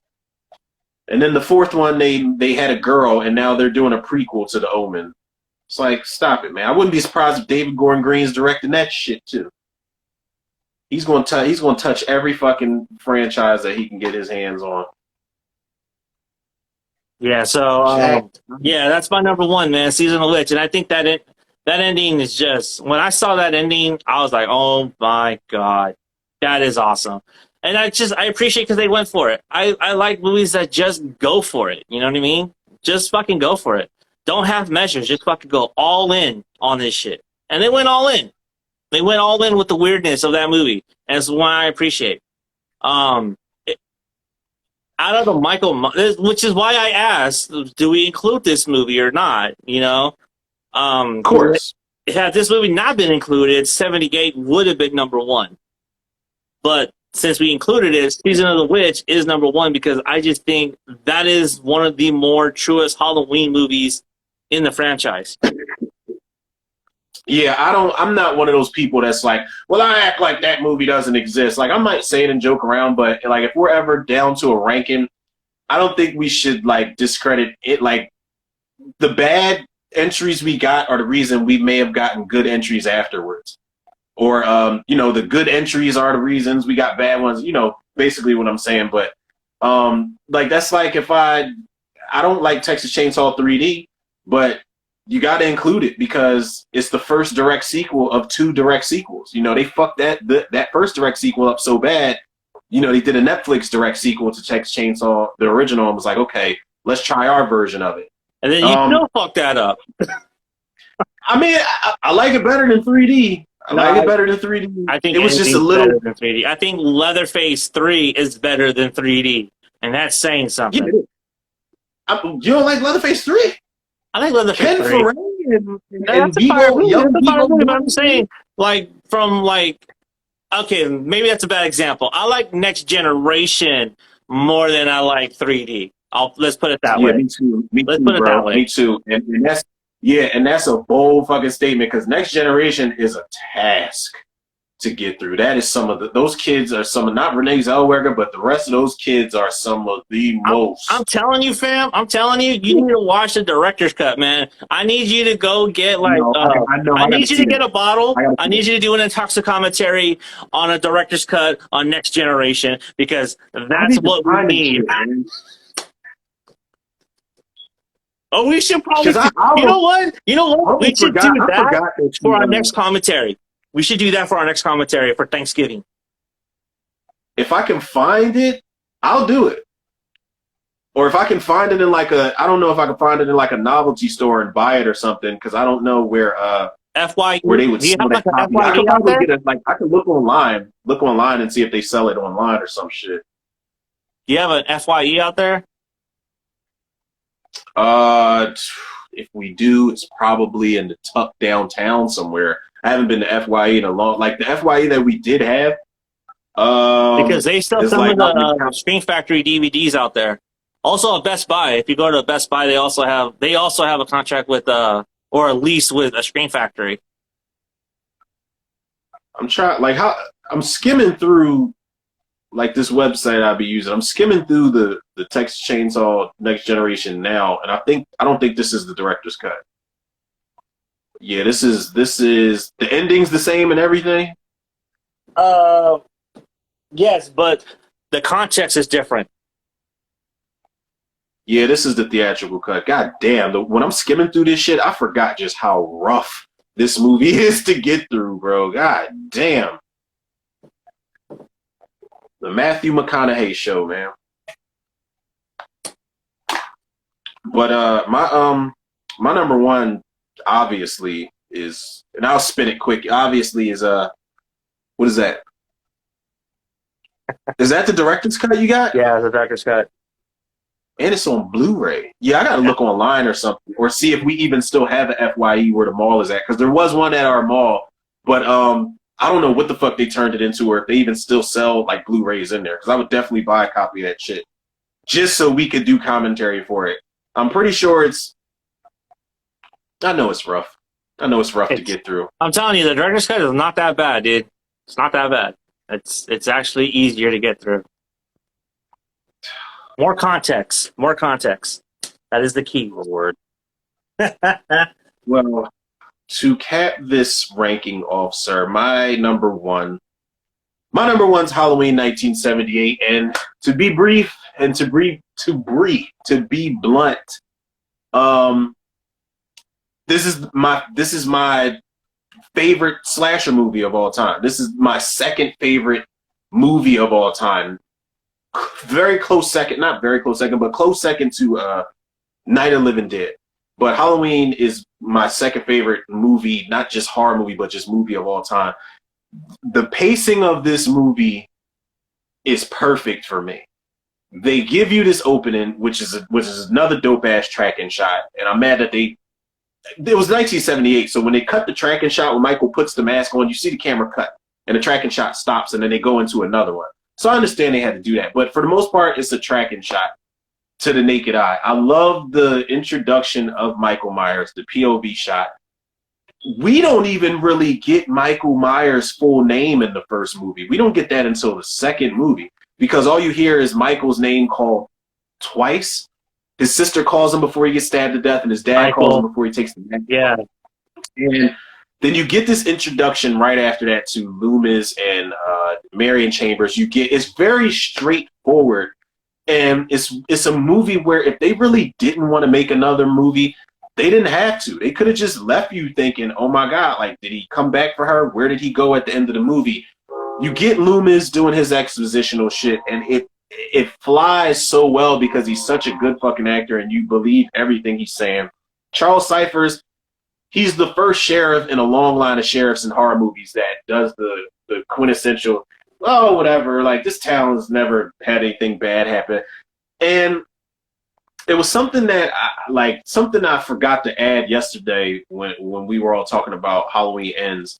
And then the fourth one, they had a girl, and now they're doing a prequel to The Omen. It's like, stop it, man. I wouldn't be surprised if David Gordan Green's directing that shit too. He's going to touch every fucking franchise that he can get his hands on. Yeah, so yeah, that's my number one, man. Season of the Witch, and I think that ending is just, when I saw that ending, I was like, oh my God, that is awesome. And I appreciate because they went for it. I like movies that just go for it. You know what I mean? Just fucking go for it. Don't have measures. Just fucking go all in on this shit. And they went all in. They went all in with the weirdness of that movie. And it's why I appreciate. Out of the Michael, which is why I asked, do we include this movie or not? You know? Of course. Had this movie not been included, 78 would have been number one. But since we included it, Season of the Witch is number one because I just think that is one of the more truest Halloween movies in the franchise. Yeah, I'm not one of those people that's like, well, I act like that movie doesn't exist. Like, I might say it and joke around, but like, if we're ever down to a ranking, I don't think we should like discredit it. Like, the bad entries we got are the reason we may have gotten good entries afterwards. Or, the good entries are the reasons we got bad ones, basically what I'm saying. But, like, that's like if I don't like Texas Chainsaw 3D, but you got to include it because it's the first direct sequel of 2 direct sequels. They fucked that first direct sequel up so bad. They did a Netflix direct sequel to Texas Chainsaw, the original, and was like, okay, let's try our version of it. And then you still fucked that up. I mean, I like it better than 3D. I like it better than 3D. I think it was just a little better than 3D. I think Leatherface 3 is better than 3D, and that's saying something. Yeah, you don't like Leatherface 3? I like Leatherface Ken 3. Foray and but I'm saying, okay, maybe that's a bad example. I like Next Generation more than I like 3D. Let's put it that way. Me too. Let's put it that way. Me too. And that's a bold fucking statement because Next Generation is a task to get through. That is those kids are not Renee Zellweger, but the rest of those kids are some of the most. I'm telling you, fam. I'm telling you, you need to watch the director's cut, man. I need you to go get I need you to get a bottle. I need you to do an intoxicommentary on a director's cut on Next Generation because that's what we need. Oh, we should probably. You know what? We should do that for our next commentary. We should do that for our next commentary for Thanksgiving. If I can find it, I'll do it. Or if I can find it in I don't know if I can find it in like a novelty store and buy it or something because I don't know where FYE. Where they would do you sell have that like copy. FYE out there? I can look online and see if they sell it online or some shit. Do you have an FYE out there? If we do, it's probably in the tuck downtown somewhere. I haven't been to FYE in a long. Like the FYE that we did have, because they sell it's some like of the Screen Factory DVDs out there. Also, at Best Buy, if you go to Best Buy, they also have a contract with or a lease with a Screen Factory. I'm trying like how I'm skimming through like this website I'll be using. I'm skimming through the Texas Chainsaw Next Generation now, and I don't think this is the director's cut. Yeah, this is the ending's the same and everything. Yes, but the context is different. Yeah, this is the theatrical cut. God damn, when I'm skimming through this shit, I forgot just how rough this movie is to get through, bro. God damn. The Matthew McConaughey show, man. But my number one obviously is, and I'll spin it quick. Obviously is what is that? Is that the director's cut you got? Yeah, the director's cut. And it's on Blu-ray. Yeah, I gotta look online or something, or see if we even still have an FYE where the mall is at, because there was one at our mall, but I don't know what the fuck they turned it into, or if they even still sell like Blu-rays in there. Because I would definitely buy a copy of that shit just so we could do commentary for it. I'm pretty sure it's. I know it's rough. I know it's rough to get through. I'm telling you, the director's cut is not that bad, dude. It's not that bad. It's actually easier to get through. More context. More context. That is the key word. Well, to cap this ranking off, sir, my number one's Halloween 1978, and to be brief and to be blunt, this is my favorite slasher movie of all time. This is my second favorite movie of all time. Very close second, not very close second, but close second to Night of the Living Dead. But Halloween is my second favorite movie, not just horror movie, but just movie of all time. The pacing of this movie is perfect for me. They give you this opening, which is another dope ass tracking shot, and I'm mad that it was 1978, so when they cut the tracking shot when Michael puts the mask on, you see the camera cut, and the tracking shot stops, and then they go into another one. So I understand they had to do that, but for the most part, it's a tracking shot to the naked eye. I love the introduction of Michael Myers, the POV shot. We don't even really get Michael Myers' full name in the first movie. We don't get that until the second movie, because all you hear is Michael's name called twice. His sister calls him before he gets stabbed to death, and his dad calls him before he takes the mask. Yeah. And then you get this introduction right after that to Loomis and Marion Chambers. It's very straightforward, and it's a movie where if they really didn't want to make another movie, they didn't have to. They could have just left you thinking, oh my God, like, did he come back for her? Where did he go at the end of the movie? You get Loomis doing his expositional shit, and it flies so well because he's such a good fucking actor, and you believe everything he's saying. Charles Cyphers, he's the first sheriff in a long line of sheriffs in horror movies that does the quintessential, oh, whatever, like, this town's never had anything bad happen. And it was something that I forgot to add yesterday when we were all talking about Halloween Ends.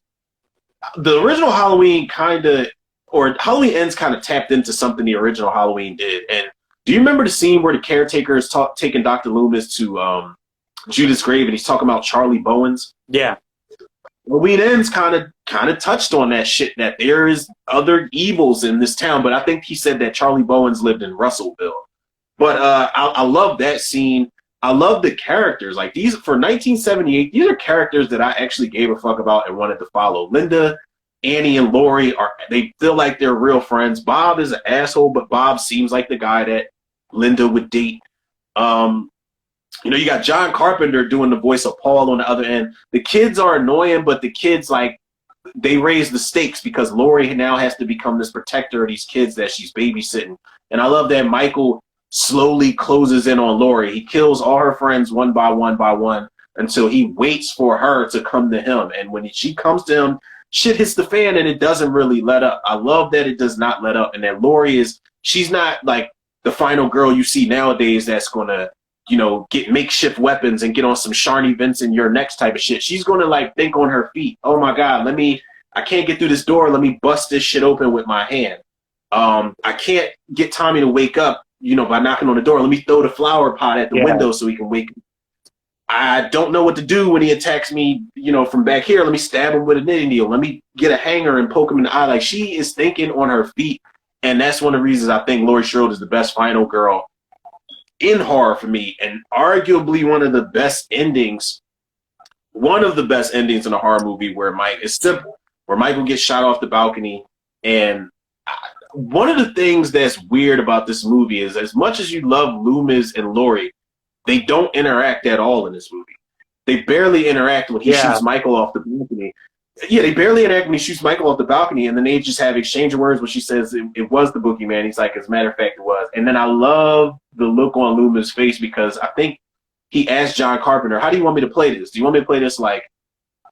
The original Halloween Halloween Ends kind of tapped into something the original Halloween did. And do you remember the scene where the caretaker is taking Dr. Loomis to Judith's grave, and he's talking about Charlie Bowens? Yeah. Halloween Ends kind of touched on that shit, that there is other evils in this town, but I think he said that Charlie Bowens lived in Russellville. But I love that scene. I love the characters. Like, these, for 1978, these are characters that I actually gave a fuck about and wanted to follow. Linda, Annie, and Lori they feel like they're real friends. Bob is an asshole, but Bob seems like the guy that Linda would date. You got John Carpenter doing the voice of Paul on the other end. The kids are annoying, but the kids, like, they raise the stakes because Lori now has to become this protector of these kids that she's babysitting. And I love that Michael slowly closes in on Lori. He kills all her friends one by one until he waits for her to come to him. And when she comes to him, shit hits the fan, and it doesn't really let up. I love that it does not let up, and that Lori she's not like the final girl you see nowadays that's going to get makeshift weapons and get on some Sharni Vincent your next type of shit. She's going to like think on her feet. Oh my God, I can't get through this door. Let me bust this shit open with my hand. I can't get Tommy to wake up, by knocking on the door. Let me throw the flower pot at the window so he can wake up. I don't know what to do when he attacks me, from back here. Let me stab him with a knitting needle. Let me get a hanger and poke him in the eye. Like, she is thinking on her feet. And that's one of the reasons I think Laurie Strode is the best final girl in horror for me. And arguably one of the best endings in a horror movie where it's simple, where Michael gets shot off the balcony. And one of the things that's weird about this movie is, as much as you love Loomis and Laurie, they don't interact at all in this movie. They barely interact when he shoots Michael off the balcony. Yeah, they barely interact when he shoots Michael off the balcony, and then they just have exchange of words where she says it was the boogeyman. He's like, as a matter of fact, it was. And then I love the look on Loomis' face, because I think he asked John Carpenter, how do you want me to play this? Do you want me to play this like,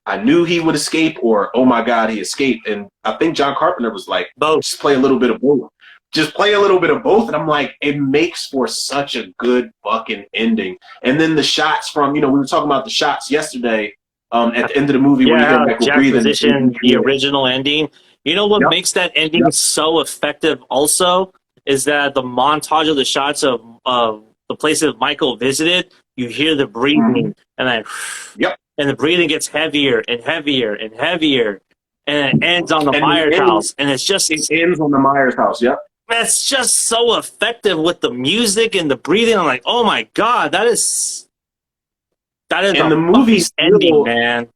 I knew he would escape, or, oh my God, he escaped? And I think John Carpenter was like, both. Just play a little bit of both. Just play a little bit of both. And I'm like, it makes for such a good fucking ending. And then the shots from, we were talking about the shots yesterday at the end of the movie where you hear Michael breathing. The original ending. You know what makes that ending so effective also is that the montage of the shots of the places Michael visited, you hear the breathing and then and the breathing gets heavier and heavier and heavier, and it ends on the Myers house. And it ends on the Myers house, That's just so effective with the music and the breathing. I'm like, oh my God, that is and the movie's ending, man.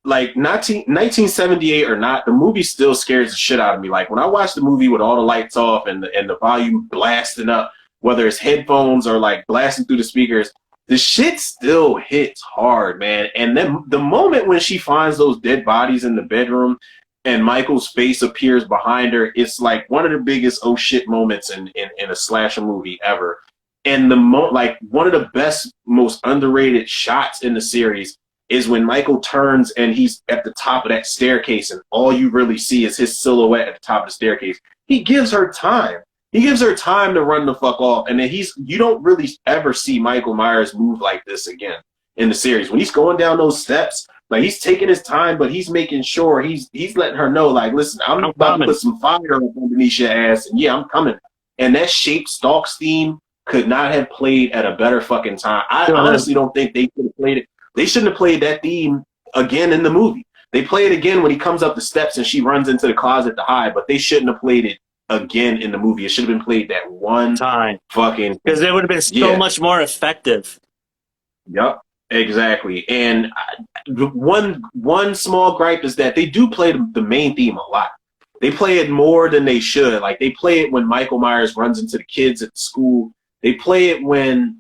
Like 1978 or not, the movie still scares the shit out of me. Like, when I watch the movie with all the lights off and the volume blasting up, whether it's headphones or like blasting through the speakers, the shit still hits hard, man. And then the moment when she finds those dead bodies in the bedroom and Michael's face appears behind her, it's like one of the biggest oh shit moments in a slasher movie ever. And one of the best, most underrated shots in the series is when Michael turns and he's at the top of that staircase and all you really see is his silhouette at the top of the staircase. He gives her time. He gives her time to run the fuck off. And then you don't really ever see Michael Myers move like this again in the series. When he's going down those steps, like, he's taking his time, but he's making sure he's letting her know, like, listen, I'm about to put some fire up underneath your ass, and I'm coming. And that Shape Stalks theme could not have played at a better fucking time. I honestly don't think they could have played it. They shouldn't have played that theme again in the movie. They play it again when he comes up the steps and she runs into the closet to hide, but they shouldn't have played it again in the movie. It should have been played that one time fucking, because it would have been so much more effective. Yep, exactly. And one small gripe is that they do play the main theme a lot. They play it more than they should. Like, they play it when Michael Myers runs into the kids at the school. They play it when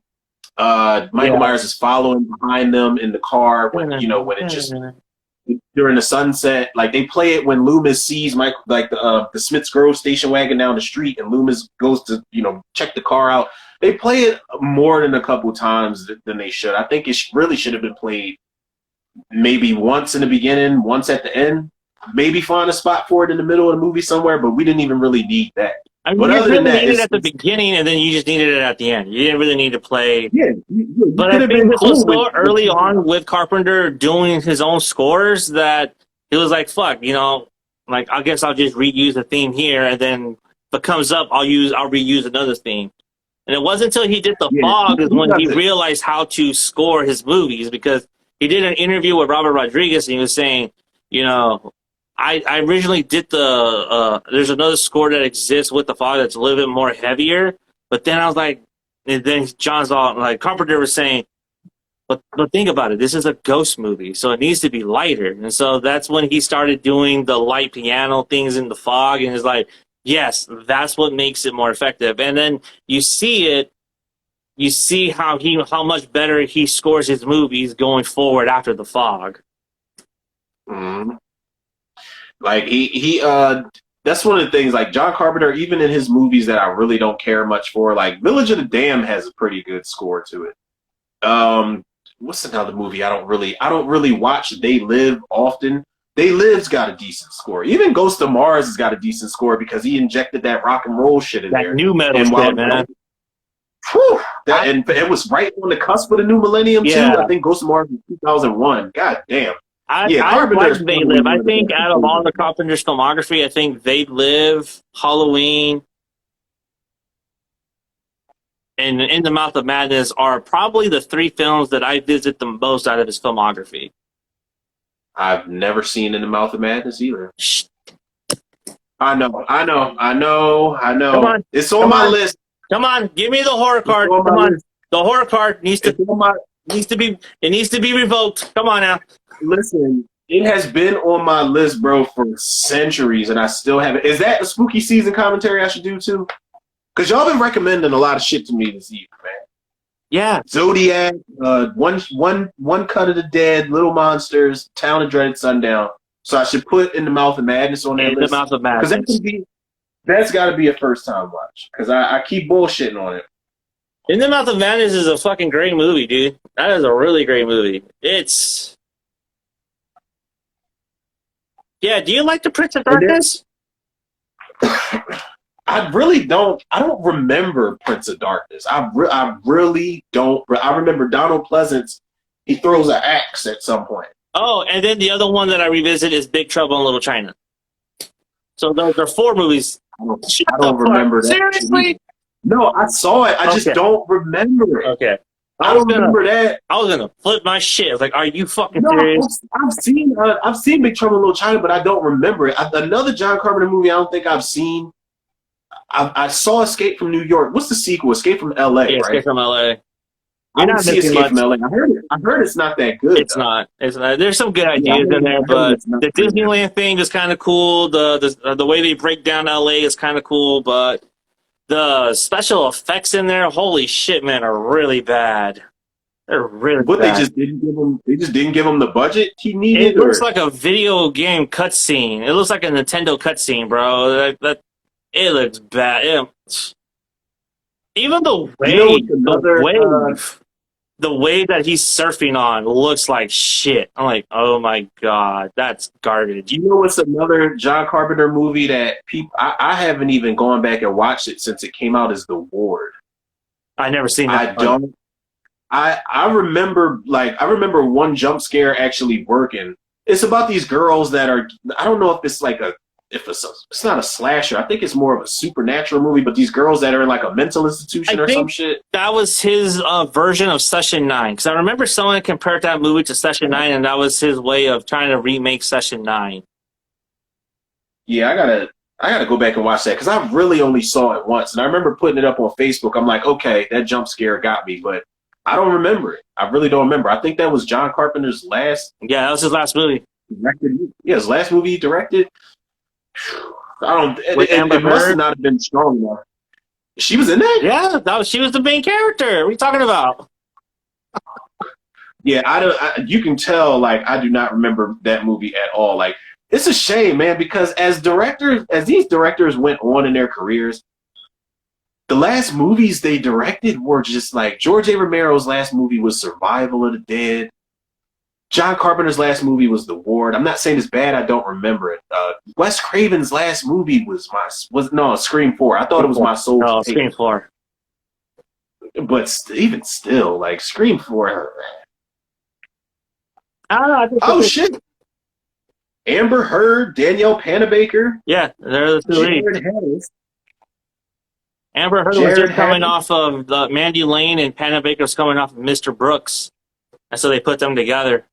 Michael Myers is following behind them in the car, when it just during the sunset. Like, they play it when Loomis sees Michael, like the Smiths Grove station wagon down the street, and Loomis goes to check the car out. They play it more than a couple times than they should. I think it really should have been played maybe once in the beginning, once at the end. Maybe find a spot for it in the middle of the movie somewhere, but we didn't even really need that. I mean, you really needed it at the beginning, and then you just needed it at the end. You didn't really need to play. Yeah, but I think this was so early on with Carpenter doing his own scores that he was like, "Fuck, like, I guess I'll just reuse the theme here, and then if it comes up, I'll reuse another theme." And it wasn't until he did The Fog is when he realized how to score his movies, because he did an interview with Robert Rodriguez, and he was saying, I originally did there's another score that exists with The Fog that's a little bit more heavier, but then I was like, and then John's all like, Carpenter was saying, but think about it, this is a ghost movie, so it needs to be lighter. And so that's when he started doing the light piano things in The Fog, and it's like, yes, that's what makes it more effective. And then you see how much better he scores his movies going forward after The Fog. Mm-hmm. Like, he that's one of the things, like, John Carpenter, even in his movies that I really don't care much for, like Village of the Damned has a pretty good score to it. What's another movie I don't really watch They Live often. They Live's got a decent score. Even Ghost of Mars has got a decent score because he injected that rock and roll shit in there. That new metal shit, man. Whew, and it was right on the cusp of the new millennium too. Yeah. I think Ghost of Mars was 2001. God damn. I Carpenter is like They probably Live. one I of the think best out of all the composers. Carpenter's filmography, I think They Live, Halloween, and In the Mouth of Madness are probably the three films that I visit the most out of his filmography. I've never seen In the Mouth of Madness either. Shh. I know. Come on. It's on Come my on. list. Come on, give me the horror card. It's on my Come on. list. The horror card needs It's on my to be revoked. Come on now. listen. It has been on my list, bro, for centuries, and I still haven't. Is that a spooky season commentary I should do too? Because y'all been recommending a lot of shit to me this evening, man. Yeah. Zodiac, one Cut of the Dead, Little Monsters, Town of Dreaded Sundown. So I should put In the Mouth of Madness on that In list. the Mouth of Because Madness. that's got to be a first time watch. Because I keep bullshitting on it. In the Mouth of Madness is a fucking great movie, dude. That is a really great movie. Yeah, do you like The Prince of Darkness? I really don't. I don't remember Prince of Darkness. I really don't. I remember Donald Pleasance. He throws an axe at some point. Oh, and then the other one that I revisit is Big Trouble in Little China. So those are 4 movies. I don't remember that. Seriously? No, I saw it. I just Okay. don't remember it. Okay. I don't remember that. I was gonna flip my shit. I was like, are you fucking No, serious? I've seen Big Trouble in Little China, but I don't remember it. Another John Carpenter movie I don't think I've seen. I saw Escape from New York. What's the sequel? Escape from L.A. Yeah, right? Escape from L.A. I didn't not see missing Escape from much. L.A. I heard it's not that good. It's though. not. It's not. There's some good Yeah, ideas in there, but it's not the good. Disneyland thing is kind of cool. The way they break down LA is kind of cool, but the special effects in there, holy shit, man, are really bad. They're really But bad. they just didn't give him the budget he needed. It looks like a video game cutscene. It looks like a Nintendo cutscene, bro. It looks bad. Even the wave, the wave that he's surfing on looks like shit. I'm like, oh my god, that's garbage. You know what's another John Carpenter movie that people I haven't even gone back and watched it since it came out is The Ward. I never seen that. I remember one jump scare actually working. It's about these girls that are I don't know if it's like it's not a slasher. I think it's more of a supernatural movie, but these girls that are in like a mental institution or some shit. That was his version of Session 9. Because I remember someone compared that movie to Session 9, and that was his way of trying to remake Session 9. Yeah, I gotta go back and watch that because I really only saw it once, and I remember putting it up on Facebook. I'm like, okay, that jump scare got me, but I don't remember it. I really don't remember. I think that was John Carpenter's last. Yeah, that was his last movie. His last movie he directed. I don't. It must not have been strong enough. She was in that. Yeah, she was the main character. What are you talking about? Yeah, you can tell. Like, I do not remember that movie at all. Like, it's a shame, man, because as these directors went on in their careers, the last movies they directed were just like George A. Romero's last movie was Survival of the Dead. John Carpenter's last movie was The Ward. I'm not saying it's bad. I don't remember it. Wes Craven's last movie was Scream 4. I thought it was My Soul. Oh, Scream 4. But even still, like Scream 4. I don't know. Oh shit! Amber Heard, Danielle Panabaker. Yeah, they're the two leads. Jared Harris. Amber Heard was just coming off of Mandy Lane, and Panabaker's coming off of Mr. Brooks, and so they put them together.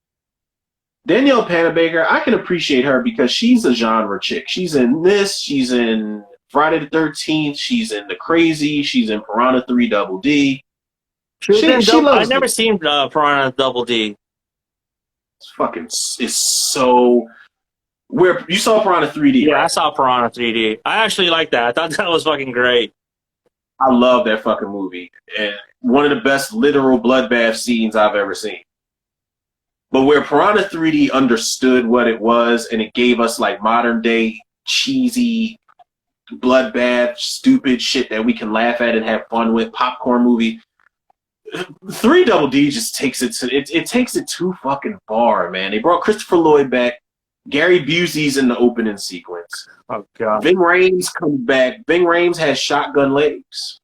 Danielle Panabaker, I can appreciate her because she's a genre chick. She's in this. She's in Friday the 13th. She's in The Crazy. She's in Piranha 3 Double D. I've never seen Piranha Double D. It's so. Where you saw Piranha 3D? Yeah, right? I saw Piranha 3D. I actually liked that. I thought that was fucking great. I love that fucking movie. And one of the best literal bloodbath scenes I've ever seen. But where Piranha 3D understood what it was and it gave us like modern day cheesy bloodbath, stupid shit that we can laugh at and have fun with, popcorn movie. 3 Double D just takes it takes it too fucking far, man. They brought Christopher Lloyd back. Gary Busey's in the opening sequence. Oh god. Ving Rhames comes back. Ving Rhames has shotgun legs.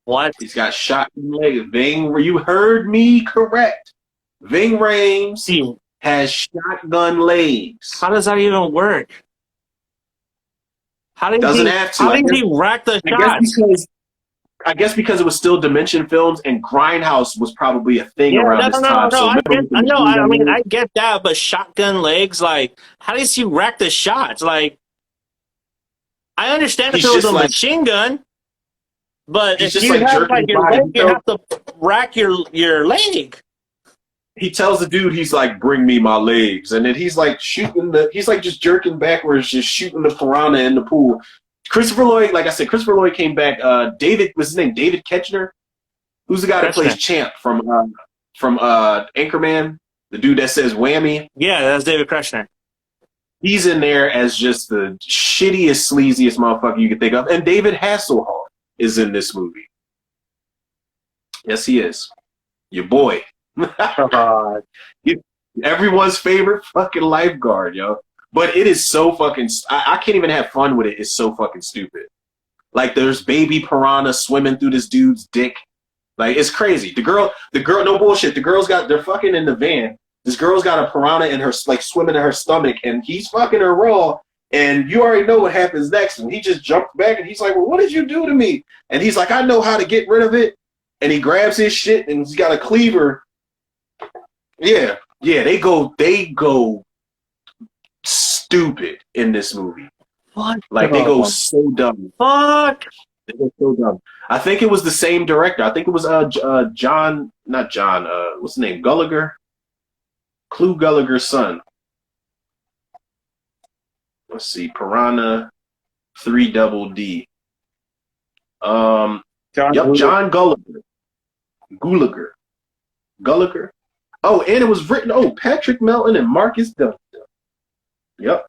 What? He's got shotgun legs. You heard me correct. Ving Rhames See, has shotgun legs. how does that even work? How did Doesn't he? have to. How did he rack the shots? I guess because it was still Dimension Films and Grindhouse was probably a thing Yeah, around this time. So I remember get, with the I know. machine gun I mean, legs? I get that, but shotgun legs, like, how does he rack the shots? Like, I understand if He's it was just a like- machine gun, but He's if just you like have jerking like his your body. leg, you have to rack your leg. He tells the dude, he's like, "Bring me my legs," and then he's like he's like just jerking backwards, just shooting the piranha in the pool. Christopher Lloyd, like I said, Christopher Lloyd came back. David, what's his name? David Ketchner, who's the guy that plays Champ from Anchorman, the dude that says whammy. Yeah, that's David Kreshner. He's in there as just the shittiest, sleaziest motherfucker you could think of. And David Hasselhoff is in this movie. Yes, he is. Your boy. Everyone's favorite fucking lifeguard, yo. But it is so fucking... I can't even have fun with it. It's so fucking stupid. Like, there's baby piranha swimming through this dude's dick. Like, it's crazy. The girl, no bullshit. They're fucking in the van. This girl's got a piranha in her, like, swimming in her stomach, and he's fucking her raw, and you already know what happens next. And he just jumped back, and he's like, well, what did you do to me? And he's like, I know how to get rid of it. And he grabs his shit, and he's got a cleaver. Yeah, they go stupid in this movie. What? Like, they go so dumb. Fuck. They go so dumb. I think it was the same director. I think it was John, not John, what's his name? Gallagher? Clu Gallagher's son. Let's see, Piranha 3 Double D. John Gallagher. Gallagher. Oh, and it was written. Oh, Patrick Melton and Marcus Dunn. Yep.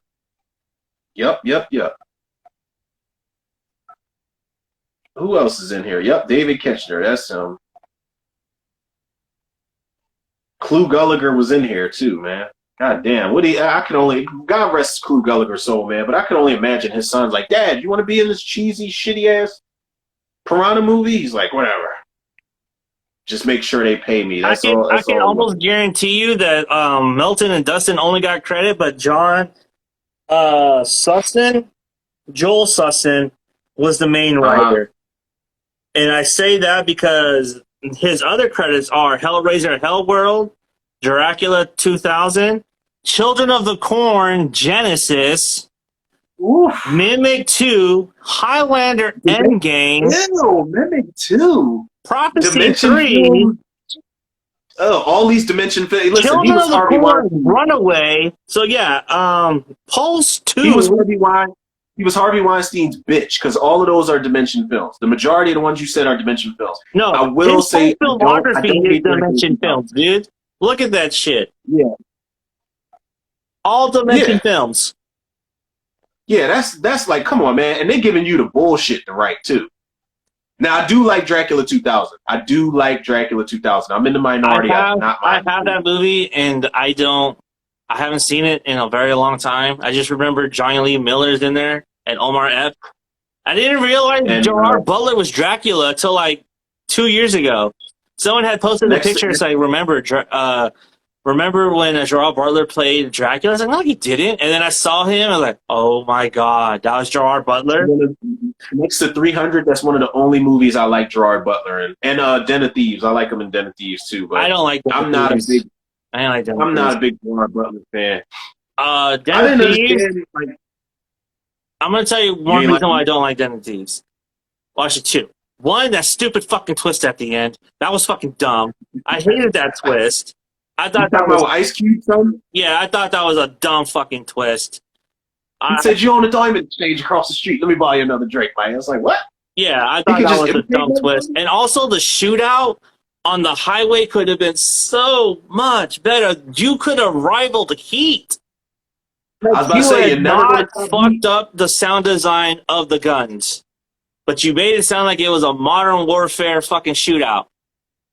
Who else is in here? Yep, David Ketchner. That's him. Clu Gallagher was in here too, man. God damn. God rest Clu Gallagher's soul, man, but I can only imagine his son's like, Dad, you want to be in this cheesy, shitty ass Piranha movie? He's like, whatever. Just make sure they pay me. I can almost guarantee you that Melton and Dustin only got credit, but Joel Sustin was the main writer. And I say that because his other credits are Hellraiser Hellworld, Dracula 2000, Children of the Corn Genesis, Mimic 2, Highlander Endgame, Mimic 2, Prophecy Dimension 3, film. Oh, all these Dimension films. Listen, Children he was of the Harvey Corn Weinstein. Runaway. So yeah, Pulse 2. He was Harvey Weinstein's bitch, because all of those are Dimension films. The majority of the ones you said are Dimension films. No, I will say filmography is Dimension films, dude. Look at that shit. Yeah. All Dimension films. Yeah, that's like, come on, man. And they're giving you the bullshit to write, too. Now, I do like Dracula 2000. I'm in the minority. I have that movie, and I haven't seen it in a very long time. I just remember Johnny Lee Miller's in there and Omar Epps. I didn't realize Gerard Butler was Dracula until like 2 years ago. Someone had posted a picture saying, remember when Gerard Butler played Dracula? I was like, no, he didn't. And then I saw him, I was like, oh my God, that was Gerard Butler? Next to 300, that's one of the only movies I like Gerard Butler in. And Den of Thieves. I like him in Den of Thieves too. But I don't like I'm not a big Gerard Butler fan. Den of Thieves, I'm going to tell you one reason why I don't like Den of Thieves. Well, actually two. One, that stupid fucking twist at the end. That was fucking dumb. I hated that twist. I thought that was Ice Cube, son? Yeah, I thought that was a dumb fucking twist. He said, you own a diamond exchange across the street. Let me buy you another drink, man. I was like, what? Yeah, I thought that was a dumb twist. And also the shootout on the highway could have been so much better. You could have rivaled the Heat. I was about to say, you never fucked up the sound design of the guns, but you made it sound like it was a modern warfare fucking shootout.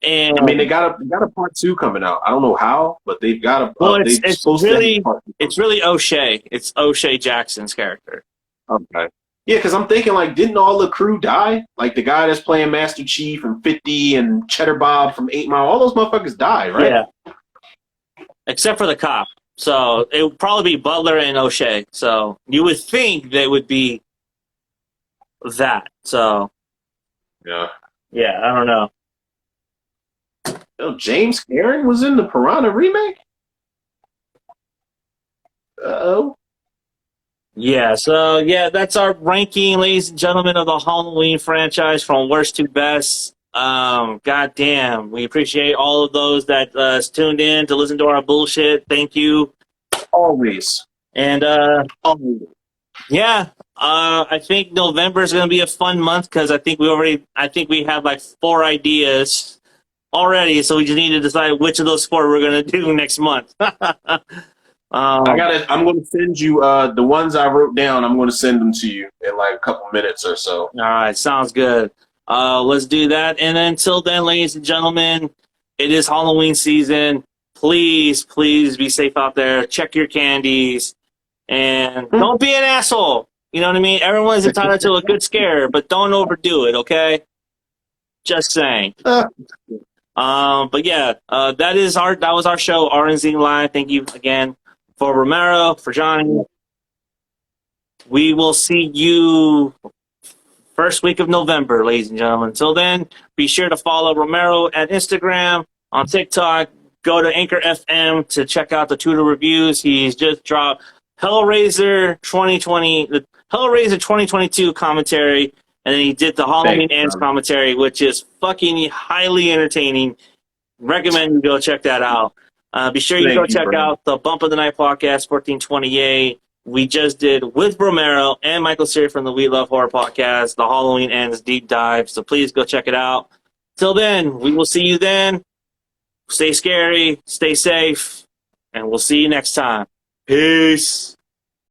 And I mean, they got a part 2 coming out. I don't know how, but they've got a. Well, it's really O'Shea. It's O'Shea Jackson's character. Okay. Yeah, because I'm thinking, like, didn't all the crew die? Like, the guy that's playing Master Chief and 50 and Cheddar Bob from 8 Mile, all those motherfuckers die, right? Yeah. Except for the cop. So it would probably be Butler and O'Shea. So you would think they would be that. So, Yeah. yeah, I don't know. Oh, James Cameron was in the Piranha remake? Uh-oh. Yeah, so yeah, that's our ranking, ladies and gentlemen, of the Halloween franchise from worst to best. God damn, we appreciate all of those that tuned in to listen to our bullshit. Thank you. Always. And Always. yeah, I think November is going to be a fun month because I think we have like 4 ideas already, so we just need to decide which of those 4 we're going to do next month. I'm going to send you the ones I wrote down. I'm going to send them to you in like a couple minutes or so. All right, sounds good. Let's do that. And until then, ladies and gentlemen, it is Halloween season. Please, please be safe out there. Check your candies. And don't be an asshole. You know what I mean? Everyone's entitled to a good scare, but don't overdo it, okay? Just saying. But yeah, that was our show, RNZ Live. Thank you again for Romero, for Johnny. We will see you first week of November, ladies and gentlemen. Until then, be sure to follow Romero at Instagram, on TikTok. Go to Anchor FM to check out the Tudor reviews. He's just dropped Hellraiser 2020, the Hellraiser 2022 commentary, and then he did the Halloween Ends commentary, which is fucking highly entertaining. Recommend you go check that out. Be sure you go check out the Bump of the Night podcast, 1428. We just did with Romero and Michael Siri from the We Love Horror podcast, the Halloween Ends deep dive. So please go check it out. Till then, we will see you then. Stay scary, stay safe, and we'll see you next time. Peace.